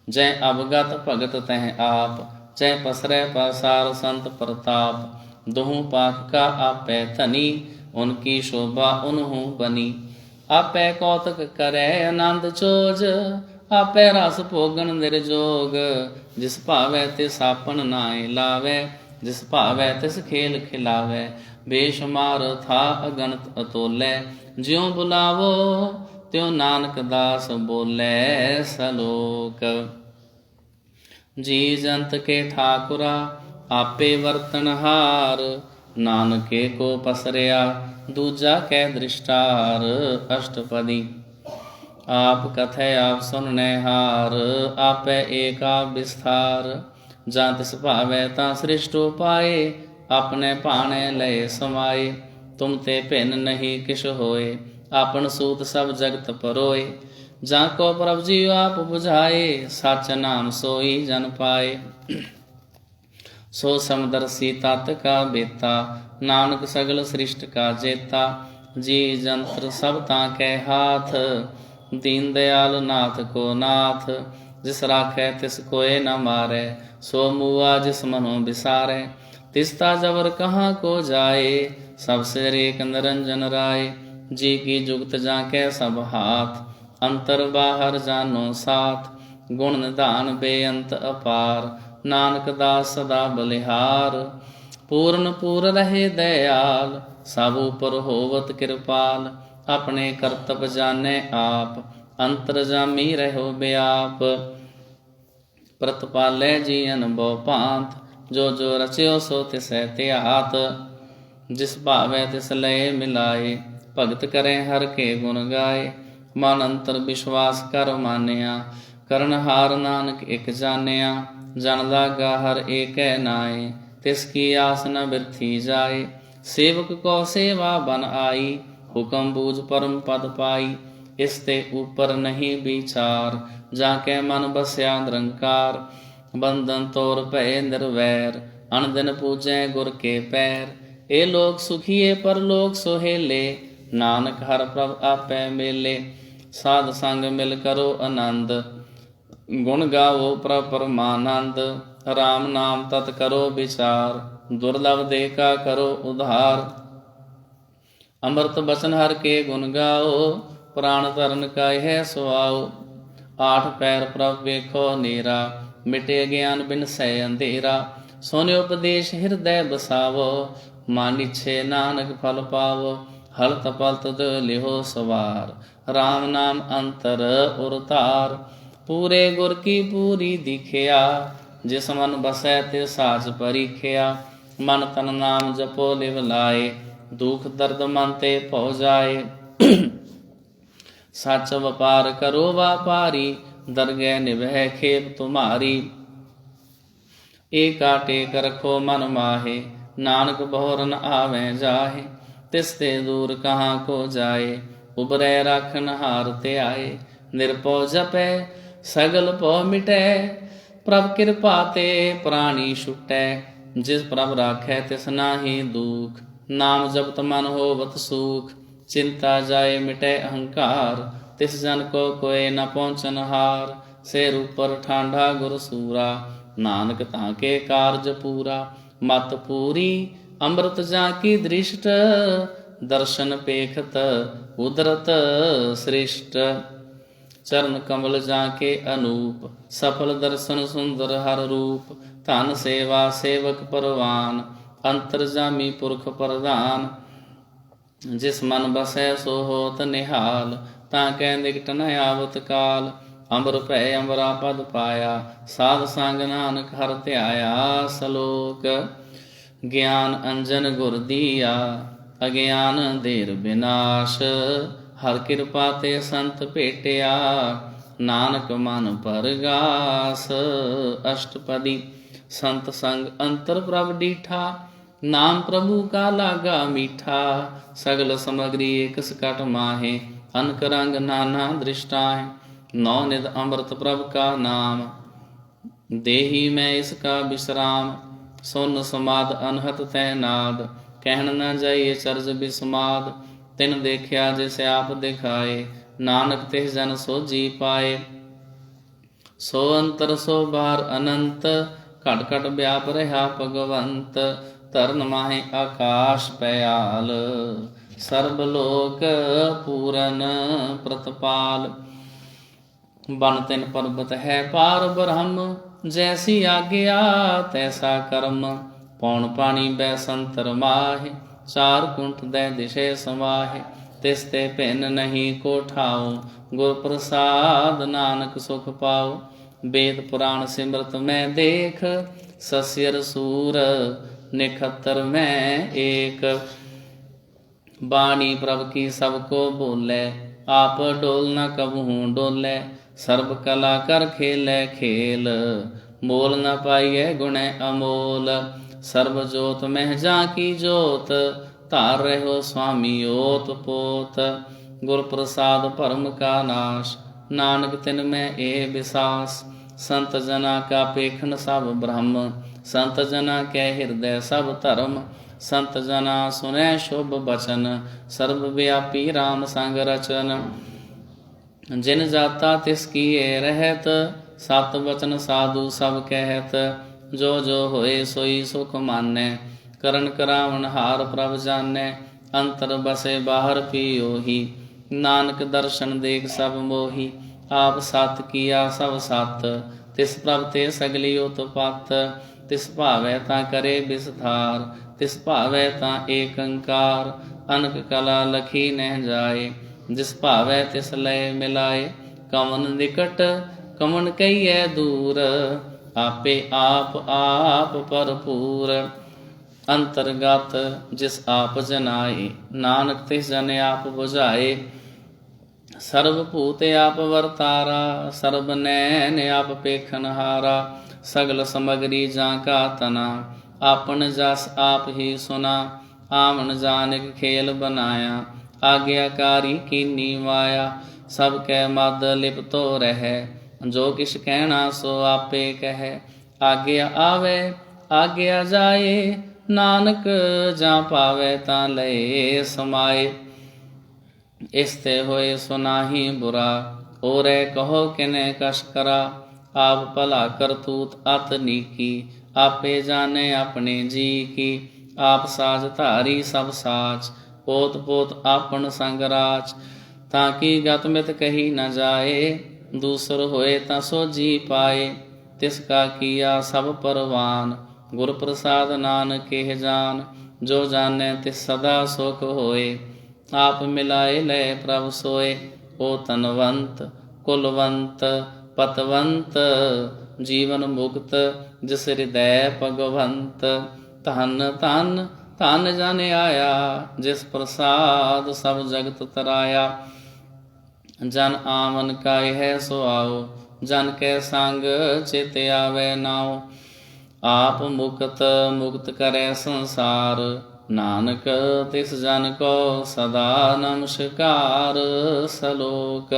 जै अवगत भगत तह आप, जै पसरै पासार संत प्रताप। दुहु पाख का आपै धनी, उनकी शोभा उनहु बनी। आपै कौतक करै आनंद चोज, आपै रस भोगन निर्जोग। जिस भावै तिस आपन नाय लावै, जिस भावै तिस खेल खिलावै। बेशुमार था अगणत अतोलै, ज्यों बुलावो त्यों नानक दास बोलै। सलोक। जी जंत के ठाकुरा, आपे वर्तनहार। नानके को पसरिया, दूजा कै दृष्टार। अष्टपदी। आप कथै आप सुननै हार, आपै एक आप विस्तार। जां तिस भावै तां सृष्टो पाए, अपने भाणे लय समाए। तुम ते भिन्न नहीं किश होए, आपन सूत सब जगत परोए। जां को प्रभ जी आप बुझाए, सच नाम सोई जन पाए। सो समदर्शी तत् का बेता, नानक सगल सृष्ट का जेता। जी जंत्र सब ताकै हाथ, दीन दयाल नाथ को नाथ। जिस राखै तिस कोय न मारै, सो मुआ जिस मनो बिसारै। तिसता जबर कहाँ को जाए, सब सिर एक निरंजन राय। जी की जुगत जाके सब हाथ, अंतर बाहर जानो साथ। ਗੁਣ ਨਿਧਾਨ ਬੇਅੰਤ ਅਪਾਰ। ਨਾਨਕ ਦਾਸ ਸਦਾ ਬਲਿਹਾਰ। ਪੂਰਨ ਪੂਰ ਰਹੇ ਦਇਆਲ, ਸਭ ਉਪਰ ਹੋਵਤ ਕਿਰਪਾਲ। ਆਪਣੇ ਕਰਤਬ ਜਾਣੈ ਆਪ, ਅੰਤਰਜਾਮੀ ਰਹਿਓ ਬਿਆਪ। ਪ੍ਰਤਪਾਲੈ ਜੀਅਨ ਬਹੁ ਭਾਂਤ, ਜੋ ਜੋ ਰਚਿਓ ਸੋ ਤਿਸੈ ਧਿਆਤ। ਜਿਸ ਭਾਵੈ ਤਿਸ ਲਏ ਮਿਲਾਏ, ਭਗਤ ਕਰੈ ਹਰ ਕੇ ਗੁਣ ਗਾਏ। ਮਨ ਅੰਤਰ ਵਿਸ਼ਵਾਸ ਕਰ ਮਾਨਿਆ, ਕਰਨਹਾਰ ਨਾਨਕ ਇਕ ਜਾਣਿਆ। ਜਨ ਲਾਗਾ ਹਰ ਏਕੈ ਨਾਏ, ਤਿਸ ਕੀ ਆਸ ਨ ਬਿਰਥੀ ਜਾਏ। ਸੇਵਕ ਕੋ ਸੇਵਾ ਬਨ ਆਈ, ਹੁਕਮ ਬੂਝ ਪਰਮ ਪਦ ਪਾਈ। ਇਸ ਤੇ ਉਪਰ ਨਹੀਂ ਵਿਚਾਰ, ਜਾ ਕੇ ਮਨ ਬਸਿਆ ਨਿਰੰਕਾਰ। ਬੰਧਨ ਤੋਰ ਭਏ ਨਿਰਵੈਰ, ਅਨ ਦਿਨ ਪੂਜੈ ਗੁਰ ਕੇ ਪੈਰ। ਇਹ ਲੋਕ ਸੁਖੀਏ ਪਰਲੋਕ ਸੁਹੇਲੇ, ਨਾਨਕ ਹਰ ਪ੍ਰਭ ਆਪੈ ਮੇਲੇ। ਸਾਧ ਸੰਗ ਮਿਲ ਕਰੋ ਆਨੰਦ, ਗੁਣ ਗਾਵੋ ਪ੍ਰਭ ਪਰਮਾਨੰਦ। ਰਾਮ ਨਾਮ ਤਤ ਕਰੋ ਵਿਚਾਰ, ਦੁਰਲਭ ਦੇ ਕਾ ਕਰੋ ਉਧਾਰ। ਅੰਮ੍ਰਿਤ ਬਚਨ ਹਰ ਕੇ ਗੁਣ ਗਾਓ, ਪ੍ਰਾਣ ਧਰਨ ਕਾ ਇਹ ਸੁਆਓ। ਆਠ ਪੈਰ ਪ੍ਰਭ ਵੇਖੋ ਨੀਰਾ, ਮਿਟੇ ਗਿਆਨ ਬਿਨ ਸੈ ਅੰਧੇਰਾ। ਸੋਨੇ ਉਪਦੇਸ਼ ਹਿਰਦੈ ਬਸਾਵੋ, ਮਨ ਇਛੇ ਨਾਨਕ ਫਲ ਪਾਵੋ। ਹਲਤ ਪਲਤ ਲਿਹੋ ਸਵਾਰ, ਰਾਮ ਨਾਮ ਅੰਤਰ ਉਰ ਧਾਰ। ਪੂਰੇ ਗੁਰ ਕੀ ਪੂਰੀ ਦਿਖਿਆ, ਜਿਸ ਮਨ ਬਸੈ ਤੇ ਸਾਜ ਪਰੀਖਿਆ। ਮਨ ਤਨ ਨਾਮ ਜਪੋ ਲਿਵ ਲਾਏ, ਦੁਖ ਦਰਦ ਮਨ ਤੇ ਭਉ ਜਾਏ। ਸੱਚ ਵਪਾਰ ਕਰੋ ਵਾਪਾਰੀ, ਦਰਗਹਿ ਨਿਭੈ ਖੇਪ ਤੁਮਾਰੀ। ਏਕਾ ਟੇਕ ਰਖੋ ਮਨ ਮਾਹੇ, ਨਾਨਕ ਬਹੁਰ ਨ ਆਵੈ ਜਾਹੇ। ਤਿਸ ਤੇ ਦੂਰ ਕਹਾਂ ਕੋ ਜਾਏ, ਉਬਰੈ ਰਾਖਨ ਹਾਰ ਧਿਆਏ। ਨਿਰਭਉ ਜਪੈ ਸਗਲ ਭਉ ਮਿਟੈ, ਪ੍ਰਭ ਕਿਰਪਾ ਤੇ ਪ੍ਰਾਣੀ ਛੁਟੈ। ਜਿਸ ਪ੍ਰਭ ਰਾਖੈ ਤਿਸ ਨਾਹੀ ਦੂਖ, ਨਾਮ ਜਪਤ ਮਨ ਹੋਵਤ ਸੂਖ। ਚਿੰਤਾ ਜਾਏ ਮਿਟੈ ਅਹੰਕਾਰ, ਤਿਸ ਜਨ ਕੋ ਕੋਇ ਨ ਪਹੁੰਚਨ ਹਾਰ। ਸਿਰ ਉਪਰ ਠਾਂਡਾ ਗੁਰ ਸੂਰਾ, ਨਾਨਕ ਤਾਂ ਕੇ ਕਾਰਜ ਪੂਰਾ। ਮਤ ਪੂਰੀ ਅੰਮ੍ਰਿਤ ਜਾਂ ਕੀ ਦ੍ਰਿਸ਼ਟ, ਦਰਸ਼ਨ ਪੇਖਤ ਉਦਰਤ ਸ੍ਰਿਸ਼ਟ। ਚਰਨ ਕਮਲ ਜਾਂ ਕੇ ਅਨੂਪ, ਸਫਲ ਦਰਸ਼ਨ ਸੁੰਦਰ ਹਰ ਰੂਪ। ਧਨ ਸੇਵਾ ਸੇਵਕ ਪਰਵਾਨ, ਅੰਤਰਜਾਮੀ ਪੁਰਖ ਪ੍ਰਧਾਨ। ਜਿਸ ਮਨ ਬਸੈ ਸੋ ਹੋਤ ਨਿਹਾਲ, ਤਾਂ ਕੈ ਨਿਕਟ ਨ ਆਵਤ ਕਾਲ। ਅੰਬਰ ਭੈ ਅੰਬਰਾ ਪਦ ਪਾਇਆ, ਸਾਧ ਸੰਗ ਨਾਨਕ ਹਰ ਧਿਆਇਆ। ਸਲੋਕ ਗਿਆਨ ਅੰਜਨ ਗੁਰ ਦੀਆ, ਅਗਿਆਨ ਦੇਰ ਬਿਨਾਸ਼। ਹਰ ਕਿਰਪਾ ਤੇ ਸੰਤ ਭੇਟਿਆ, ਨਾਨਕ ਮਨ ਪਰਗਾਸ। ਅਸ਼ਟਪਦੀ ਸੰਤ ਸੰਗ ਅੰਤਰ ਪ੍ਰਭ ਡੀਠਾ, ਨਾਮ ਪ੍ਰਭੂ ਕਾ ਲਾਗਾ ਮੀਠਾ। ਸਗਲ ਸਮਗਰੀ ਏਕ ਸਕਟ ਮਾਹੇ, ਅਨਕ ਰੰਗ ਨਾਨਾ ਦ੍ਰਿਸ਼ਟਾਹਿ। ਨੌ ਨਿਧ ਅੰਮ੍ਰਿਤ ਪ੍ਰਭ ਕਾ ਨਾਮ, ਦੇਹੀ ਮੈਂ ਇਸ ਕਾ ਬਿਸਰਾਮ। ਸੁਨ ਸਮਾਦ ਅਨਹਤ ਤੈ ਨਾਦ, ਕਹਿਣ ਨ ਜਾਈਏ ਚਰਜ ਬਿਸਮਾਦ। ਤਿਨ ਦੇਖਿਆ ਜਿਸ ਆਪ ਦਿਖਾਏ, ਨਾਨਕ ਤਿਸ ਜਨ ਸੋਝੀ ਪਾਏ। ਸੋ ਅੰਤਰ ਸੋ ਬਾਹਰ ਅਨੰਤ, ਘਟ ਘਟ ਵਿਆਪ ਰਿਹਾ ਭਗਵੰਤ। ਧਰਨ ਮਾਹੇ ਆਕਾਸ਼ ਪਇਆਲ, ਸਰਬ ਲੋਕ ਪੂਰਨ ਪ੍ਰਤਪਾਲ। ਬਨ ਤਿਨ ਪਰਬਤ ਹੈ ਪਾਰ ਬ੍ਰਹਮ, ਜੈਸੀ ਆਗਿਆ ਤੈਸਾ ਕਰਮ। ਪੌਣ ਪਾਣੀ ਬੈ ਸੰਤਰ ਮਾਹੇ, ਚਾਰ ਕੁੰਠ ਦੈ ਦਿਸ਼ੇ ਸਮਾਹੇ। ਤਿਸ ਤੇ ਭਿੰਨ ਨਹੀਂ ਕੋ ਠਾਉ, ਗੁਰ ਪ੍ਰਸਾਦ ਨਾਨਕ ਸੁਖ ਪਾਉ। ਵੇਦ ਪੁਰਾਣ ਸਿਮਰਤ ਮੈਂ ਦੇਖ, ਸਸਿਰ ਸੂਰ ਨਿਖਤਰ ਮੈਂ ਏਕ। ਬਾਣੀ ਪ੍ਰਭ ਕੀ ਸਭ ਕੋ ਬੋਲੇ, ਆਪ ਡੋਲ ਨ ਕਬਹੂ ਡੋਲੇ। ਸਰਬ ਕਲਾ ਕਰ ਖੇਲੇ ਖੇਲ, ਮੋਲ ਨ ਪਾਈਐ ਗੁਣੈ ਅਮੋਲ। ਸਰਬ ਜੋਤ ਮਹਿ ਜਾਂ ਕੀ ਜੋਤ, ਧਾਰ ਰਹਿਓ ਸੁਆਮੀ ਓਤ ਪੋਤ। ਗੁਰ ਪ੍ਰਸਾਦ ਭਰਮ ਕਾ ਨਾਸ਼, ਨਾਨਕ ਤਿਨ ਮੈਂ ਏ ਵਿਸਾਸ। ਸੰਤ ਜਨਾ ਕਾ ਪੇਖਣ ਸਭ ਬ੍ਰਹਮ, ਸੰਤ ਜਨਾ ਕੈ ਹਿਰਦੈ ਸਭ ਧਰਮ। ਸੰਤ ਜਨਾ ਸੁਨੈ ਸ਼ੁਭ ਬਚਨ, ਸਰਬ ਵਿਆਪੀ ਰਾਮ ਸੰਗ ਰਚਨ। ਜਿਨ ਜਾਤਾ ਤਿਸ ਕੀਏ ਰਹਿਤ, ਸਤ ਬਚਨ ਸਾਧੂ ਸਭ ਕਹਿਤ। ਜੋ ਜੋ ਹੋਏ ਸੋਈ ਸੁਖ ਮਾਨੈ, ਕਰਨ ਕਰਾਵਨ ਹਾਰ ਪ੍ਰਭ ਜਾਣੈ। ਅੰਤਰ ਬਸੇ ਬਾਹਰ ਪੀ ਓਹੀ, ਨਾਨਕ ਦਰਸ਼ਨ ਦੇਖ ਸਭ ਮੋਹੀ। ਆਪ ਸਤ ਕੀਆ ਸਭ ਸਤ, ਤਿਸ ਪ੍ਰਭ ਤੇ ਸਗਲੀ ਉਤਪਤ। ਤਿਸ ਭਾਵੈ ਤਾਂ ਕਰੇ ਵਿਸਥਾਰ, ਤਿਸ ਭਾਵੈ ਤਾਂ ਏਕ ਓੰਕਾਰ। ਅਨਕ ਕਲਾ ਲਖੀ ਨਹਿ ਜਾਏ, ਜਿਸ ਭਾਵੈ ਤਿਸ ਲਏ ਮਿਲਾਏ। ਕਵਨ ਨਿਕਟ ਕਵਨ ਕਹੀਐ ਦੂਰ, ਆਪੇ ਆਪ ਆਪ ਭਰਪੂਰ। ਅੰਤਰਗਤ ਜਿਸ ਆਪ ਜਨਾਏ, ਨਾਨਕ ਤਿਸ ਜਨ ਆਪ ਬੁਝਾਏ। ਸਰਬ ਭੂਤ ਆਪ ਵਰਤਾਰਾ, ਸਰਬ ਨੈਣ ਆਪ ਪੇਖਨਹਾਰਾ। ਸਗਲ ਸਮਗਰੀ ਜਾਂ ਕਾ ਤਨਾ, ਆਪਨ ਜਸ ਆਪ ਹੀ ਸੁਨਾ। ਆਵਣ ਜਾਨਿਕ ਖੇਲ ਬਨਾਇਆ, ਆਗਿਆਕਾਰੀ ਕੀਨੀ ਮਾਇਆ। ਸਭ ਕੈ ਮਦ ਲਿਪਤੋ ਰਹਿ, ਜੋ ਕਿਛ ਕਹਿਣਾ ਸੋ ਆਪੇ ਕਹੈ। ਆਗਿਆ ਆਵੇ ਆਗਿਆ ਜਾਏ, ਨਾਨਕ ਜਾਂ ਪਾਵੇ ਤਾਂ ਲਏ ਸਮਾਏ। ਇਸ ਤੇ ਹੋਏ ਸੋ ਨਾਹੀ ਬੁਰਾ, ਔਰੇ ਕਹੋ ਕਿਨੇ ਕਛ ਕਰਾ। ਆਪ ਭਲਾ ਕਰਤੂਤ ਅਤ ਨੀਕੀ, ਆਪੇ ਜਾਣੇ ਆਪਣੇ ਜੀ ਕੀ। ਆਪ ਸਾਜ ਧਾਰੀ ਸਭ ਸਾਚ, ਪੋਤ ਪੋਤ ਆਪਨ ਸੰਗ ਰਾਚ। ਤਾਂ ਕਿ ਗਤ ਮਿਤ ਕਹੀ ਨ ਜਾਏ, ਦੂਸਰ ਹੋਏ ਤਾਂ ਸੋਝੀ ਪਾਏ। ਤਿਸ ਕਾ ਕੀਆ ਸਭ ਪਰਵਾਨ, ਗੁਰ ਪ੍ਰਸਾਦ ਨਾਨਕ ਇਹ ਜਾਨ। ਜੋ ਜਾਣੈ ਤਿਸ ਸਦਾ ਸੁਖ ਹੋਏ, ਆਪ ਮਿਲਾਏ ਲੈ ਪ੍ਰਭ ਸੋਏ। ਓ ਤਨਵੰਤ ਕੁਲਵੰਤ ਪਤਵੰਤ, ਜੀਵਨ ਮੁਕਤ ਜਿਸ ਹਿਰਦੈ ਭਗਵੰਤ। ਧਨ ਧਨ ਧਨ ਜਨ ਆਇਆ, ਜਿਸ ਪ੍ਰਸਾਦ ਸਭ ਜਗਤ ਤਰਾਇਆ। ਜਨ ਆਵਨ ਕਾਇ ਹੈ ਸੋ ਆਓ, ਜਨ ਕੈ ਸੰਗ ਚਿਤ ਆਵੈ ਨਾਉ। ਆਪ ਮੁਕਤ ਮੁਕਤ ਕਰੈ ਸੰਸਾਰ, ਨਾਨਕ ਤਿਸ ਜਨ ਕੋ ਸਦਾ ਨਮਸਕਾਰ। ਸਲੋਕ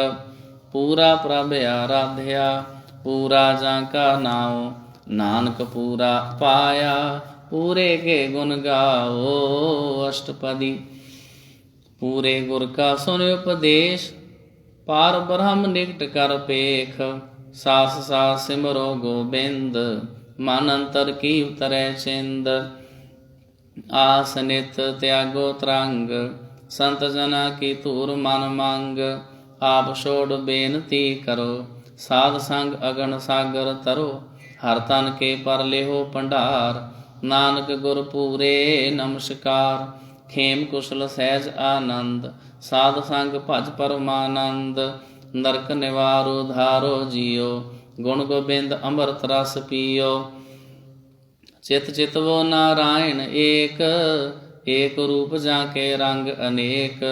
ਪੂਰਾ ਪ੍ਰਭ ਆਰਾਧਿਆ, ਪੂਰਾ ਜਾਂ ਕਾ ਨਾਉ। ਨਾਨਕ ਪੂਰਾ ਪਾਇਆ, ਪੂਰੇ ਕੇ ਗੁਣ ਗਾਓ। ਅਸ਼ਟਪਦੀ। ਪੂਰੇ ਗੁਰ ਕਾ ਸੁਨ ਉਪਦੇਸ਼, ਪਾਰ ਬ੍ਰਹਮ ਨਿਕਟ ਕਰ ਪੇਖ। ਸਾਸ ਸਾਸ ਸਿਮਰੋ ਗੋਬਿੰਦ, ਮਨ ਅੰਤਰ ਕੀ ਉਤਰੈ ਚਿੰਦ। ਆਸ ਨਿਤ ਤਿਆਗੋ ਤਰੰਗ, ਸੰਤ ਜਨਾ ਕੀ ਧੂਰ ਮਨ ਮੰਗ। ਆਪ ਛੋੜ ਬੇਨਤੀ ਕਰੋ, ਸਾਧ ਸੰਗ ਅਗਨ ਸਾਗਰ ਤਰੋ। ਹਰ ਤਨ ਕੇ ਪਰ ਲਿਹੋ ਭੰਡਾਰ, ਨਾਨਕ ਗੁਰ ਪੂਰੇ ਨਮਸਕਾਰ। ਖੇਮ ਕੁਸ਼ਲ ਸਹਿਜ ਆਨੰਦ, ਸਾਧ ਸੰਗ ਭਜ ਪਰਮਾਨੰਦ। ਨਰਕ ਨਿਵਾਰੋ ਧਾਰੋ ਜੀਓ, ਗੁਣ ਗੋਬਿੰਦ ਅੰਮ੍ਰਿਤ ਰਸ ਪੀਓ। ਚਿਤ ਚਿਤਵੋ ਨਾਰਾਇਣ ਏਕ, ਏਕ ਰੂਪ ਜਾਂ ਕੇ ਰੰਗ ਅਨੇਕ।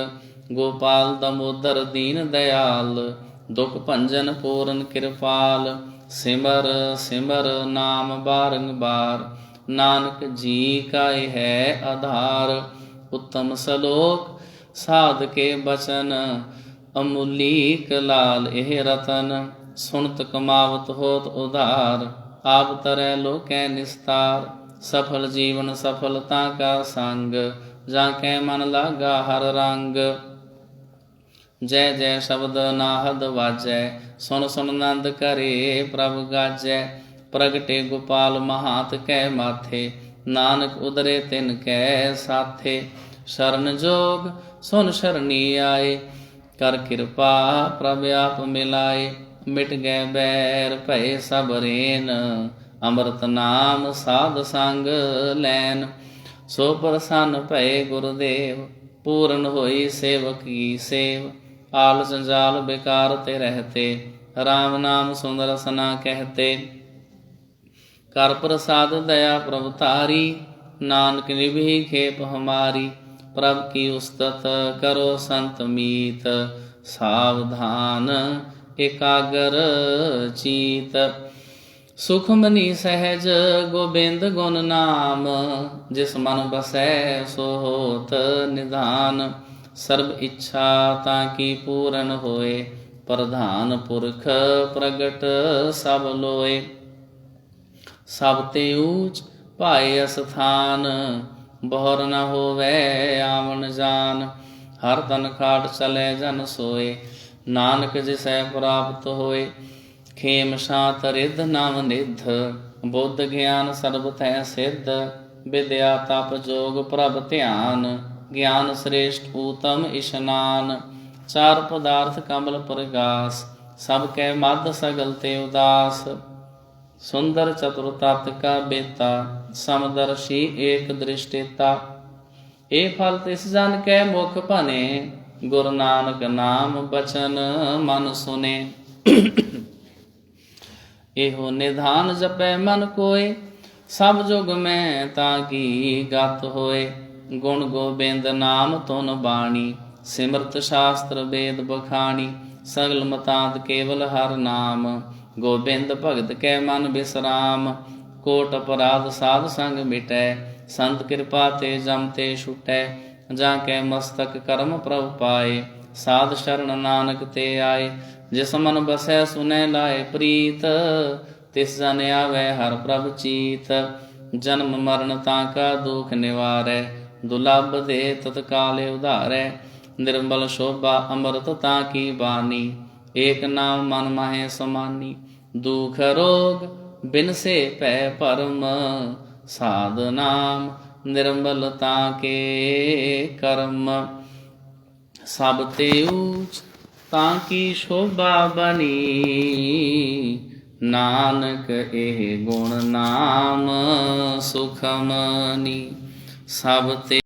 ਗੋਪਾਲ ਦਮੋਦਰ ਦੀਨ ਦਿਆਲ, ਦੁਖ ਭੰਜਨ ਪੂਰਨ ਕਿਰਪਾਲ। ਸਿਮਰ ਸਿਮਰ ਨਾਮ ਬਾਰੰਬਾਰ, ਨਾਨਕ ਜੀ ਕਾ ਇਹ ਹੈ ਆਧਾਰ। ਉੱਤਮ ਸਲੋਕ ਸਾਧ ਕੇ ਬਚਨ, ਅਮੁਲੀਕ ਲਾਲ ਇਹ ਰਤਨ। ਸੁਣਤ ਕਮਾਵਤ ਹੋਤ ਉਧਾਰ, ਆਪ ਤਰੈ ਲੋਕੈ ਨਿਸਤਾਰ। ਸਫਲ ਜੀਵਨ ਸਫਲਤਾ ਕਾ ਸੰਗ, ਜਾਂ ਕੈ ਮਨ ਲਾਗਾ ਹਰ ਰੰਗ। ਜੈ ਜੈ ਸ਼ਬਦ ਨਾਹਦ ਵਾਜੈ, ਸੁਨ ਸੁਨ ਆਨੰਦ ਕਰੇ ਪ੍ਰਭ ਗਾਜੈ। ਪ੍ਰਗਟੇ ਗੋਪਾਲ ਮਹਾਤ ਕੈ ਮਾਥੇ, ਨਾਨਕ ਉਦਰੇ ਤਿਨ ਕੈ ਸਾਥੇ। ਸ਼ਰਨ ਜੋਗ ਸੁਨ ਸ਼ਰਣੀ ਆਏ, ਕਰ ਕਿਰਪਾ ਪ੍ਰਭ ਆਪ ਮਿਲਾਏ। ਮਿਟ ਗਏ ਬੈਰ ਭਏ ਸਭ ਰੇਨ, ਅੰਮ੍ਰਿਤ ਨਾਮ ਸਾਧ ਸੰਗ ਲੈਨ। ਸੋ ਪ੍ਰਸੰਨ ਭਏ ਗੁਰਦੇਵ, ਪੂਰਨ ਹੋਈ ਸੇਵਕ ਕੀ ਸੇਵ। ਆਲ ਜੰਜਾਲ ਬੇਕਾਰ ਤੇ ਰਹਤੇ, ਰਾਮ ਨਾਮ ਸੁੰਦਰ ਰਸਨਾ ਕਹਤੇ। ਕਰ ਪ੍ਰਸਾਦ ਦਇਆ ਪ੍ਰਭ ਤਾਰੀ, ਨਾਨਕ ਨਿਭੀ ਖੇਪ ਹਮਾਰੀ। ਪ੍ਰਭ ਕੀ ਉਸਤਤ ਕਰੋ ਸੰਤ ਮੀਤ, ਸਾਵਧਾਨ ਇਕਾਗਰ ਚੀਤ। ਸੁਖਮਨੀ ਸਹਿਜ ਗੋਬਿੰਦ ਗੁਣ ਨਾਮ, ਜਿਸ ਮਨ ਬਸੈ ਸੋ ਹੋਤ ਨਿਧਾਨ। ਸਰਬ ਇੱਛਾ ਤਾਂ ਕੀ ਪੂਰਨ ਹੋਏ, ਪ੍ਰਧਾਨ ਪੁਰਖ ਪ੍ਰਗਟ ਸਭ ਲੋਏ। ਸਭ ਤੇ ਊਚ ਭਾਏ ਅਸਥਾਨ, ਬਹੁਰ ਨ ਹੋਵੈ ਆਵਣ ਜਾਨ। ਹਰ ਤਨ ਖਾਟ ਚਲੇ ਜਨ ਸੋਏ, ਨਾਨਕ ਜਿਸੈ ਪ੍ਰਾਪਤ ਹੋਏ। ਖੇਮ ਸ਼ਾਂਤ ਰਿੱਧ ਨਵ ਨਿਧ, ਬੁੱਧ ਗਿਆਨ ਸਰਬ ਥੈ ਸਿੱਧ। ਵਿਦਿਆ ਤਪ ਜੋਗ ਪ੍ਰਭ ਧਿਆਨ, ਗਿਆਨ ਸ੍ਰੇਸ਼ਟ ਊਤਮ ਇਸ਼ਨਾਨ। ਚਾਰ ਪਦਾਰਥ ਕਮਲ ਪ੍ਰਗਾਸ, सब कै मद सगल ते उदास। सुंदर चतुर तत् का बेता, समदर्शी एक दृष्टिता। ए फल तिस जन कै मुख भने, गुरु नानक नाम बचन मन सुने। एहो निधान जपै मन कोय, सब जुग में ताकी गत होए। गुण गोबिंद नाम तुन बाणी, सिमरत शास्त्र वेद बखाणी। सगल मतांत केवल हर नाम, गोबिंद भगत कै मन विश्राम। कोट अपराध साध संग मिटै, संत कृपा ते जम ते छुटै। जाके मस्तक कर्म प्रभ पाए, साध शरण नानक ते आए। जिस मन बसै सुनै लाए प्रीत, तिस जन आवे हर प्रभ चीत। जन्म मरण ताका दुख निवारै, दुलभ दे तत्काल उधारै। निर्मल शोभा अमृत ताकी बानी, एक नाम मन माहे समानी। दुख रोग बिनसे पै परम, साध नाम निर्मल ताके कर्म। सब ते ऊच ताकी शोभा बनी, नानक एह गुण नाम सुखमनी। सब ते